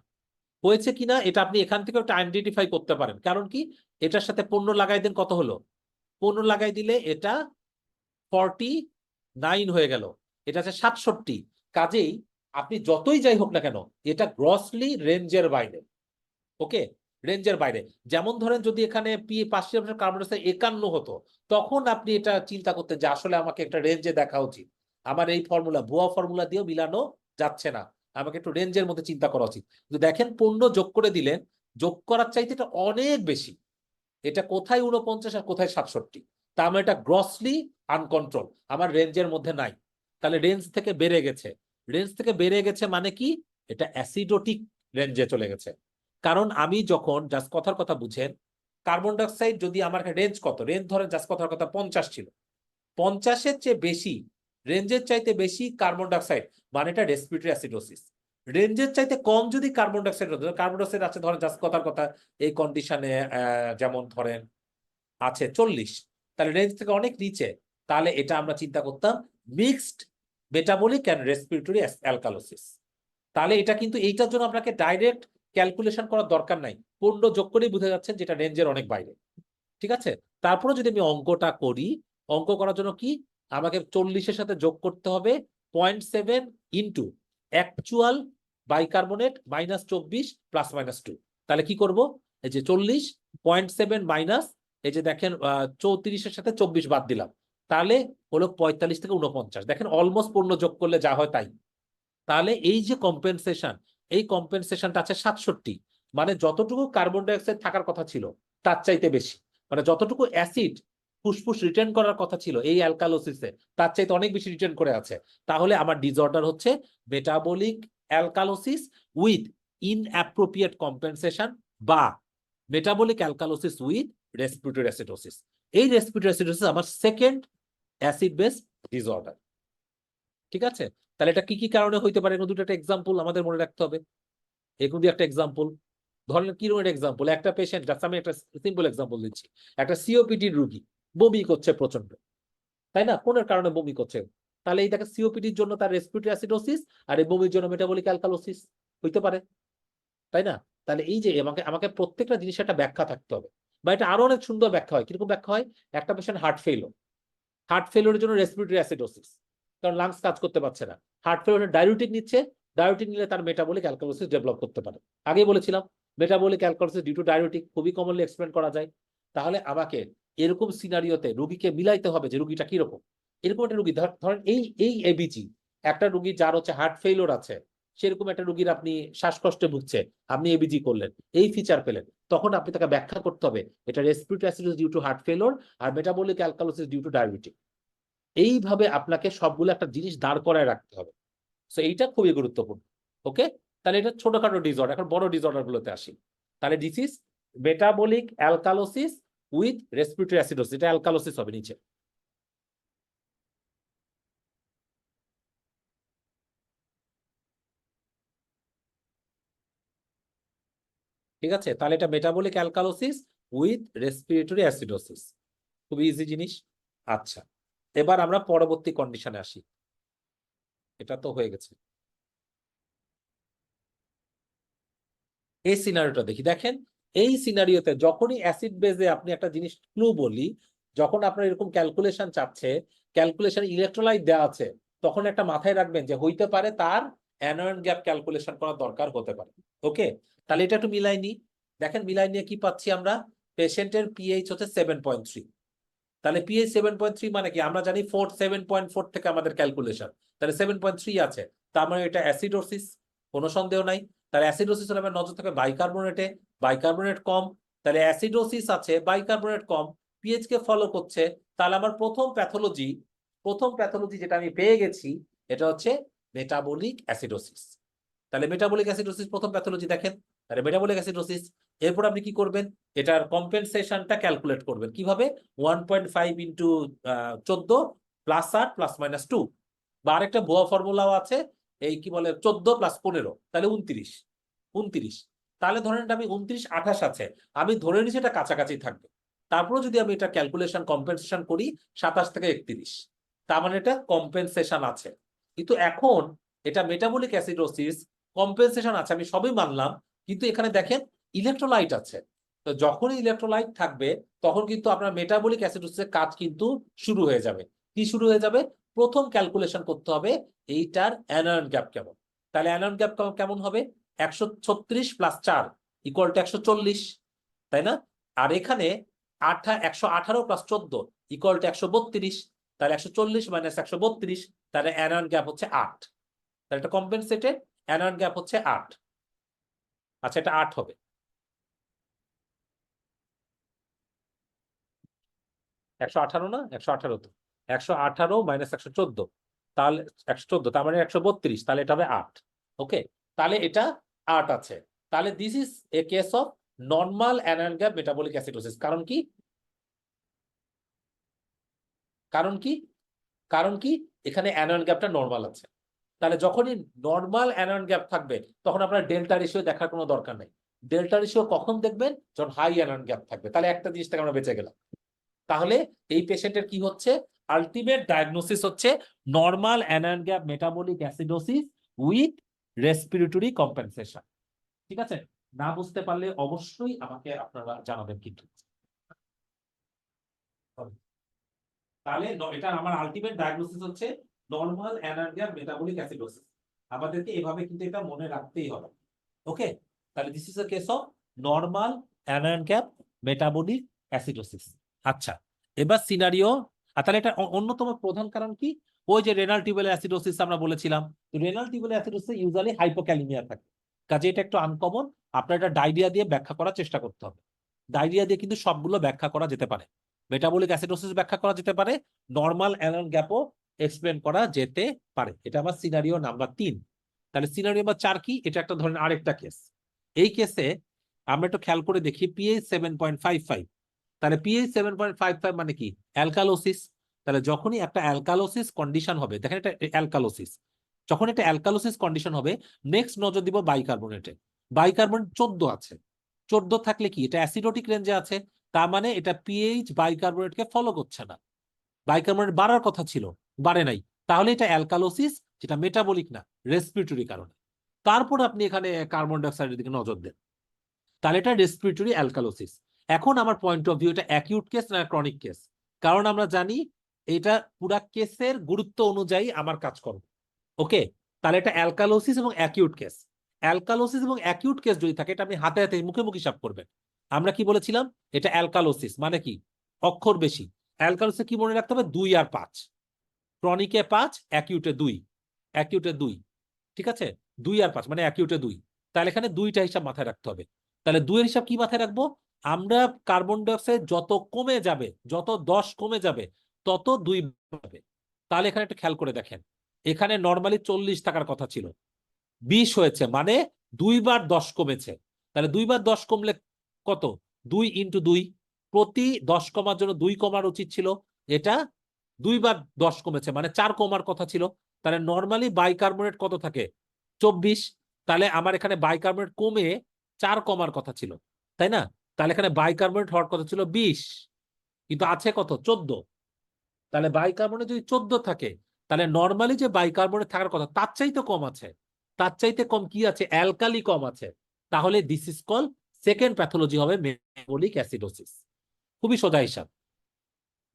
হয়েছে কিনা এটা আপনি এখান থেকে একটা আইডেন্টিফাই করতে পারেন। কারণ কি, এটার সাথে 15 লাগাই দেন, কত হলো? 15 লাগাই দিলে এটা 49 হয়ে গেল, এটা আছে 67। কাজেই আপনি যতই যাই হোক না কেন, এটা গ্রসলি রেঞ্জের বাইরে। ওকে, রেঞ্জের বাইরে। যেমন ধরেন যদি এখানে পার্শিয়াল কার্বন ডাইঅক্সাইড 51 হতো, তখন আপনি এটা চিন্তা করতেন যে আসলে আমাকে একটা রেঞ্জে দেখা উচিত, আমার এই ফর্মুলা, ভুয়া ফর্মুলা দিয়েও মিলানো যাচ্ছে না, আমাকে একটু রেঞ্জের মধ্যে চিন্তা করা উচিত। কিন্তু দেখেন 15 যোগ করে দিলেন, যোগ করার চাইতে এটা অনেক বেশি। এটা কোথায় 49 আর কোথায় 67? তা আমার এটা গ্রসলি আনকন্ট্রোল, আমার রেঞ্জের মধ্যে নাই। তাহলে রেঞ্জ থেকে বেড়ে গেছে। রেঞ্জ থেকে বেড়ে গেছে মানে কি? এটা অ্যাসিডোটিক রেঞ্জে চলে গেছে। কারণ আমি যখন, জাস্ট কথার কথা বুঝেন, কার্বন ডাইঅক্সাইড যদি আমার রেঞ্জ কত, রেঞ্জ ধরেন জাস্ট কথার কথা 50 ছিল, 50-এর চেয়ে বেশি, রেঞ্জের চাইতে বেশি কার্বন ডাইঅক্সাইড, মানে এটা রেসপিরেটরি অ্যাসিডোসিস। রেঞ্জের চাইতে কম যদি কার্বন ডাইঅক্সাইড হতো, কার্বন ডাইঅক্সাইড আছে ধরেন জাস্ট কথার কথা এই কন্ডিশনে, যেমন ধরেন আছে 40, তাহলে রেঞ্জ থেকে অনেক নিচে, তাহলে এটা আমরা চিন্তা করতাম mixed metabolic and respiratory alkalosis. তাহলে এটা কিন্তু এইটার জন্য আপনাকে ডাইরেক্ট ক্যালকুলেশন করার দরকার নাই, 15 যোগ করেই বুঝে যাচ্ছেন যেটা রেঞ্জের অনেক বাইরে। ঠিক আছে, তারপরে যদি আমি অঙ্কটা করি, অঙ্ক করার জন্য কি আমাকে 40-এর সাথে যোগ করতে হবে 0.7 into actual bicarbonate minus 24 plus minus 2। তাহলে কি করব? এই যে 40, 0.7 মাইনাস, এই যে দেখেন 34-এর সাথে 24 বাদ দিলাম, তাহলে হলো 45 থেকে 49। দেখেন অলমোস্ট 15 যোগ করলে যা হয় তাই। তাহলে এই যে কম্পেনসেশন, এই কম্পেনসেশনটা আছে 67, মানে যতটুকু কার্বন ডাইঅক্সাইড থাকার কথা ছিল তার চাইতে বেশি, মানে যতটুকু অ্যাসিড ফুসফুস রিটার্ন করার কথা ছিল এই অ্যালকালোসিসে, তার চাইতে অনেক বেশি রিটার্ন করে আছে। তাহলে আমার ডিসঅর্ডার হচ্ছে metabolic alkalosis with inappropriate compensation বা metabolic alkalosis with respiratory acidosis. এই রেসপিরেটরি অ্যাসিডোসিস আমার সেকেন্ড অ্যাসিড বেস ডিসঅর্ডার। ঠিক আছে, তাহলে এটা কি কি কারণে হইতে পারে? দুটো একটা এক্সাম্পল আমাদের মনে রাখতে হবে। এরকম একটা এক্সাম্পল ধরেন, কিরকম একটা এক্সাম্পল, একটা পেশেন্ট, আমি একটা সিম্পল এক্সাম্পল দিচ্ছি, একটা সিওপিডি রোগী বমি করছে প্রচন্ড, তাই না? কোনের কারণে বমি করছে? তাহলে এই দেখে সিওপিডির জন্য তার রেসপিরেটরি অ্যাসিডোসিস, আর এই বমির জন্য মেটাবলিক অ্যালকালোসিস হইতে পারে, তাই না? তাহলে এই যে আমাকে আমাকে প্রত্যেকটা জিনিসের একটা ব্যাখ্যা থাকতে হবে, বা এটা আরো অনেক সুন্দর ব্যাখ্যা হয়। কিরকম ব্যাখ্যা হয়? একটা পেশেন্ট হার্ট ফেইল, হার্ট ফেলিওরের জন্য রেসপিরেটরি অ্যাসিডোসিস, কারণ লাংস কাজ করতে পারছে না। হার্ট ফেলিওরে ডায়ুরেটিক নিচ্ছে, ডায়ুরেটিক নিলে তার মেটাবলিক অ্যালকালোসিস ডেভেলপ করতে পারে। আগেই বলেছিলাম metabolic alkalosis due to diuretic খুবই কমনলি এক্সপ্লেন করা যায়। তাহলে আমাকে এরকম সিনারিওতে রোগীকে মিলাইতে হবে যে রোগীটা কিরকম। এরকম একটা রোগী ধরেন এই এই এবিজি, একটা রোগী যার হচ্ছে হার্ট ফেলিওর আছে, সেরকম একটা রোগীর আপনি শ্বাসকষ্টে ভুগছে, আপনি এবিজি করলেন, এই ফিচার পেলেন, তখন আপনি তাকে ব্যাখ্যা করতে হবে এটা respiratory acidosis due to heart failure আর metabolic alkalosis due to diabetic. এইভাবে আপনাকে সবগুলো একটা জিনিস দাঁড় করায় রাখতে হবে। সো এইটা খুবই গুরুত্বপূর্ণ। ওকে, তাহলে এটা ছোটখাটো ডিসঅর্ডার। এখন বড় ডিসঅর্ডার গুলোতে আসি। তাহলে this is metabolic alkalosis with respiratory acidosis, এটা অ্যালকালোসিস হবে নিচে। ঠিক আছে, তাহলে এটা metabolic alkalosis with respiratory acidosis, খুব ইজি জিনিস। আচ্ছা, এবার আমরা পরবর্তী কন্ডিশনে আসি। এটা তো হয়ে গেছে। এই সিনারিওটা দেখি। দেখেন, এই সিনারিওতে যখনই অ্যাসিড বেজে আপনি একটা জিনিস ক্লু বলি, যখন আপনার এরকম ক্যালকুলেশন চাচ্ছে, ক্যালকুলেশন ইলেকট্রোলাইট দেওয়া আছে, তখন একটা মাথায় রাখবেন যে হইতে পারে তার অ্যানোয়ন গ্যাপ ক্যালকুলেশন করার দরকার হতে পারে। ওকে, তাহলে এটা একটু মিলাই নি। দেখেন মিলাই নিয়ে কি পাচ্ছি আমরা, পেশেন্টের পিএইচ হচ্ছে 7.3। তাহলে পিএইচ 7.3 মানে কি, আমরা জানি 7.4 থেকে আমাদের ক্যালকুলেশন, তাহলে 7.3 আছে, তার মানে এটা অ্যাসিডোসিস, কোনো সন্দেহ নাই। তাহলে অ্যাসিডোসিস হলে আমার নজর থাকে বাইকার্বনেটে, বাইকার্বনেট কম, তাহলে অ্যাসিডোসিস আছে, বাইকার্বনেট কম, পিএইচ কে ফলো করছে। তাহলে আমার প্রথম প্যাথোলজি যেটা আমি পেয়ে গেছি, এটা হচ্ছে মেটাবলিক অ্যাসিডোসিস। তাহলে মেটাবলিক অ্যাসিডোসিস প্রথম প্যাথোলজি দেখেন, তাহলে মেটাবলিক অ্যাসিডোসিস। এরপর আপনি কি করবেন, এটার কম্পেনসেশনটা ক্যালকুলেট করবেন কিভাবে, 1.5 ইন্টু 14 প্লাস 8 প্লাস মাইনাস 2, বা আরেকটা ভুয়া ফর্মুলাও আছে, এই কি বলে 14 প্লাস 15, তাহলে 29। তাহলে ধরেন এটা আমি 29 28 আছে, আমি ধরে নিচ্ছি এটা কাছাকাছি থাকবে। তারপরে যদি আমি এটা ক্যালকুলেশন কম্পেনসেশন করি 27 থেকে 31, তার মানে এটা কম্পেনসেশন আছে। কিন্তু এখন এটা মেটাবলিক অ্যাসিডোসিস, কম্পেনসেশন আছে, আমি সবই মানলাম, কিন্তু এখানে দেখেন ইলেকট্রোলাইট আছে। তো যখনই ইলেকট্রোলাইট থাকবে তখন কিন্তু আপনার মেটাবলিক অ্যাসিডোসিসের কাজ কিন্তু শুরু হয়ে যাবে। কি শুরু হয়ে যাবে, প্রথম ক্যালকুলেশন করতে হবে এইটার অ্যানোয়ন গ্যাপ কেমন। তাহলে অ্যানোয়ন গ্যাপ কেমন হবে, 136 প্লাস 4 ইকুয়াল টু 140, তাই না? আর এখানে 118 প্লাস 14 ইকুয়াল টু 132, তাহলে 140 মাইনাস 132, তাহলে অ্যানোয়ন গ্যাপ হচ্ছে 8। তাহলে এটা কম্পেনসেটেড, অ্যানোয়ন গ্যাপ হচ্ছে 8। আচ্ছা, এটা 8 হবে। 118 না, 118 তো, 118 মাইনাস 114, তাহলে 114, তার মানে 132, তাহলে এটা হবে 8। ওকে, তাহলে এটা 8 আছে। তাহলে this is a case of normal anion gap metabolic acidosis. কারণ কি, কারণ কি, কারণ কি, এখানে অ্যানোয়ন গ্যাপটা নর্মাল আছে। তাহলে যখনই নর্মাল অ্যানোয়ন গ্যাপ থাকবে তখন আপনার ডেল্টা রেশিও দেখার কোনো দরকার নেই। ডেল্টা রেশিও কখন দেখবেন, যখন হাই অ্যানোয়ন গ্যাপ থাকবে। তাহলে একটা জিনিস থেকে আমরা বেঁচে গেলাম। তাহলে এই পেশেন্টের কি হচ্ছে, আলটিমেট ডায়াগনোসিস হচ্ছে normal anion gap metabolic acidosis with respiratory compensation. ঠিক আছে, না বুঝতে পারলে অবশ্যই আমাকে আপনারা জানাবেন কিন্তু। তাহলে এটা আমার আলটিমেট ডায়াগনোসিস হচ্ছে normal anion gap metabolic acidosis. আমাদেরকে এভাবে কিন্তু এটা মনে রাখতেই হবে। ওকে, তাহলে this is a case of normal anion gap metabolic acidosis. আচ্ছা, এবার সিনারিও, তাহলে এটা অন্যতম প্রধান কারণ কি, ওই যে রেনাল টিউবুলার অ্যাসিডোসিস আমরা বলেছিলাম, renal tubular acidosis usually hypokalaemia থাকে, কাজে এটা একটু আনকমন। আপনার এটা ডায়রিয়া দিয়ে ব্যাখ্যা করার চেষ্টা করতে হবে। ডায়রিয়া দিয়ে কিন্তু সবগুলো ব্যাখ্যা করা যেতে পারে, মেটাবলিক অ্যাসিডোসিস ব্যাখ্যা করা যেতে পারে, নরমাল অ্যানোয়ন গ্যাপও এক্সপ্লেন করা যেতে পারে। এটা আমার সিনারিও নাম্বার 3। তাহলে সিনারিও নাম্বার 4 কি, এটা একটা ধরেন আরেকটা কেস। এই কেসে আমরা একটু খেয়াল করে দেখি, পিএইচ 7.55, তাহলে পিএইচ 7.55 মানে কি, অ্যালকালোসিস। তাহলে যখনই একটা অ্যালকালোসিস কন্ডিশন হবে, দেখেন এটা অ্যালকালোসিস, যখন এটা অ্যালকালোসিস কন্ডিশন হবে নেক্সট নজর দিব বাইকার্বনেটে। বাইকার্বনেট 14 আছে, 14 থাকলে কি এটা অ্যাসিডোটিক রেঞ্জে আছে, তার মানে এটা পিএইচ বাইকার্বনেটকে ফলো করছে না, বাইকার্বনেট বাড়ার কথা ছিল, বাড়ে নাই, তাহলে এটা অ্যালকালোসিস, যেটা মেটাবলিক না, রেসপিরেটরি কারণে। তারপর আপনি এখানে কার্বন ডাইঅক্সাইডের দিকে নজর দেন, তাহলে এটা রেসপিরেটরি অ্যালকালোসিস। এখন আমার পয়েন্ট অফ ভিউ এটা অ্যাকিউট কেস না ক্রনিক কেস, কারণ আমরা জানি এটা পুরা কেসের গুরুত্ব অনুযায়ী আমার কাজ করবে। ওকে, তাহলে এটা অ্যালকালোসিস এবং অ্যাকিউট কেস। অ্যালকালোসিস এবং অ্যাকিউট কেস যদি থাকে, এটা আপনি হাতে হাতে মুখে মুখে হিসাব করবেন। আমরা কি বলেছিলাম, এটা অ্যালকালোসিস মানে কি, অক্ষর বেশি। অ্যালকালোসিস কি মনে রাখতে হবে, 2 আর 5, ক্রনিকে 5, অ্যাকিউটে 2, অ্যাকিউটে 2। ঠিক আছে, 2 আর 5 মানে অ্যাকিউটে 2, তাহলে এখানে 2টা হিসাব মাথায় রাখতে হবে। তাহলে 2 এর হিসাব কি মাথায় রাখবো? আমরা কার্বন ডাইঅক্সাইড যত কমে যাবে, যত 10 কমে যাবে, তত 2 বাড়বে। তাহলে এখানে একটু খেয়াল করে দেখেন, এখানে নর্মালি 40 থাকার কথা ছিল, 20 হয়েছে, মানে 2 বার 10 কমেছে। তাহলে 2 বার 10 কমলে কত? 2 ইন্টু 2, প্রতি 10 কমার জন্য 2 কমার উচিত ছিল, এটা 2 বার 10 কমেছে, মানে 4 কমার কথা ছিল। তাহলে নর্মালি বাইকার্বনেট কত থাকে? 24। তাহলে আমার এখানে বাইকার্বনেট কমে 4 কমার কথা ছিল, তাই না? তাহলে এখানে বাইকার্বনেট হওয়ার কথা ছিল 20, কিন্তু আছে কত? 14। তাহলে বাইকার্বনেট যদি 14 থাকে, তাহলে নর্মালি যে বাইকার্বনেট থাকার কথা তার চাইতে কম আছে। তার চাইতে কম কি আছে? অ্যালকালি কম আছে। তাহলে this is call second pathology হবে মেটাবলিক অ্যাসিডোসিস। খুবই সোজা হিসাব।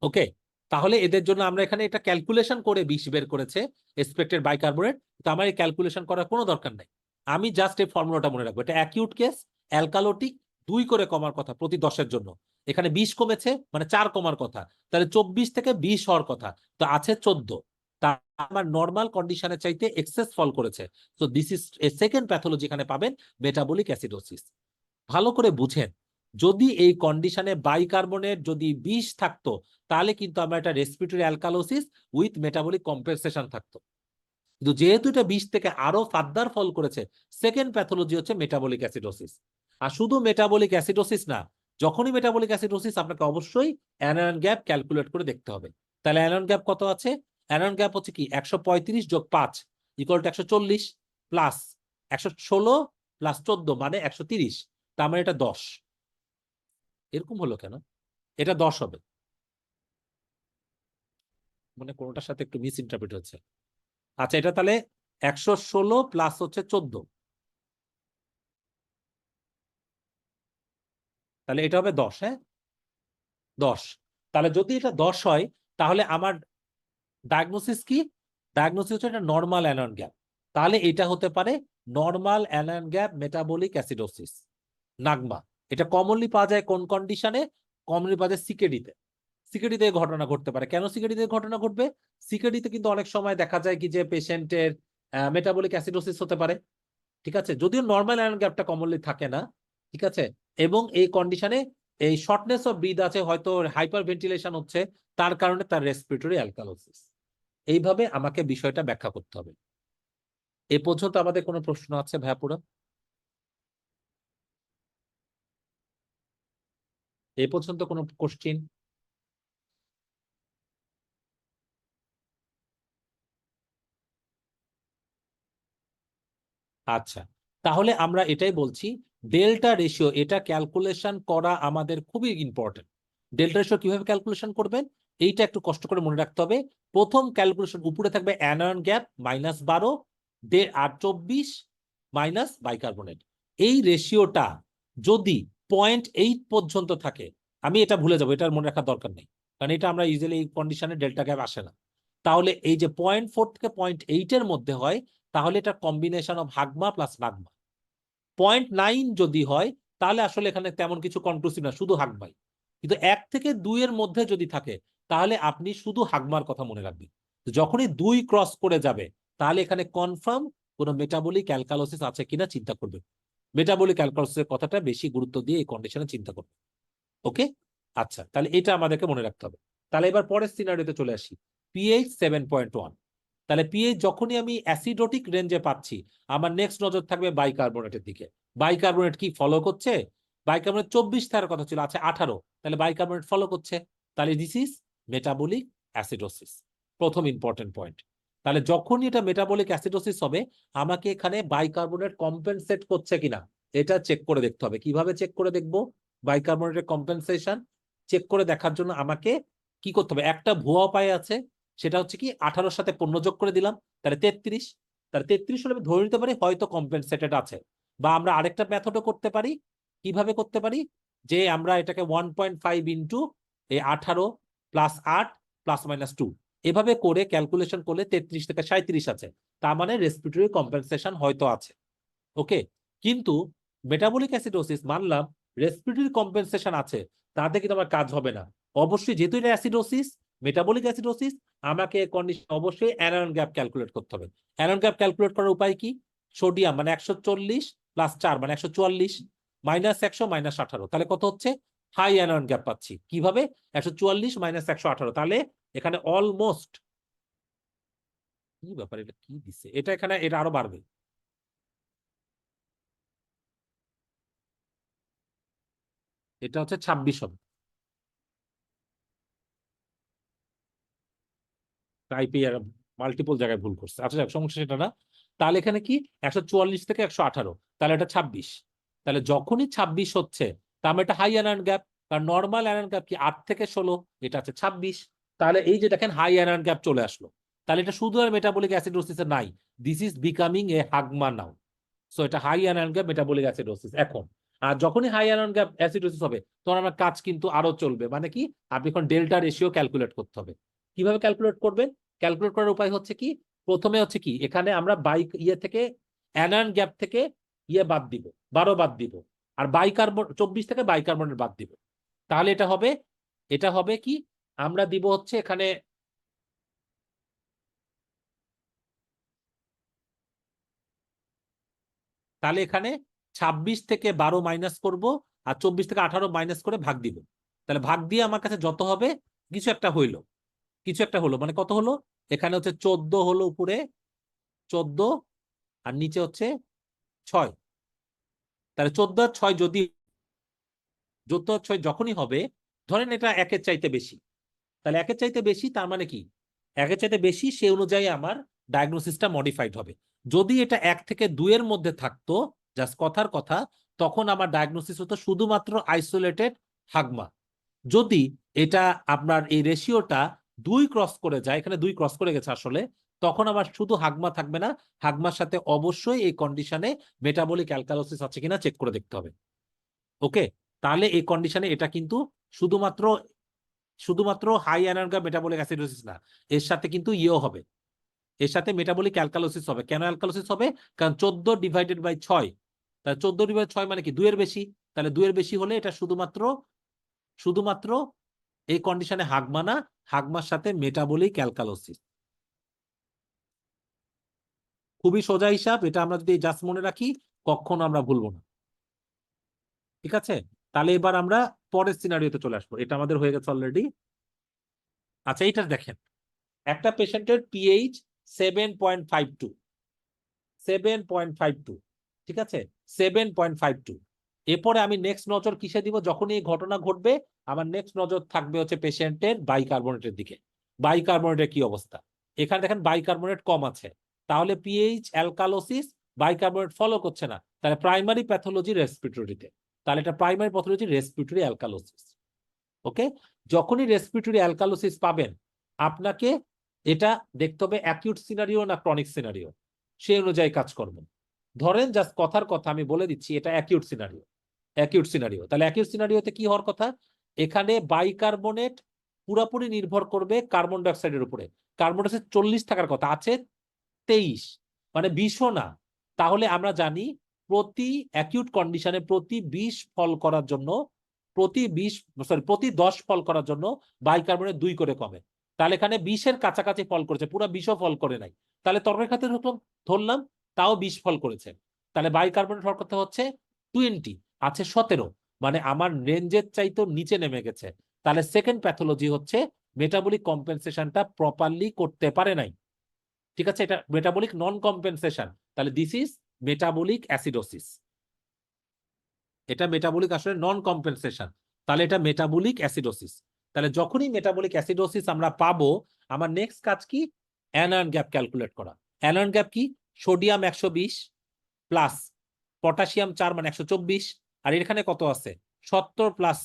ওকে, তাহলে এদের জন্য আমরা এখানে এটা ক্যালকুলেশন করে 20 বের করেছে এক্সপেক্টেড বাইকার্বনেট। তো আমার এই ক্যালকুলেশন করার কোনো দরকার নাই, আমি জাস্ট এই ফর্মুলাটা মনে রাখবো। এটা অ্যাকিউট কেস, অ্যালকালোটিক, 2 করে কমার কথা প্রতি 10-এর জন্য। এখানে 20 কমেছে, মানে 4 কমার কথা, তাহলে 24 থেকে 20 হওয়ার কথা, তো আছে 14। তা আমার নর্মাল কন্ডিশনের চাইতে এক্সেস ফল করেছে। So this is A second pathology এখানে পাবেন, মেটাবলিক অ্যাসিডোসিস। ভালো করে বুঝেন, যদি এই কন্ডিশনে বাইকার্বনেট যদি 20 থাকতো, তাহলে কিন্তু আমরা একটা respiratory alkalosis with metabolic compensation থাকতো। কিন্তু যেহেতু এটা 20 থেকে আরো ফার্দার ফল করেছে, সেকেন্ড প্যাথোলজি হচ্ছে মেটাবলিক অ্যাসিডোসিস। আর শুধু মেটাবলিক অ্যাসিডোসিস না, যখনই মেটাবলিক অ্যাসিডোসিস আপনাকে অবশ্যই অ্যানায়ন গ্যাপ ক্যালকুলেট করে দেখতে হবে। তাহলে অ্যানায়ন গ্যাপ কত আছে? অ্যানায়ন গ্যাপ হচ্ছে কি 135 যোগ 5 ইকুয়াল টু 140, প্লাস 116 প্লাস 14 মানে 130, তার মানে এটা 10। এরকম হলো কেন? এটা 10 হবে, মানে কোনোটার সাথে একটু মিস ইন্টারপ্রিট হচ্ছে। আচ্ছা, এটা তাহলে 116 প্লাস হচ্ছে 14, তাহলে এটা হবে 10। হ্যাঁ, 10। তাহলে যদি এটা 10 হয়, তাহলে আমার ডায়াগনোসিস কি? ডায়াগনোসিস হচ্ছে এটা নর্মাল অ্যানায়ন গ্যাপ। তাহলে এটা হতে পারে normal anion gap metabolic acidosis, NAGMA. এটা কমনলি পাওয়া যায় কোন কন্ডিশনে? কমনলি পাওয়া যায় সিকেডিতে। সিকেডিতে ঘটনা ঘটতে পারে। কেন সিকেডিতে ঘটনা ঘটবে? সিকেডিতে কিন্তু অনেক সময় দেখা যায় কি যে পেশেন্টের মেটাবলিক অ্যাসিডোসিস হতে পারে, ঠিক আছে, যদিও নর্মাল অ্যানায়ন গ্যাপটা কমনলি থাকে না, ঠিক আছে। এবং এই কন্ডিশনে এই শর্টনেস অফ ব্রিথ আছে, হয়তো হাইপার ভেন্টিলেশন হচ্ছে, তার কারণে তার রেসপিরেটরি অ্যালকালোসিস। এইভাবে আমাকে বিষয়টা ব্যাখ্যা করতে হবে। এ পর্যন্ত আমাদের কোনো প্রশ্ন আছে ভাইয়াপুরা? এ পর্যন্ত কোনো কোশ্চিন? আচ্ছা, তাহলে আমরা এটাই বলছি, ডেল্টা রেশিও এটা ক্যালকুলেশন করা আমাদের খুবই ইম্পর্টেন্ট। ডেল্টা রেশিও কিভাবে ক্যালকুলেশন করবেন এইটা একটু কষ্ট করে মনে রাখতে হবে। প্রথম ক্যালকুলেশন উপরে থাকবে অ্যানায়ন গ্যাপ -12 আর 24 মাইনাস বাইকার্বনেট। এই রেশিওটা যদি 0.8 পর্যন্ত থাকে, আমি এটা ভুলে যাবো, এটা মনে রাখার দরকার নেই, কারণ এটা আমরা ইজিলি এই কন্ডিশনে ডেল্টা গ্যাপ আসে না। তাহলে এই যে 0.4 থেকে 0.8 এর মধ্যে হয়, তাহলে এটা কম্বিনেশন অফ হাগমা প্লাস নাগমা। 0.9 যদি হয়, তাহলে আসলে এখানে তেমন কিছু কনক্লুসিভ না, শুধু হাগমাই। কিন্তু 1 থেকে 2 এর মধ্যে যদি থাকে, তাহলে আপনি শুধু হাগমার কথা মনে রাখবেন। যখনই 2 ক্রস করে যাবে, তাহলে এখানে কনফার্ম কোনো মেটাবলিক অ্যালকালোসিস আছে কিনা চিন্তা করবে। মেটাবলিক অ্যালকালোসিসের কথাটা বেশি গুরুত্ব দিয়ে এই কন্ডিশনে চিন্তা করবে। ওকে, আচ্ছা, তাহলে এটা আমাদেরকে মনে রাখতে হবে। তাহলে এবার পরের সিনারিওতে চলে আসি, পিএইচ 7.1। তাহলে পিএইচ যখনই আমি অ্যাসিডোটিক রেঞ্জে পাচ্ছি, আমার নেক্সট নজর থাকবে বাইকার্বনেটের দিকে। বাইকার্বনেট কি ফলো করছে? বাইকার্বনেট 24 থাকার কথা ছিল, আছে 18, তাহলে বাইকার্বনেট ফলো করছে। তাহলে দিস ইজ মেটাবলিক অ্যাসিডোসিস, প্রথম ইম্পর্টেন্ট পয়েন্ট। তাহলে যখনই এটা মেটাবলিক অ্যাসিডোসিস হবে, আমাকে এখানে বাইকার্বনেট কম্পেনসেট করছে কিনা এটা চেক করে দেখতে হবে। কিভাবে চেক করে দেখবো বাইকার্বনেটের কম্পেনসেশন? চেক করে দেখার জন্য আমাকে কি করতে হবে? একটা ভুয়া উপায় আছে, সেটা হচ্ছে কি 18 সাথে 15 যোগ করে দিলাম, তাহলে 33। তাহলে 33 হলে আমি ধরে নিতে পারি হয়তো কম্পেনসেটেড আছে। বা আমরা আরেকটা মেথডও করতে পারি। কিভাবে করতে পারি? যে আমরা এটাকে 1.5 ইন্টু এই 18 প্লাস 8 প্লাস মাইনাস 2 এভাবে করে ক্যালকুলেশন করলে 33 থেকে 37 আছে, তার মানে রেসপিরেটরি কম্পেনসেশন হয়তো আছে। ওকে, কিন্তু মেটাবলিক অ্যাসিডোসিস মানলাম রেসপিরেটরি কম্পেনসেশন আছে, তাতে কিন্তু আমার কাজ হবে না। অবশ্যই যেহেতু এটা অ্যাসিডোসিস, মেটাবলিক অ্যাসিডোসিস, আমাকে কন্ডিশন অবশ্যই অ্যানায়ন গ্যাপ ক্যালকুলেট করতে হবে। অ্যানায়ন গ্যাপ ক্যালকুলেট করার উপায় কি? সোডিয়াম মানে 140 প্লাস 4 মানে 144 মাইনাস 100 মাইনাস 18, তাহলে কত হচ্ছে? হাই অ্যানায়ন গ্যাপ পাচ্ছি কিভাবে? 144 মাইনাস 118, তাহলে এখানে অলমোস্ট, কি ব্যাপার, এটা কি দিচ্ছে, এটা এখানে এটা আরো বাড়বে, এটা হচ্ছে 26 হবে। টাইপে মাল্টিপল জায়গায় ভুল করছে, আচ্ছা যাক, সমস্যা সেটা না। তাহলে এখানে কি 144 থেকে 118, তাহলে এটা 26। তাহলে যখনই 26 হচ্ছে, তার মানে এটা হাই অ্যানায়ন গ্যাপ, কারণ নর্মাল অ্যানায়ন গ্যাপ কি 8 থেকে 16, এটা আছে 26। তাহলে এই যে দেখেন হাই অ্যানায়ন গ্যাপ চলে আসলো, তাহলে এটা শুধু আর মেটাবলিক অ্যাসিডোসিসে নাই, this is becoming a HAGMA now. So এটা high anion gap metabolic acidosis এখন। আর যখনই হাই অ্যানায়ন গ্যাপ অ্যাসিডোসিস হবে, তখন আমার কাজ কিন্তু আরো চলবে, মানে কি, আপনি এখন ডেল্টা রেশিও ক্যালকুলেট করতে হবে। কিভাবে ক্যালকুলেট করবেন? ক্যালকুলেট করার উপায় হচ্ছে কি, প্রথমে হচ্ছে কি, এখানে আমরা থেকে অ্যানায়ন গ্যাপ থেকে বাদ দিব, 12 বাদ দিব, আর বাইকার্বন 24 থেকে বাইকার্বনের বাদ দিব। তাহলে এটা হবে কি, আমরা দিব হচ্ছে এখানে তাহলে এখানে 26 থেকে 12 মাইনাস করব, আর 24 থেকে 18 মাইনাস করে ভাগ দিব। তাহলে ভাগ দিয়ে আমার কাছে যত হবে, কিছু একটা হইলো, কিছু একটা হলো, মানে কত হলো, এখানে হচ্ছে 14 হলো, উপরে 14 আর নিচে হচ্ছে 6। তাহলে 14 আর 6 যদি 14 আর 6 যখনই হবে, ধরেন এটা একের চাইতে বেশি, তাহলে একের চাইতে বেশি তার মানে কি, একের চাইতে বেশি, সে অনুযায়ী আমার ডায়াগনোসিসটা মডিফাইড হবে। যদি এটা 1 থেকে 2 এর মধ্যে থাকতো, জাস্ট কথার কথা, তখন আমার ডায়াগনোসিস হতো শুধুমাত্র আইসোলেটেড হাগমা। যদি এটা আপনার এই রেশিওটা 2 ক্রস করে যায়, এখানে 2 ক্রস করে গেছে আসলে, তখন আমার শুধু হাগমা থাকবে না, হাগমার সাথে অবশ্যই এই কন্ডিশনে মেটাবলিক অ্যালকালোসিস আছে কিনা চেক করে দেখতে হবে। ওকে, তাহলে এই কন্ডিশনে এটা কিন্তু শুধুমাত্র শুধুমাত্র হাই অ্যানারগা মেটাবলিক অ্যাসিডোসিস না, এর সাথে কিন্তু হবে, এর সাথে মেটাবলিক অ্যালকালোসিস হবে। কেন অ্যালকালোসিস হবে? কারণ 14 ডিভাইডেড বাই 6, তাহলে 14 ডিভাইডেড 6 মানে কি 2 এর বেশি, তাহলে 2 এর বেশি হলে এটা শুধুমাত্র শুধুমাত্র এই কন্ডিশনে হাগমা না, হাগমার সাথে মেটাবলিক অ্যালকালোসিস। খুবই সোজা হিসাব, এটা আমরা যদি জাস্ট মনে রাখি, কখনো আমরা ভুলবো না। ঠিক আছে, তাহলে এবার আমরা পরের সিনারিওতে চলে আসবো, এটা আমাদের হয়ে গেছে অলরেডি। আচ্ছা, এইটা দেখেন, একটা পেশেন্টের পিএইচ 7.52, 7.52, ঠিক আছে, 7.52। এরপরে আমি নেক্সট নজর কিসে দিব? যখন এই ঘটনা ঘটবে, আমার নেক্সট নজর থাকবে হচ্ছে পেশেন্টের বাইকার্বনেটের দিকে। বাইকার্বনেটের কি অবস্থা? এখানে দেখেন বাইকার্বনেট কম আছে, তাহলে পিএইচ অ্যালকালোসিস, বাইকার্বনেট ফলো করছে না, তাহলে প্রাইমারি প্যাথোলজি রেসপিরেটরিতে, তাহলে এটা প্রাইমারি প্যাথোলজি রেসপিরেটরি অ্যালকালোসিস। ওকে, যখনই রেসপিরেটরি অ্যালকালোসিস পাবেন, আপনাকে এটা দেখতে হবে অ্যাকিউট সিনারিও না ক্রনিক সিনারিও, সেই অনুযায়ী কাজ করবেন। ধরেন জাস্ট কথার কথা আমি বলে দিচ্ছি, এটা অ্যাকিউট সিনারিও, অ্যাকিউট সিনারিও, তাহলে অ্যাকিউট সিনারিওতে কি হওয়ার কথা? এখানে বাইকার্বনেট পুরোপুরি নির্ভর করবে কার্বন ডাইঅক্সাইডের উপরে। কার্বন ডাইঅক্সাইড 40 থাকার কথা, আছে 23, মানে 20ও না। তাহলে আমরা জানি প্রতি অ্যাকিউট কন্ডিশনে প্রতি 20 ফল করার জন্য, প্রতি 10 ফল করার জন্য বাইকার্বনেট 2 করে কমে। তাহলে এখানে 20-এর কাছাকাছি ফল করেছে, পুরো 20ও ফল করে নাই, তাহলে তরলের খাতে ধরলাম তাও 20 ফল করেছে, তাহলে বাইকার্বনেট হওয়ার কথা হচ্ছে 20, আছে 17, মানে আমার রেঞ্জের চাইতে নিচে নেমে গেছে। তাহলে সেকেন্ড প্যাথোলজি হচ্ছে মেটাবলিক কম্পেনসেশনটা প্রপারলি করতে পারে নাই। ঠিক আছে, এটা মেটাবলিক নন কম্পেনসেশন, তাহলে দিস ইজ মেটাবলিক অ্যাসিডোসিস। এটা মেটাবলিক আসলে নন কম্পেনসেশন, তাহলে এটা মেটাবলিক অ্যাসিডোসিস। তাহলে যখনই মেটাবলিক অ্যাসিডোসিস আমরা পাবো, আমার নেক্সট কাজ কি? অ্যানায়ন গ্যাপ ক্যালকুলেট করা। অ্যানায়ন গ্যাপ কি? সোডিয়াম 120 প্লাস পটাশিয়াম 4 মানে 124, আর এখানে কত আছে? 70 প্লাস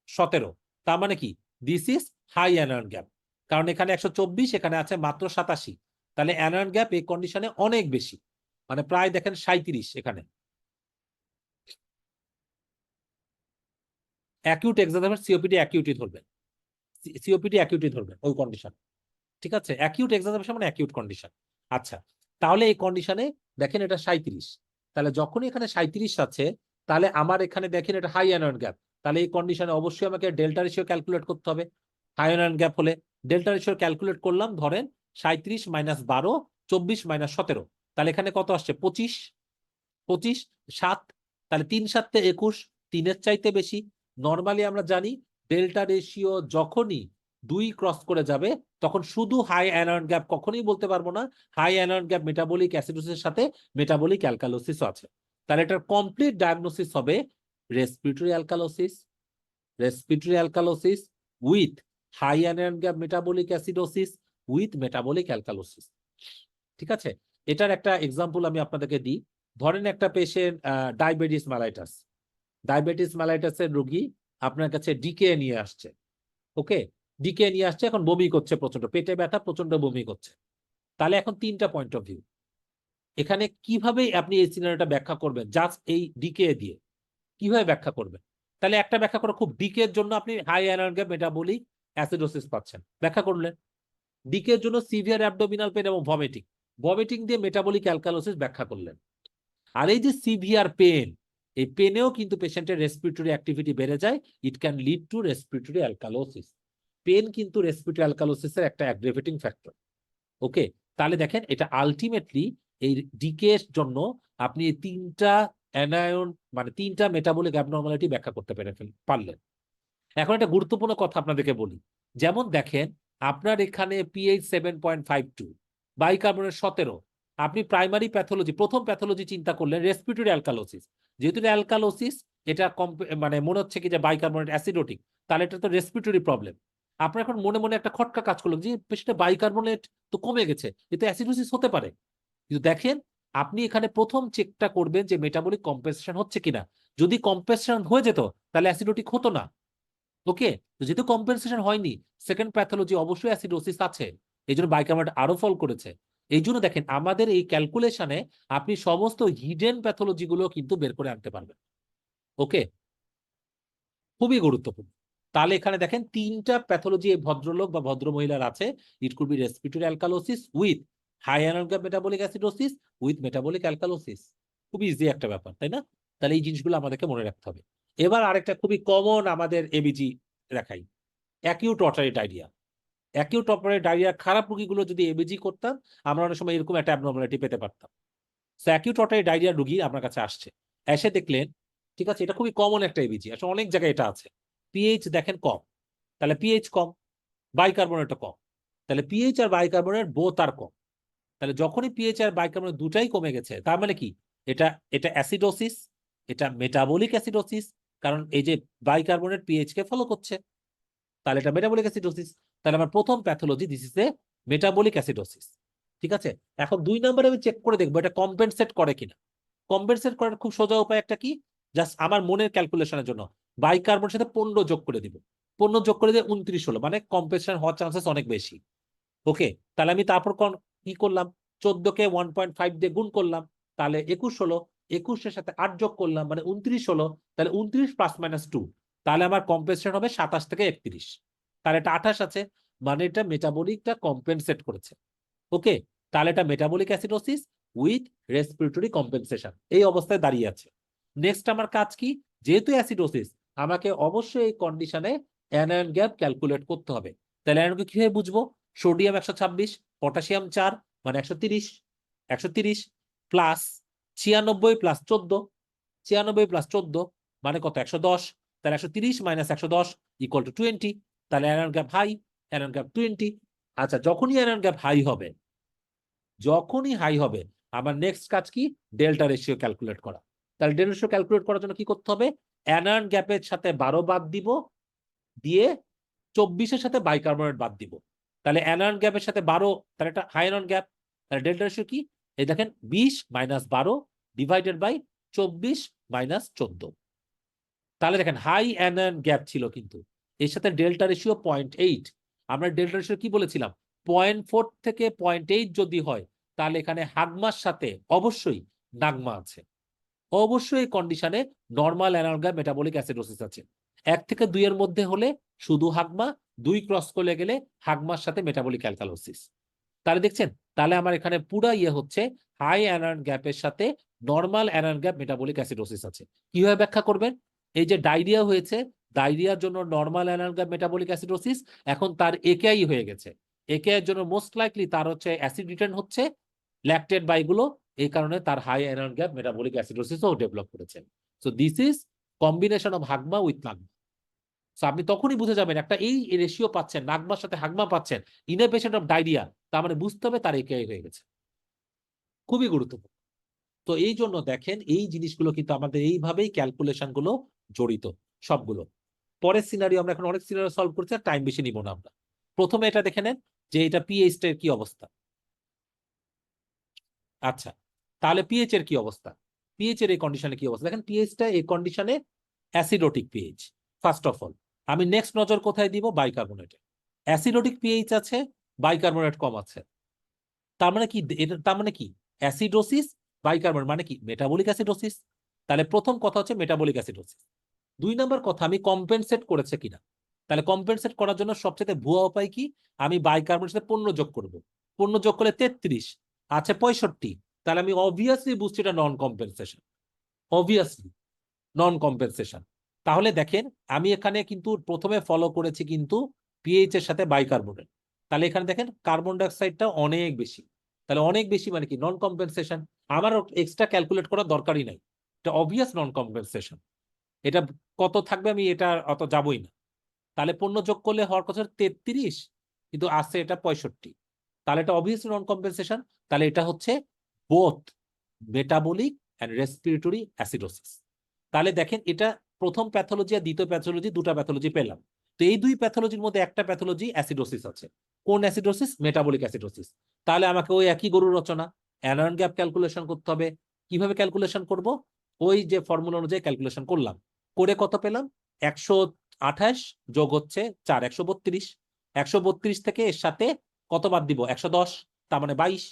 17, তার মানে কি this is high anion gap, কারণ এখানে 124, এখানে আছে মাত্র 87, তাহলে অ্যানায়ন গ্যাপ এই কন্ডিশনে অনেক বেশি, মানে প্রায় দেখেন 37 এখানে। অ্যাকিউট এক্সাজারবেশন সিওপিডি অ্যাকিউটই ধরবেন, সিওপিডি অ্যাকিউটই ধরবেন ওই কন্ডিশন। ঠিক আছে, অ্যাকিউট এক্সাজারবেশন মানে অ্যাকিউট কন্ডিশন। আচ্ছা, তাহলে এই কন্ডিশনে দেখেন এটা 37, তাহলে যখনই এখানে 37 আছে, তাহলে আমার এখানে দেখেন এটা হাই অ্যানায়ন গ্যাপ, তাহলে এই কন্ডিশনে অবশ্যই আমাকে ডেল্টা রেশিও ক্যালকুলেট করতে হবে। হাই অ্যানায়ন গ্যাপ হলে ডেল্টা রেশিও ক্যালকুলেট করলাম, ধরেন 37 মাইনাস 12, 24 মাইনাস 17, তাহলে এখানে কত আসছে 25, 25, 7, তাহলে 3 7 21, 3-এর চাইতে বেশি। নর্মালি আমরা জানি ডেল্টা রেশিও যখনই 2 ক্রস করে যাবে তখন শুধু হাই অ্যানায়ন গ্যাপ কখনোই বলতে পারবো না, হাই অ্যানায়ন গ্যাপ মেটাবলিক অ্যাসিডোসিসের সাথে মেটাবলিক অ্যালকালোসিসও আছে। তাহলে এটার কমপ্লিট ডায়াগনোসিস হবে respiratory alkalosis with high anion gap metabolic acidosis with metabolic alkalosis. ঠিক আছে, এটার একটা এক্সাম্পল আমি আপনাদেরকে দিই। ধরেন একটা পেশেন্ট ডায়াবেটিস ম্যালাইটাসের রোগী আপনার কাছে ডিকে নিয়ে আসছে। ওকে, ডিকে নিয়ে আসছে, এখন বমি করছে, প্রচন্ড পেটে ব্যথা, প্রচন্ড বমি করছে। তাহলে এখন 3টা পয়েন্ট অফ ভিউ। এখানে কিভাবে আপনি এই সিনারিওটা ব্যাখ্যা করবেন জাস্ট এই ডিকে দিয়ে, কিভাবে ব্যাখ্যা করবেন? তাহলে একটা ব্যাখ্যা করা, খুব ডিকের জন্য আপনি high anion gap metabolic acidosis পাচ্ছেন, ব্যাখ্যা করলেন। ডিকের জন্য সিভিয়ার অ্যাবডোমিনাল পেন এবং ভমিটিং দিয়ে মেটাবলিক অ্যালকালোসিস ব্যাখ্যা করলেন। আর এই যে সিভিয়ার পেন, এই পেনেও কিন্তু পেশেন্টের রেসপিরেটরি অ্যাক্টিভিটি বেড়ে যায়, it can lead to respiratory alkalosis. Pain কিন্তু রেসপিরেটরি অ্যালকালোসিসের একটা অ্যাগ্রেভেটিং ফ্যাক্টর। ওকে, তাহলে দেখেন এটা আলটিমেটলি এই ডিকে এর জন্য আপনি এই 3টা অ্যানায়ন মানে 3টা মেটাবলিক অ্যাবনর্মালিটি ব্যাখ্যা করতে পারলেন। এখন একটা গুরুত্বপূর্ণ কথা আপনাদেরকে বলি, যেমন দেখেন আপনার এখানে পিএইচ 7.52, বাইকার্বনেট 17, আপনি প্রাইমারি প্যাথোলজি, প্রথম প্যাথোলজি চিন্তা করলেন রেসপিরেটরি অ্যালকালোসিস। যেহেতু অ্যালকালোসিস, এটা মানে মনে হচ্ছে কি যে বাইকার্বনেট অ্যাসিডোটিক, তাহলে এটা তো রেসপিরেটরি প্রবলেম। আপনার এখন মনে মনে একটা খটকা কাজ করলো যে পেশেন্টের বাইকার্বনেট তো কমে গেছে, এতে অ্যাসিডোসিস হতে পারে। কিন্তু দেখেন আপনি এখানে প্রথম চেকটা করবেন যে মেটাবলিক কম্পেনসেশন হচ্ছে কিনা। যদি কম্পেনসেশন হয়ে যেত তাহলে অ্যাসিডোটিক হতো না। ওকে, তো যেহেতু কম্পেনসেশন হয়নি, সেকেন্ড প্যাথোলজি অবশ্যই অ্যাসিডোসিস আছে, এই জন্য বাইকার্বনেট আরো ফল করেছে। এই জন্য দেখেন আমাদের এই ক্যালকুলেশনে আপনি সমস্ত হিডেন প্যাথোলজি গুলো কিন্তু বের করে আনতে পারবেন। ওকে, খুবই গুরুত্বপূর্ণ। তাহলে এখানে দেখেন 3টা প্যাথোলজি এই ভদ্রলোক বা ভদ্র মহিলার আছে। It could be respiratory alkalosis with high anion gap metabolic acidosis with metabolic alkalosis. খুবই ইজি একটা ব্যাপার, তাই না? তাহলে এই জিনিসগুলো আমাদেরকে মনে রাখতে হবে। এবার আরেকটা খুবই কমন আমাদের এবিজি দেখাই, acute watery diarrhoea. Acute watery diarrhoea খারাপ রোগীগুলো যদি এবিজি করতাম, আমরা অনেক সময় এরকম একটা অ্যাবনর্মালিটি পেতে পারতাম। সো অ্যাকিউট ওয়াটারি ডায়রিয়া রোগী আপনার কাছে আসছে, এসে দেখলেন, ঠিক আছে, এটা খুবই কমন একটা এবিজি, আসলে অনেক জায়গায় এটা আছে। পিএইচ দেখেন কম, তাহলে পিএইচ কম, বাইকার্বনেটও কম, তাহলে পিএইচ আর বাইকার্বনেট বোথ আর কম। তাহলে যখনই পিএইচ আর বাইকার্বনেট দুটাই কমে গেছে, তার মানে কি এটা এটা অ্যাসিডোসিস, এটা মেটাবলিক অ্যাসিডোসিস, কারণ এই যে বাইকার্বনেট পিএইচ কে ফলো করছে, তাহলে এটা মেটাবলিক অ্যাসিডোসিস। তাহলে আমার প্রথম pathology this is A metabolic acidosis. ঠিক আছে, এখন 2 নম্বরে আমি চেক করে দেখবো এটা কম্পেনসেট করে কিনা। কম্পেনসেট করার খুব সোজা উপায় একটা কি, জাস্ট আমার মনের ক্যালকুলেশনের জন্য বাইকার্বনের সাথে 15 যোগ করে দিব, 15 যোগ করে দিয়ে 29 হলো, মানে কম্পেনসেশন হওয়ার চান্সেস অনেক বেশি। ওকে, তাহলে আমি তারপর কি করলাম, 14কে 1.5 দিয়ে গুণ করলাম, তাহলে 21 হলো, 21-এর সাথে 8 যোগ করলাম মানে 29 হলো, তাহলে 29 ± 2, তাহলে আমার কম্পেনসেশন হবে 27 থেকে 31, তাহলে এটা 28 আছে, মানে এটা মেটাবলিকটা কম্পেনসেট করেছে। ওকে, তাহলে এটা metabolic acidosis with respiratory compensation এই অবস্থায় দাঁড়িয়ে আছে। নেক্সট আমার কাজ কি, যেহেতু অ্যাসিডোসিস, আমাকে অবশ্যই এই কন্ডিশনে অ্যানায়ন গ্যাপ ক্যালকুলেট করতে হবে। তাহলে অ্যানায়নকে কিভাবে বুঝবো, সোডিয়াম 126, পটাশিয়াম 4 মানে 130, 130 প্লাস 96 প্লাস 14, 96 প্লাস 14 মানে কত, 110, তাহলে 130 মাইনাস 110 ইকুয়াল টু 20, তাহলে anion gap high, anion gap 20। আচ্ছা, যখনই অ্যানায়ন গ্যাপ হাই হবে, আমার নেক্সট কাজ কি, ডেল্টা রেশিও ক্যালকুলেট করা। তাহলে ডেল্টা রেশিও ক্যালকুলেট করার জন্য কি করতে হবে, অ্যানায়ন গ্যাপের সাথে 12 বাদ দিব, দিয়ে 24-এর সাথে বাইকার্বনেট বাদ দিব। তাহলে অ্যানায়ন গ্যাপের সাথে 12, তাহলে এটা হাই অ্যানায়ন গ্যাপ, তাহলে ডেল্টা রেশিও কি, এই দেখেন 20 মাইনাস 12 ডিভাইডেড বাই 24 মাইনাস 14। তাহলে দেখেন হাই অ্যানায়ন গ্যাপ ছিল, কিন্তু এর সাথে ডেল্টা রেশিও 0.8। আমরা ডেল্টা রেশিও কি বলেছিলাম, 0.4 থেকে 0.8 যদি হয়, তাহলে এখানে হাগমার সাথে অবশ্যই নাগমা আছে, অবশ্যই কন্ডিশনে normal anion gap metabolic acidosis আছে। 1 থেকে 2 এর মধ্যে হলে শুধু হাগমা, 2 ক্রস করে গেলে হাগমার সাথে মেটাবলিক অ্যালকালোসিস। তাহলে দেখছেন, তাহলে আমার এখানে পুরা হচ্ছে হাই অ্যানায়ন গ্যাপের সাথে normal anion gap metabolic acidosis আছে। কিভাবে ব্যাখ্যা করবেন, এই যে ডায়রিয়া হয়েছে, ডায়রিয়ার জন্য normal anion gap metabolic acidosis, এখন তার একেআই হয়ে গেছে, একেআই এর জন্য মোস্ট লাইকলি তার হচ্ছে অ্যাসিড রিটার্ন হচ্ছে, ল্যাকটেট বাইগুলো এই কারণে তার হাই আয়রন গ্যাপ মেটাবলিক অ্যাসিডোসিসও ডেভেলপ করেছে। So this is combination of HAGMA with NAGMA. So আপনি তখনই বুঝে যাবেন একটা এই রেশিও পাচ্ছেন, নাগমার সাথে হাগমা পাচ্ছেন in a patient of diarrhoea, তার মানে বুঝতে হবে তার একেআই হয়ে গেছে। খুবই গুরুত্বপূর্ণ। তো এই জন্য দেখেন এই জিনিসগুলো কিন্তু আমাদের এইভাবেই ক্যালকুলেশন গুলো জড়িত সবগুলো। পরের সিনারিও আমরা এখন অনেক সিনারিও সলভ করছি, আর টাইম বেশি নিব না আমরা। প্রথমে এটা দেখে নেন যে এটা পিএইচ এর কি অবস্থা। আচ্ছা, তাহলে পিএইচ এর কি অবস্থা? পিএইচ এর এই কন্ডিশনে কি অবস্থা? দেখেন পিএইচটা এই কন্ডিশনে অ্যাসিডোটিক পিএইচ। ফার্স্ট অফ অল আমি নেক্সট নজর কোথায় দিব? বাইকার্বনেটে। অ্যাসিডোটিক পিএইচ আছে, বাইকার্বনেট কম আছে। তার মানে কি? তার মানে কি অ্যাসিডোসিস বাইকার্বনেট মানে কি? Metabolic acidosis. তাহলে প্রথম কথা হচ্ছে মেটাবলিক অ্যাসিডোসিস। 2 নম্বর কথা আমি কম্পেনসেট করেছে কিনা। তাহলে কম্পেনসেট করার জন্য সবচেয়ে ভুয়া উপায় কি? আমি বাইকার্বনেটের সাথে পণ্য যোগ করব। পণ্য যোগ করলে 33 আছে 65, তাহলে আমি অবভিয়াসলি বুঝছি এটা নন কম্পেনসেশন। অবভিয়াসলি নন কম্পেনসেশন। তাহলে দেখেন আমি এখানে কিন্তু প্রথমে ফলো করেছি কিন্তু পিএইচ এর সাথে বাইকার্বনেট। তাহলে এখানে দেখেন কার্বন ডাইঅক্সাইডটা অনেক বেশি। তাহলে অনেক বেশি মানে কি? নন কম্পেনসেশন। আমার এক্সট্রা ক্যালকুলেট করার দরকারই নাই, এটা অবভিয়াস নন কম্পেনসেশন। এটা কত থাকবে আমি এটা অত যাবই না। তাহলে পণ্য যোগ করলে হওয়ার কথা 33, কিন্তু আসছে এটা 65। তাহলে এটা অবভিয়াসলি নন কম্পেনসেশন। তাহলে এটা হচ্ছে both metabolic and respiratory acidosis. তাহলে দেখেন এটা প্রথম প্যাথোলজি আর দ্বিতীয় প্যাথোলজি, দুটা প্যাথোলজি পেলাম। তো এই দুই প্যাথোলজির মধ্যে একটা প্যাথোলজি অ্যাসিডোসিস আছে। কোন অ্যাসিডোসিস? Metabolic acidosis. তাহলে আমাকে ওই একই গরুর রচনা, অ্যানায়ন গ্যাপ ক্যালকুলেশন করতে হবে। কিভাবে ক্যালকুলেশন করব? ওই যে ফর্মুলা অনুযায়ী ক্যালকুলেশন করলাম, করে কত পেলাম? 128 যোগ হচ্ছে 4, 132। 132 থেকে এর সাথে কত বাদ দিব? 110, তার মানে 22।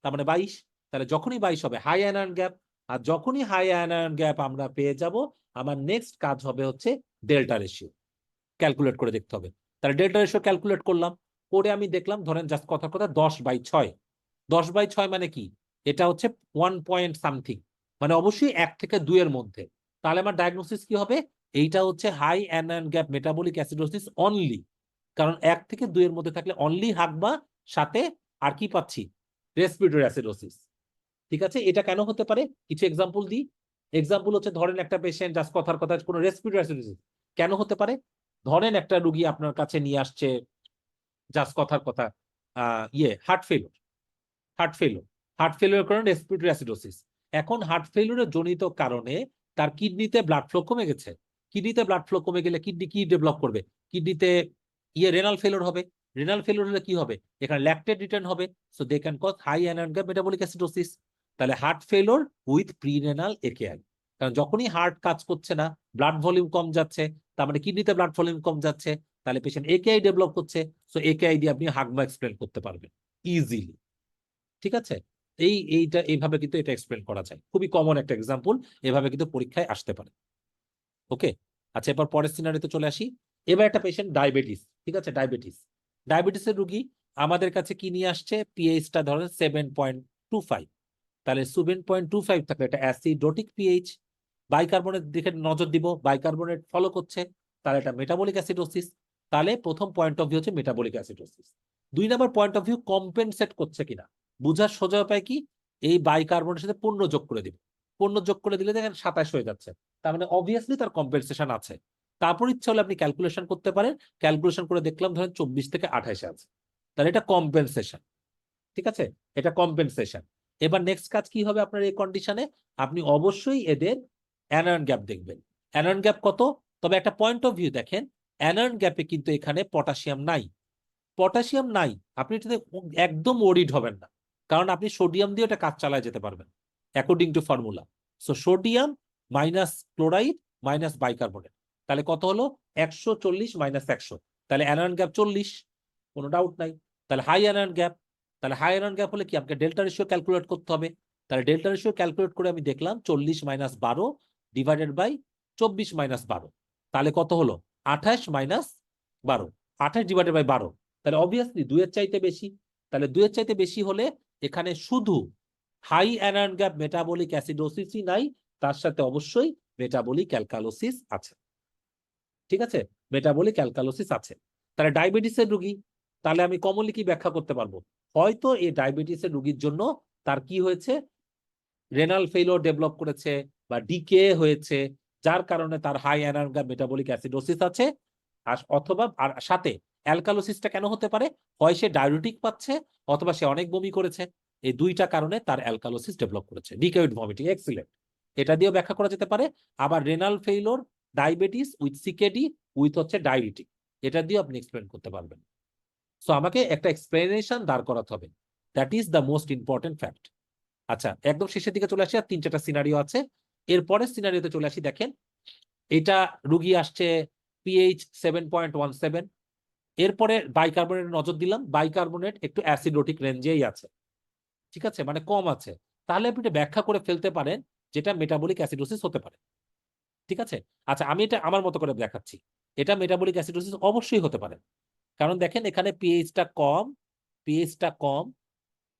তার মানে 22। তাহলে যখনই 22 হবে হাই আয়রন গ্যাপ। আর যখনই হাই আয়রন গ্যাপ আমরা পেয়ে যাব, আমার নেক্সট কাজ হবে হচ্ছে ডেল্টা রেশিও ক্যালকুলেট করে দেখতে হবে। তাহলে ডেল্টা রেশিও ক্যালকুলেট করলাম, করে আমি দেখলাম ধরেন জাস্ট কথার কথা 10/6। 10/6 মানে কি? এটা হচ্ছে 1 পয়েন্ট সামথিং, মানে অবশ্যই 1 থেকে 2 এর মধ্যে। তাহলে আমার ডায়াগনোসিস কি হবে? এইটা হচ্ছে high anion gap metabolic acidosis only. কারণ 1 থেকে 2 এর মধ্যে থাকলে অনলি হাগমা, সাথে আর কি পাচ্ছি? Respiratory acidosis. ঠিক আছে, এটা কেন হতে পারে কিছু এক্সাম্পল দিই। এক্সাম্পল হচ্ছে ধরেন একটা পেশেন্ট জাস্ট কথার কথা কোনো রেসপিরেটরি অ্যাসিডোসিস কেন হতে পারে? ধরেন একটা রুগী আপনার কাছে নিয়ে আসছে জাস্ট কথার কথা heart failure. Heart failure heart failure কারণে রেসপিরেটরি অ্যাসিডোসিস। এখন হার্ট ফেলিওরের জনিত কারণে তার কিডনিতে ব্লাড ফ্লো কমে গেছে। কিডনিতে ব্লাড ফ্লো কমে গেলে কিডনি কি ডেভেলপ করবে? কিডনিতে রেনাল ফেলিওর হবে। রেনাল ফেলিওর হলে কি হবে? এখানে ল্যাকটেট রিটার্ন হবে। So they can cause high anion gap metabolic acidosis. তাহলে heart failure with prerenal AKI. কারণ যখনই হার্ট কাজ করছে না, ব্লাড ভলিউম কম যাচ্ছে, তার মানে কিডনিতে ব্লাড ভলিউম কম যাচ্ছে, তাহলে পেশেন্ট একেআই ডেভেলপ করছে। সো একেআই দিয়ে আপনি হাগমা এক্সপ্লেন করতে পারবেন ইজিলি। ঠিক আছে, এইটা এইভাবে কিন্তু এটা এক্সপ্লেন করা যায়। খুবই কমন একটা এক্সাম্পল, এভাবে কিন্তু পরীক্ষায় আসতে পারে। ওকে, আচ্ছা এবার পরের সিনারিতে চলে আসি। এবার একটা পেশেন্ট ডায়াবেটিস। ঠিক আছে, ডায়াবেটিসের রুগী আমাদের কাছে কি নিয়ে আসছে? পিএইচটা ধরেন 7.25। তাহলে 7.25 থাকলে এটা অ্যাসিডোটিক পিএইচ। বাইকার্বনেট দিকে নজর দিব, বাইকার্বনেট ফলো করছে, তাহলে এটা মেটাবলিক অ্যাসিডোসিস। তাহলে প্রথম পয়েন্ট অফ ভিউ হচ্ছে metabolic acidosis. 2 number point of view compensate করছে কিনা বুঝার সোজা উপায় কি? এই বাইকার্বনেটের সাথে পণ্য যোগ করে দিব। পণ্য যোগ করে দিলে দেখেন 27 হয়ে যাচ্ছে, তার মানে অবভিয়াসলি তার কম্পেনসেশন আছে। তারপর ইচ্ছা হলে আপনি ক্যালকুলেশন করতে পারেন। ক্যালকুলেশন করে দেখলাম ধরেন 24 থেকে 28 আছে, তাহলে এটা কম্পেনসেশন। ঠিক আছে, এটা কম্পেনসেশন। এবার নেক্সট কাজ কি হবে আপনার এই কন্ডিশনে? আপনি অবশ্যই এদের অ্যানায়ন গ্যাপ দেখবেন। অ্যানায়ন গ্যাপ কত? তবে একটা পয়েন্ট অফ ভিউ দেখেন, অ্যানায়ন গ্যাপে কিন্তু এখানে পটাশিয়াম নাই। পটাশিয়াম নাই, আপনি এটাতে একদম ওরিড হবেন না, কারণ আপনি সোডিয়াম দিয়ে এটা কাজ চালায় যেতে পারবেন according to formula. So sodium minus chloride minus bicarbonate, তাহলে কত হলো? 140 মাইনাস 100, তাহলে অ্যানায়ন গ্যাপ 40, কোনো ডাউট নাই। তাহলে হাই অ্যানায়ন গ্যাপ। তাহলে হাই অ্যানায়ন গ্যাপ হলে কি? আপনাকে ডেল্টা রেশিও ক্যালকুলেট করতে হবে। তাহলে ডেল্টা রেশিও ক্যালকুলেট করে আমি দেখলাম 40 মাইনাস 12 ডিভাইডেড বাই 24 মাইনাস 12, তাহলে কত হলো? 28 মাইনাস 12, 28 ডিভাইডেড বাই 12, তাহলে অবভিয়াসলি 2 এর চাইতে বেশি। তাহলে 2 এর চাইতে বেশি হলে এখানে শুধু হাই অ্যানায়ন গ্যাপ মেটাবলিক অ্যাসিডোসিসই নাই, তার সাথে অবশ্যই মেটাবলিক অ্যালকালোসিস আছে। ঠিক আছে, মেটাবলিক অ্যালকালোসিস আছে। তাহলে ডায়াবেটিসের রোগী, তাহলে আমি কমনলি কি ব্যাখ্যা করতে পারবো? হয়তো এই ডায়াবেটিসের রোগীর জন্য তার কি হয়েছে? রেনাল ফেইলিওর ডেভেলপ করেছে বা ডিকে হয়েছে, যার কারণে তার হাই এনার্জি মেটাবলিক অ্যাসিডোসিস আছে, আর অথবা আর সাথে অ্যালকালোসিসটা কেন হতে পারে, হয় সে ডায়ুরেটিক পাচ্ছে অথবা সে অনেক বমি করেছে, এই দুইটা কারণে তার অ্যালকালোসিস ডেভেলপ করেছে। ডিকে উইথ ভমিটিং, এক্সিলেন্ট, এটা দিয়েও ব্যাখ্যা করা যেতে পারে। আবার renal failure, diabetes with CKD with হচ্ছে ডায়াবেটিক, এটা দিয়ে আপনি এক্সপ্লেন করতে পারবেন। সো আমাকে একটা এক্সপ্লেনেশন দাঁড় করাতে হবে, that is the most important fact. আচ্ছা, একদম শেষের দিকে চলে আসি, আর 3-4টা সিনারিও আছে। এরপরের সিনারিওতে চলে আসি। দেখেন, এটা রুগী আসছে পিএইচ 7.17, এরপরে বাইকার্বনেট নজর দিলাম, বাইকার্বনেট একটু অ্যাসিডোটিক রেঞ্জেই আছে, ঠিক আছে, মানে কম আছে। তাহলে আপনি এটা ব্যাখ্যা করে ফেলতে পারেন যেটা মেটাবলিক অ্যাসিডোসিস হতে পারে, ঠিক আছে। আচ্ছা, আমি এটা আমার মতো করে দেখাচ্ছি, এটা মেটাবলিক অ্যাসিডোসিস অবশ্যই হতে পারে, কারণ দেখেন এখানে পিএইচটা কম, পিএইচটা কম,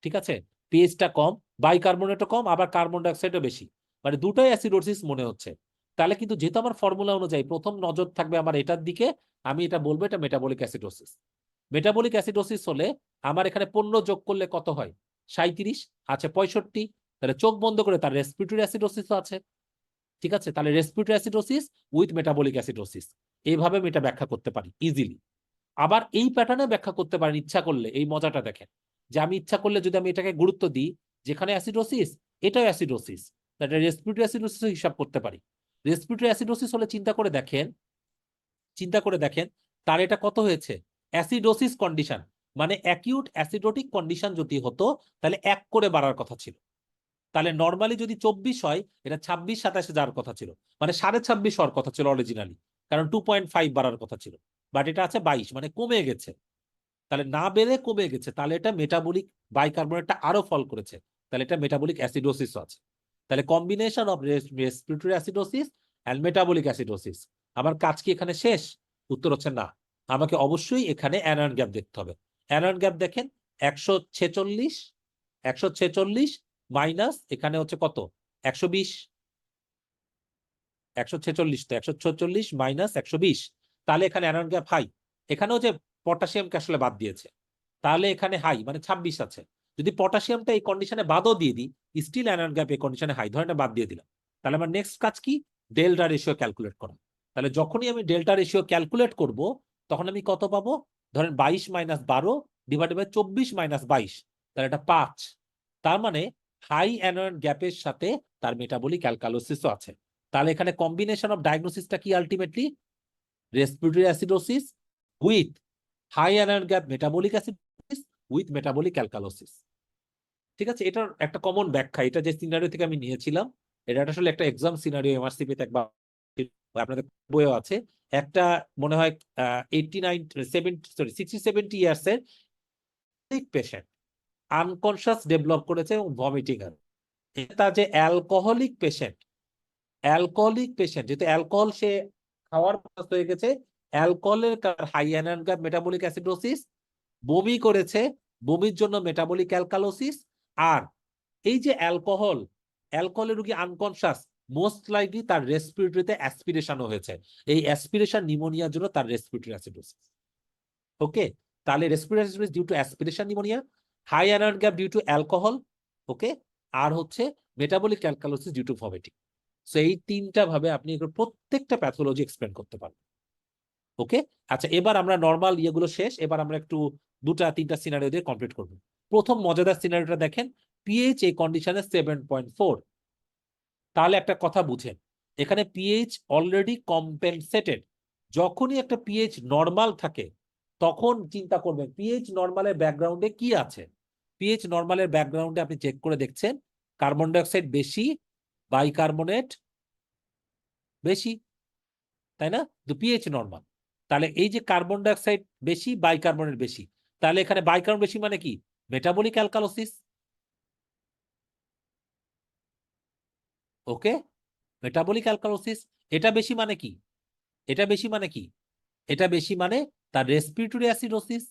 ঠিক আছে, পিএইচটা কম, বাইকার্বনেটও কম, আবার কার্বন ডাইঅক্সাইডও বেশি, মানে দুটোই অ্যাসিডোসিস মনে হচ্ছে। তাহলে কিন্তু যেহেতু আমার ফর্মুলা অনুযায়ী প্রথম নজর থাকবে আমার এটার দিকে, আমি এটা বলবো এটা মেটাবলিক অ্যাসিডোসিস। মেটাবলিক অ্যাসিডোসিস হলে আমার এখানে 15 যোগ করলে কত হয়, 37, আছে 65, তাহলে চোখ বন্ধ করে তার রেসপিরেটরি অ্যাসিডোসিসও আছে, ঠিক আছে। তাহলে respiratory acidosis with metabolic acidosis, এইভাবে আমি এটা ব্যাখ্যা করতে পারি ইজিলি। আবার এই প্যাটার্নে ব্যাখ্যা করতে পারেন ইচ্ছা করলে, এই মজাটা দেখেন, যে আমি ইচ্ছা করলে যদি আমি এটাকে গুরুত্ব দিই, যেখানে অ্যাসিডোসিস এটাও অ্যাসিডোসিস, তাহলে রেসপিরেটরি অ্যাসিডোসিস হিসাব করতে পারি। রেসপিরেটরি অ্যাসিডোসিস হলে চিন্তা করে দেখেন, চিন্তা করে দেখেন তার এটা কত হয়েছে, অ্যাসিডোসিস কন্ডিশন, মানে অ্যাকিউট অ্যাসিডোটিক কন্ডিশন যদি হতো তাহলে 1 করে বাড়ার কথা ছিল। তাহলে নর্মালি যদি 24 হয়, এটা 26-27 যাওয়ার কথা ছিল, মানে 26.5 হওয়ার কথা ছিল অরিজিনালি, কারণ 2.5 বাড়ার কথা ছিল, বাট এটা আছে 22, মানে কমে গেছে। তাহলে না বেড়ে কমে গেছে, তাহলে এটা মেটাবলিক, বাইকার্বনেটটা আরো ফল করেছে, তাহলে এটা মেটাবলিক অ্যাসিডোসিস আছে। তাহলে combination of respiratory acidosis and metabolic acidosis. আমার কাজ কি এখানে শেষ? উত্তর হচ্ছে না, আমাকে অবশ্যই এখানে অ্যানায়ন গ্যাপ দেখতে হবে। অ্যানায়ন গ্যাপ দেখেন 146, 146 মাইনাস এখানে হচ্ছে কত, 120, 146, তো 146 মাইনাস 120, তাহলে এখানে অ্যানায়ন গ্যাপ হাই। এখানেও যে পটাশিয়ামকে আসলে বাদ দিয়েছে, তাহলে এখানে হাই মানে 26 আছে। যদি পটাশিয়ামটা এই কন্ডিশনে বাদও দিয়ে দিই, স্টিল অ্যানায়ন গ্যাপ এই কন্ডিশনে হাই, ধরেন বাদ দিয়ে দিলাম, তাহলে আমার নেক্সট কাজ কি, ডেল্টা রেশিও ক্যালকুলেট করা। তাহলে যখনই আমি ডেল্টা রেশিও ক্যালকুলেট করব, তখন আমি কত পাবো, ধরেন 22 মাইনাস 12 ডিভাইডেড বাই 24 মাইনাস 22, তাহলে এটা 5। তার মানে হাই অ্যানায়ন গ্যাপের সাথে তার মেটাবলিক অ্যালকালোসিসও আছে। তাহলে এখানে কম্বিনেশন অফ ডায়াগনোসিসটা কি ultimately, respiratory acidosis with high anion gap metabolic acidosis with metabolic alkalosis, ঠিক আছে। এটার একটা কমন ব্যাখ্যা, এটা যে সিনারিও থেকে আমি নিয়েছিলাম, এটা আসলে একটা এক্সাম সিনারিও, এমআরসিপি তে একবার আপনাদের বইও আছে। একটা মনে হয় 89 70 সরি 60-70 ইয়ার্স এর পেশেন্ট আনকনশাস ডেভেলপ করেছে এবং ভমিটিং আর, এটা যে অ্যালকোহলিক পেশেন্ট, অ্যালকোহলিক পেশেন্ট যেহেতু অ্যালকোহল সে খাওয়ার অভ্যস্ত হয়ে গেছে, অ্যালকোহলের হাই এনার্জি মেটাবলিক অ্যাসিডোসিস, বমি করেছে, বমির জন্য মেটাবলিক অ্যালকালোসিস, আর এই যে অ্যালকোহল, অ্যালকোহলের রোগী আনকনশাস, মোস্ট লাইকলি তার রেসপিরেটরিতে অ্যাসপিরেশনও হয়েছে, এই অ্যাসপিরেশন নিউমোনিয়ার জন্য তার রেসপিরেটরি অ্যাসিডোসিস। ওকে, তাহলে respiratory acidosis due to aspiration pneumonia, high energy gap due to alcohol, okay, আর হচ্ছে metabolic alkalosis due to vomiting. So এই 3টা ভাবে আপনি প্রত্যেকটা প্যাথোলজি এক্সপ্লেন করতে পারবেন। ওকে, আচ্ছা, এবার আমরা নরমাল ইয়েগুলো শেষ, এবার আমরা একটু 2-3টা সিনারিও দিয়ে কমপ্লিট করব। প্রথম মজাদার সিনারিওটা দেখেন, পিএইচ এই কন্ডিশনে 7.4, তাহলে একটা কথা বুঝেন, এখানে পিএইচ অলরেডি কম্পেনসেটেড। যখনই একটা পিএইচ নরমাল থাকে, তখন চিন্তা করবেন পিএইচ নরমালের ব্যাকগ্রাউন্ডে কি আছে। পিএইচ নরমালের ব্যাকগ্রাউন্ডে আপনি চেক করে দেখছেন কার্বন ডাইঅক্সাইড বেশি, বাইকার্বনেট বেশি, তাই না, তো পিএইচ নরমাল। তাহলে এই যে কার্বন ডাইঅক্সাইড বেশি, বাইকার্বনেট বেশি, তাহলে এখানে বাইকার্বন বেশি মানে কি, মেটাবলিক অ্যালকালোসিস। ওকে, মেটাবলিক অ্যালকালোসিস। এটা বেশি মানে কি, এটা বেশি মানে কি, এটা বেশি মানে তার রেসপিরেটরি অ্যাসিডোসিস,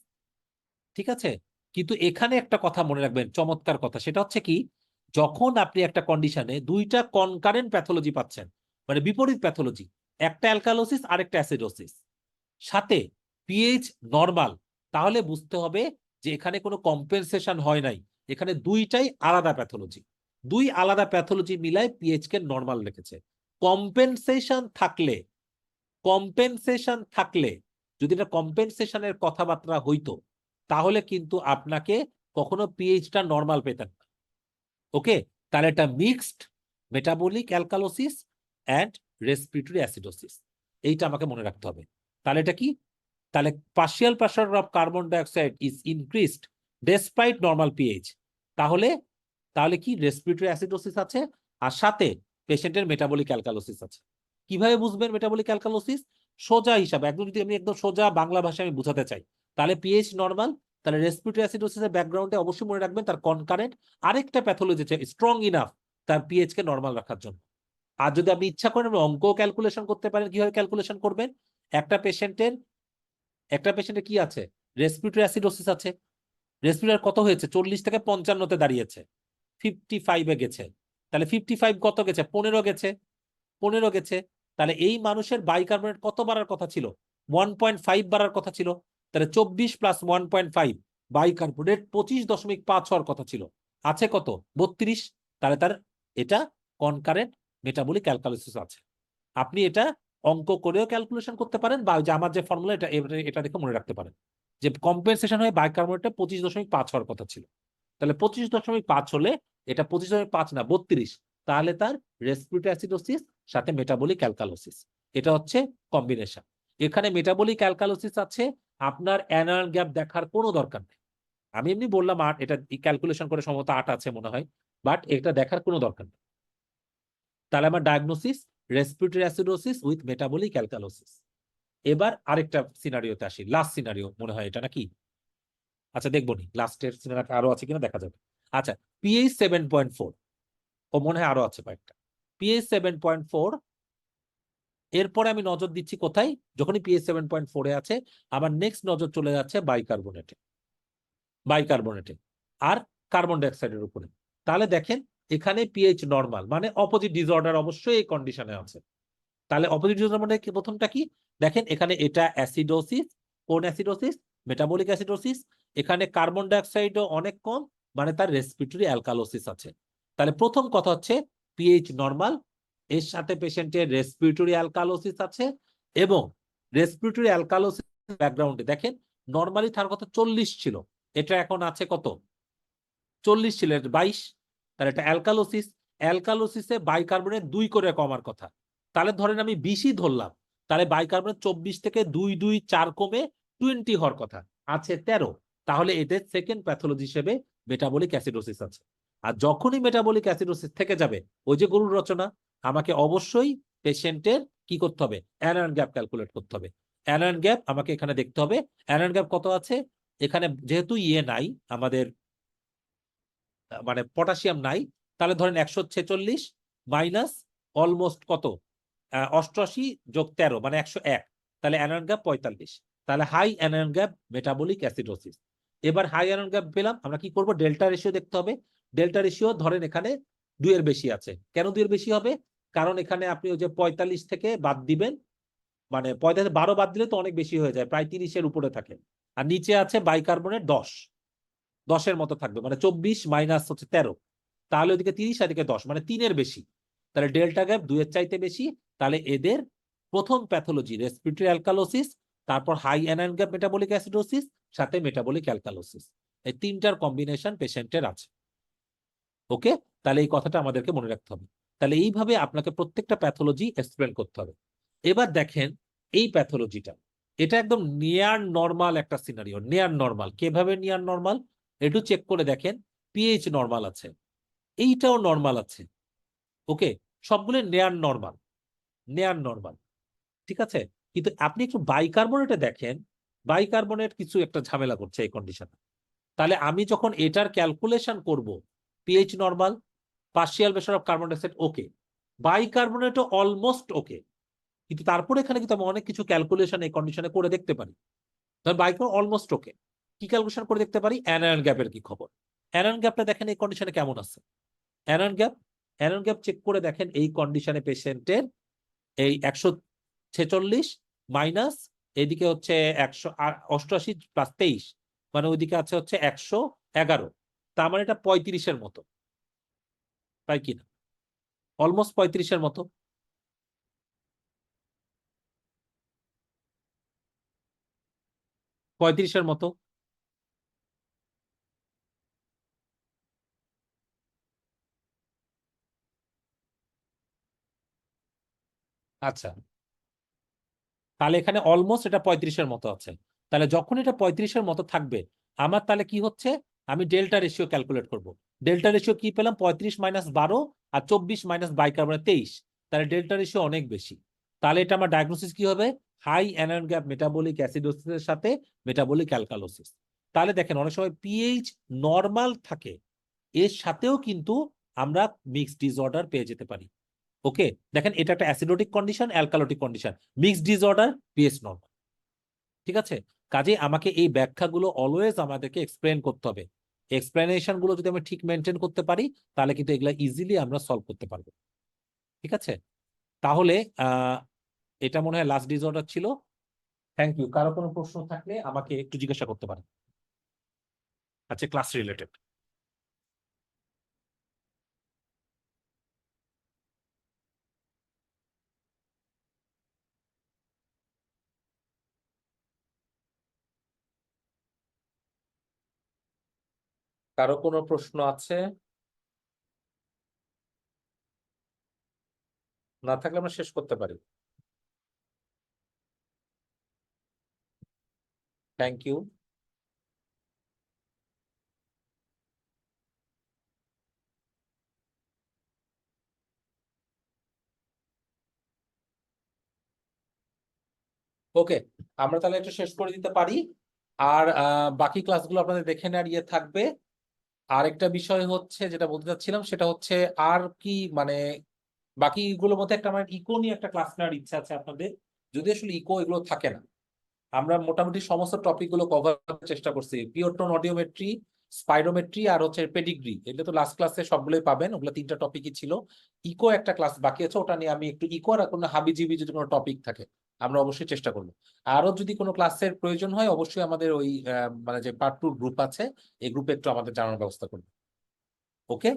ঠিক আছে। কিন্তু এখানে একটা কথা মনে রাখবেন, চমৎকার কথা, সেটা হচ্ছে কি, যখন আপনি একটা কন্ডিশনে 2টা কনকারেন্ট প্যাথোলজি পাচ্ছেন, মানে বিপরীত প্যাথোলজি, একটা অ্যালকালোসিস আর একটা অ্যাসিডোসিস, সাথে পিএইচ নরমাল, তাহলে বুঝতে হবে যে এখানে কোনো কম্পেনসেশন হয় নাই, এখানে দুইটাই আলাদা প্যাথোলজি। দুই আলাদা প্যাথোলজি মিলায় পিএইচ কে নর্মাল রেখেছে। কম্পেনসেশন থাকলে যদি এটা কম্পেনসেশনের কথাবার্তা হইতো তাহলে কিন্তু আপনাকে কখনো পিএইচটা নর্মাল পেতেন না। ওকে, তাহলে এটা mixed metabolic alkalosis and respiratory acidosis, এইটা আমাকে মনে রাখতে হবে। তাহলে এটা কি? তাহলে partial pressure of carbon dioxide is increased despite normal pH. তাহলে তাহলে কি রেসপিরেটরি অ্যাসিডোসিস আছে, আর সাথে পেশেন্টের মেটাবলিক অ্যালকালোসিস আছে। কিভাবে বুঝবেন মেটাবলিক অ্যালকালোসিস? সোজা হিসাবে একদম, যদি আমি একদম সোজা বাংলা ভাষায় আমি বুঝাতে চাই, তাহলে পিএইচ নর্মাল, তাহলে রেসপিরেটরি অ্যাসিডোসিসের ব্যাকগ্রাউন্ডে অবশ্যই মনে রাখবেন তার কনকারেন্ট আরেকটা প্যাথোলজি আছে স্ট্রং ইনাফ তার পিএইচ কে নর্মাল রাখার জন্য। আর যদি আপনি ইচ্ছা করেন অঙ্ক ক্যালকুলেশন করতে পারেন। কিভাবে ক্যালকুলেশন করবেন? একটা পেশেন্টের কি আছে? রেসপিরেটরি অ্যাসিডোসিস আছে। রেসপিরেটর কত হয়েছে? 40 থেকে 55-তে দাঁড়িয়েছে, 55-এ গেছে। তাহলে 55 কত গেছে? 15 গেছে। তাহলে এই মানুষের বাইকার্বনেট কত বাড়ার কথা ছিল? 1.5 বাড়ার কথা ছিল। তাহলে 24 প্লাস 1.5 বাইকার্বনেট 25.5 হওয়ার কথা ছিল। আছে কত? 32। তাহলে তার এটা কনকারেন্ট মেটাবলিক অ্যালকালোসিস আছে। আপনি এটা অঙ্ক করেও ক্যালকুলেশন করতে পারেন, বা যে আমার যে ফর্মুলা এটা দেখে মনে রাখতে পারেন যে কম্পেনসেশন হয়ে বাইকার্বনেটটা 25.5 হওয়ার কথা ছিল। তাহলে 25.5 হলে এটা 25.5 না 32, তাহলে তার রেসপিরেটরি অ্যাসিডোসিস সাথে মেটাবলিক অ্যালকালোসিস, এটা হচ্ছে কম্বিনেশন। এখানে মেটাবলিক অ্যালকালোসিস আছে, আপনার অ্যানুয়াল গ্যাপ দেখার কোনো দরকার নেই। আমি এমনি বললাম 8, এটা ক্যালকুলেশন করে সম্ভবত 8 আছে মনে হয়, বাট এটা দেখার কোনো দরকার নেই। তাহলে আমার diagnosis respiratory acidosis with metabolic alkalosis. এবার আরেকটা সিনারিওতে আসি, লাস্ট সিনারিও মনে হয় এটা নাকি? আচ্ছা দেখবো নি লাস্টের সিনারিও আরো আছে কিনা দেখা যাবে। আচ্ছা, পিএইচ 7.4, ও মনে হয় আরো আছে কয়েকটা। পিএইচ 7.4, এরপরে আমি নজর দিচ্ছি কোথায়? যখনই পিএইচ 7.4-এ আছে, আমার নেক্সট নজর চলে যাচ্ছে বাইকার্বনেটে আর কার্বন ডাইঅক্সাইডের উপরে। তাহলে দেখেন এখানে পিএইচ নর্মাল, মানে অপোজিট ডিসঅর্ডার অবশ্যই এই কন্ডিশনে আছে। তাহলে অপোজিট ডিসঅর্ডার মানে প্রথমটা কি? দেখেন এখানে এটা অ্যাসিডোসিস, কোন অ্যাসিডোসিস? Metabolic acidosis. এখানে কার্বন ডাইঅক্সাইডও অনেক কম, মানে তার রেসপিরেটরি অ্যালকালোসিস আছে। তাহলে প্রথম কথা হচ্ছে পিএইচ নর্মাল, এর সাথে পেশেন্টের রেসপিরেটরি অ্যালকালোসিস আছে, এবং রেসপিরেটরি অ্যালকালোসিস ব্যাকগ্রাউন্ডে দেখেন নর্মালি তার কথা 40 ছিল, এটা এখন আছে কত? 40 ছিল 22। তাহলে এটা অ্যালকালোসিসে বাইকার্বনেট 2 করে কমার কথা। তাহলে ধরেন আমি 20-ই ধরলাম, তাহলে বাইকার্বনেট 24 থেকে 2 2 4 কমে 20 হওয়ার কথা, আছে 13। তাহলে এদের সেকেন্ড প্যাথোলজি হিসেবে মেটাবলিক অ্যাসিডোসিস আছে। আর যখনই মেটাবলিক অ্যাসিডোসিস থেকে যাবে, ওই যে গরুর রচনা, আমাকে অবশ্যই পেশেন্টের কি করতে হবে? অ্যানোয়ান গ্যাপ ক্যালকুলেট করতে হবে। অ্যানোয়ান গ্যাপ আমাকে এখানে দেখতে হবে। অ্যানোয়ান গ্যাপ কত আছে? এখানে যেহেতু নাই আমাদের, মানে পটাশিয়াম নাই, তাহলে ধরেন 146 মাইনাস অলমোস্ট কত? 88 যোগ 13 মানে 101, তাহলে অ্যানোয়ান গ্যাপ 45। তাহলে high anion gap metabolic acidosis. এবার হাই অ্যানোয়ান গ্যাপ পেলাম, আমরা কি করব? ডেল্টা রেশিও দেখতে হবে। ডেল্টা রেশিও ধরেন এখানে 2 এর বেশি আছে। কেন 2 এর বেশি হবে? কারণ এখানে আপনি ওই যে 45 থেকে বাদ দিবেন, মানে 45 12 বাদ দিলে তো অনেক বেশি হয়ে যায়, প্রায় 30-এর উপরে থাকে। আর নিচে আছে বাইকার্বনেট 10-এর মতো থাকবে, মানে 24 মাইনাস হচ্ছে 13, তাহলে ওইদিকে 30 আর এদিকে 10, মানে 3-এর বেশি। তাহলে ডেল্টা গ্যাপ 2-এর চাইতে বেশি। তাহলে এদের প্রথম প্যাথোলজি রেসপিরেটরি অ্যালকালোসিস, তারপর high anion gap metabolic acidosis, সাথে মেটাবলিক অ্যালকালোসিস, এই তিনটার কম্বিনেশন পেশেন্টের আছে। ওকে, তাহলে এই কথাটা আমাদেরকে মনে রাখতে হবে। তাহলে এইভাবে আপনাকে প্রত্যেকটা প্যাথোলজি এক্সপ্লেন করতে হবে। এবার দেখেন এই প্যাথোলজিটা, এটা একদম নিয়ার নরমাল একটা সিনারিও। নিয়ার নরমাল কিভাবে? নিয়ার নরমাল একটু চেক করে দেখেন, পিএইচ নরমাল আছে, এইটাও নরমাল আছে। ওকে, সবগুলো নেয়ার নরমাল, ঠিক আছে। কিন্তু আপনি একটু বাইকার্বনেটে দেখেন, বাইকার্বনেট কিছু একটা ঝামেলা করছে এই কন্ডিশনে। তাহলে আমি যখন এটার ক্যালকুলেশন করব, pH normal, partial pressure of carbon dioxide okay, বাইকার্বনেটও অলমোস্ট ওকে, কিন্তু তারপরে এখানে কিন্তু আমি অনেক কিছু ক্যালকুলেশন এই কন্ডিশনে করে দেখতে পারি। ধর বাইকার্বনেট অলমোস্ট ওকে, কি ক্যালকুলেশন করে দেখতে পারি? অ্যানায়ন গ্যাপের কি খবর? অ্যানায়ন গ্যাপটা দেখেন এই কন্ডিশনে কেমন আছে। অ্যানায়ন গ্যাপ চেক করে দেখেন এই কন্ডিশনে পেশেন্টের এই 146 মাইনাস এদিকে হচ্ছে 188 প্লাস 23, মানে ওইদিকে আছে হচ্ছে 111, তার মানে এটা 35-এর মতো। তাই কিনা? অলমোস্ট 35-এর মতো। পঁয়ত্রিশের মতো। আচ্ছা, তাহলে এখানে অলমোস্ট এটা 35-এর মতো আছে। তাহলে যখন এটা 35-এর মতো থাকবে, আমার তাহলে কি হচ্ছে, আমি ডেল্টা রেশিও ক্যালকুলেট করব। ডেল্টা রেশিও কি পেলাম, 35 মাইনাস 12 আর 24 মাইনাস বাইকার্বনেট 23। তাহলে ডেল্টা রেশিও অনেক বেশি। তাহলে এটা আমার ডায়াগনোসিস কি হবে, হাই অ্যানায়ন গ্যাপ মেটাবলিক অ্যাসিডোসিসের সাথে মেটাবলিক অ্যালকালোসিস। তাহলে দেখেন অনেক সময় পিএইচ নর্মাল থাকে, এর সাথেও কিন্তু আমরা মিক্সড ডিসঅর্ডার পেয়ে যেতে পারি। ওকে, দেখেন এটা একটা acidotic condition, alkalotic condition, mixed disorder, pH normal. ঠিক আছে, কাজে আমাকে এই ব্যাখ্যাগুলো অলওয়েজ আমাদেরকে এক্সপ্লেন করতে হবে। এক্সপ্লেনেশন গুলো যদি আমি ঠিক মেনটেন করতে পারি, তাহলে কিন্তু এগুলা ইজিলি আমরা সলভ করতে পারবো। ঠিক আছে, তাহলে এটা মনে হয় লাস্ট ডিসঅর্ডার ছিল। Thank you. কারো কোনো প্রশ্ন থাকলে আমাকে একটু জিজ্ঞাসা করতে পারেন। আচ্ছা, ক্লাস রিলেটেড। কারো কোনো প্রশ্ন আছে? না থাকলে আমরা শেষ করতে পারি। Thank you. ওকে, আমরা তাহলে একটু শেষ করে দিতে পারি। আর বাকি ক্লাসগুলো আপনাদের দেখে নেওয়ার ইয়ে থাকবে। আরেকটা বিষয় হচ্ছে যেটা বলতে চাচ্ছিলাম, সেটা হচ্ছে আর কি মানে বাকিগুলোর মধ্যে একটা আমার ইকো নিয়ে একটা ক্লাস নেওয়ার ইচ্ছা আছে আপনাদের। যদি আসলে ইকো এগুলো থাকে না, আমরা মোটামুটি সমস্ত টপিক গুলো কভার করার চেষ্টা করছি। পিওরটোন অডিওমেট্রি, স্পাইরোমেট্রি আর হচ্ছে পেডিগ্রি, এগুলো তো লাস্ট ক্লাসে সবগুলোই পাবেন, ওগুলো 3টা টপিকই ছিল। ইকো একটা ক্লাস বাকি আছে, ওটা নিয়ে আমি একটু ইকো আর কোনো হাবিজিবি যদি কোনো টপিক থাকে আমরা অবশ্যই চেষ্টা করবো। আরো যদি কোনো ক্লাসের প্রয়োজন হয় অবশ্যই আমাদের ওই মানে যে পার্ট 2 গ্রুপ আছে, এই গ্রুপে একটু আমাদের জানানোর ব্যবস্থা করবো। ওকে,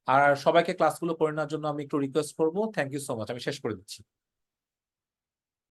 আর সবাইকে ক্লাসগুলো করে নেওয়ার জন্য আমি একটু রিকোয়েস্ট করবো। থ্যাংক ইউ সো মাচ, আমি শেষ করে দিচ্ছি।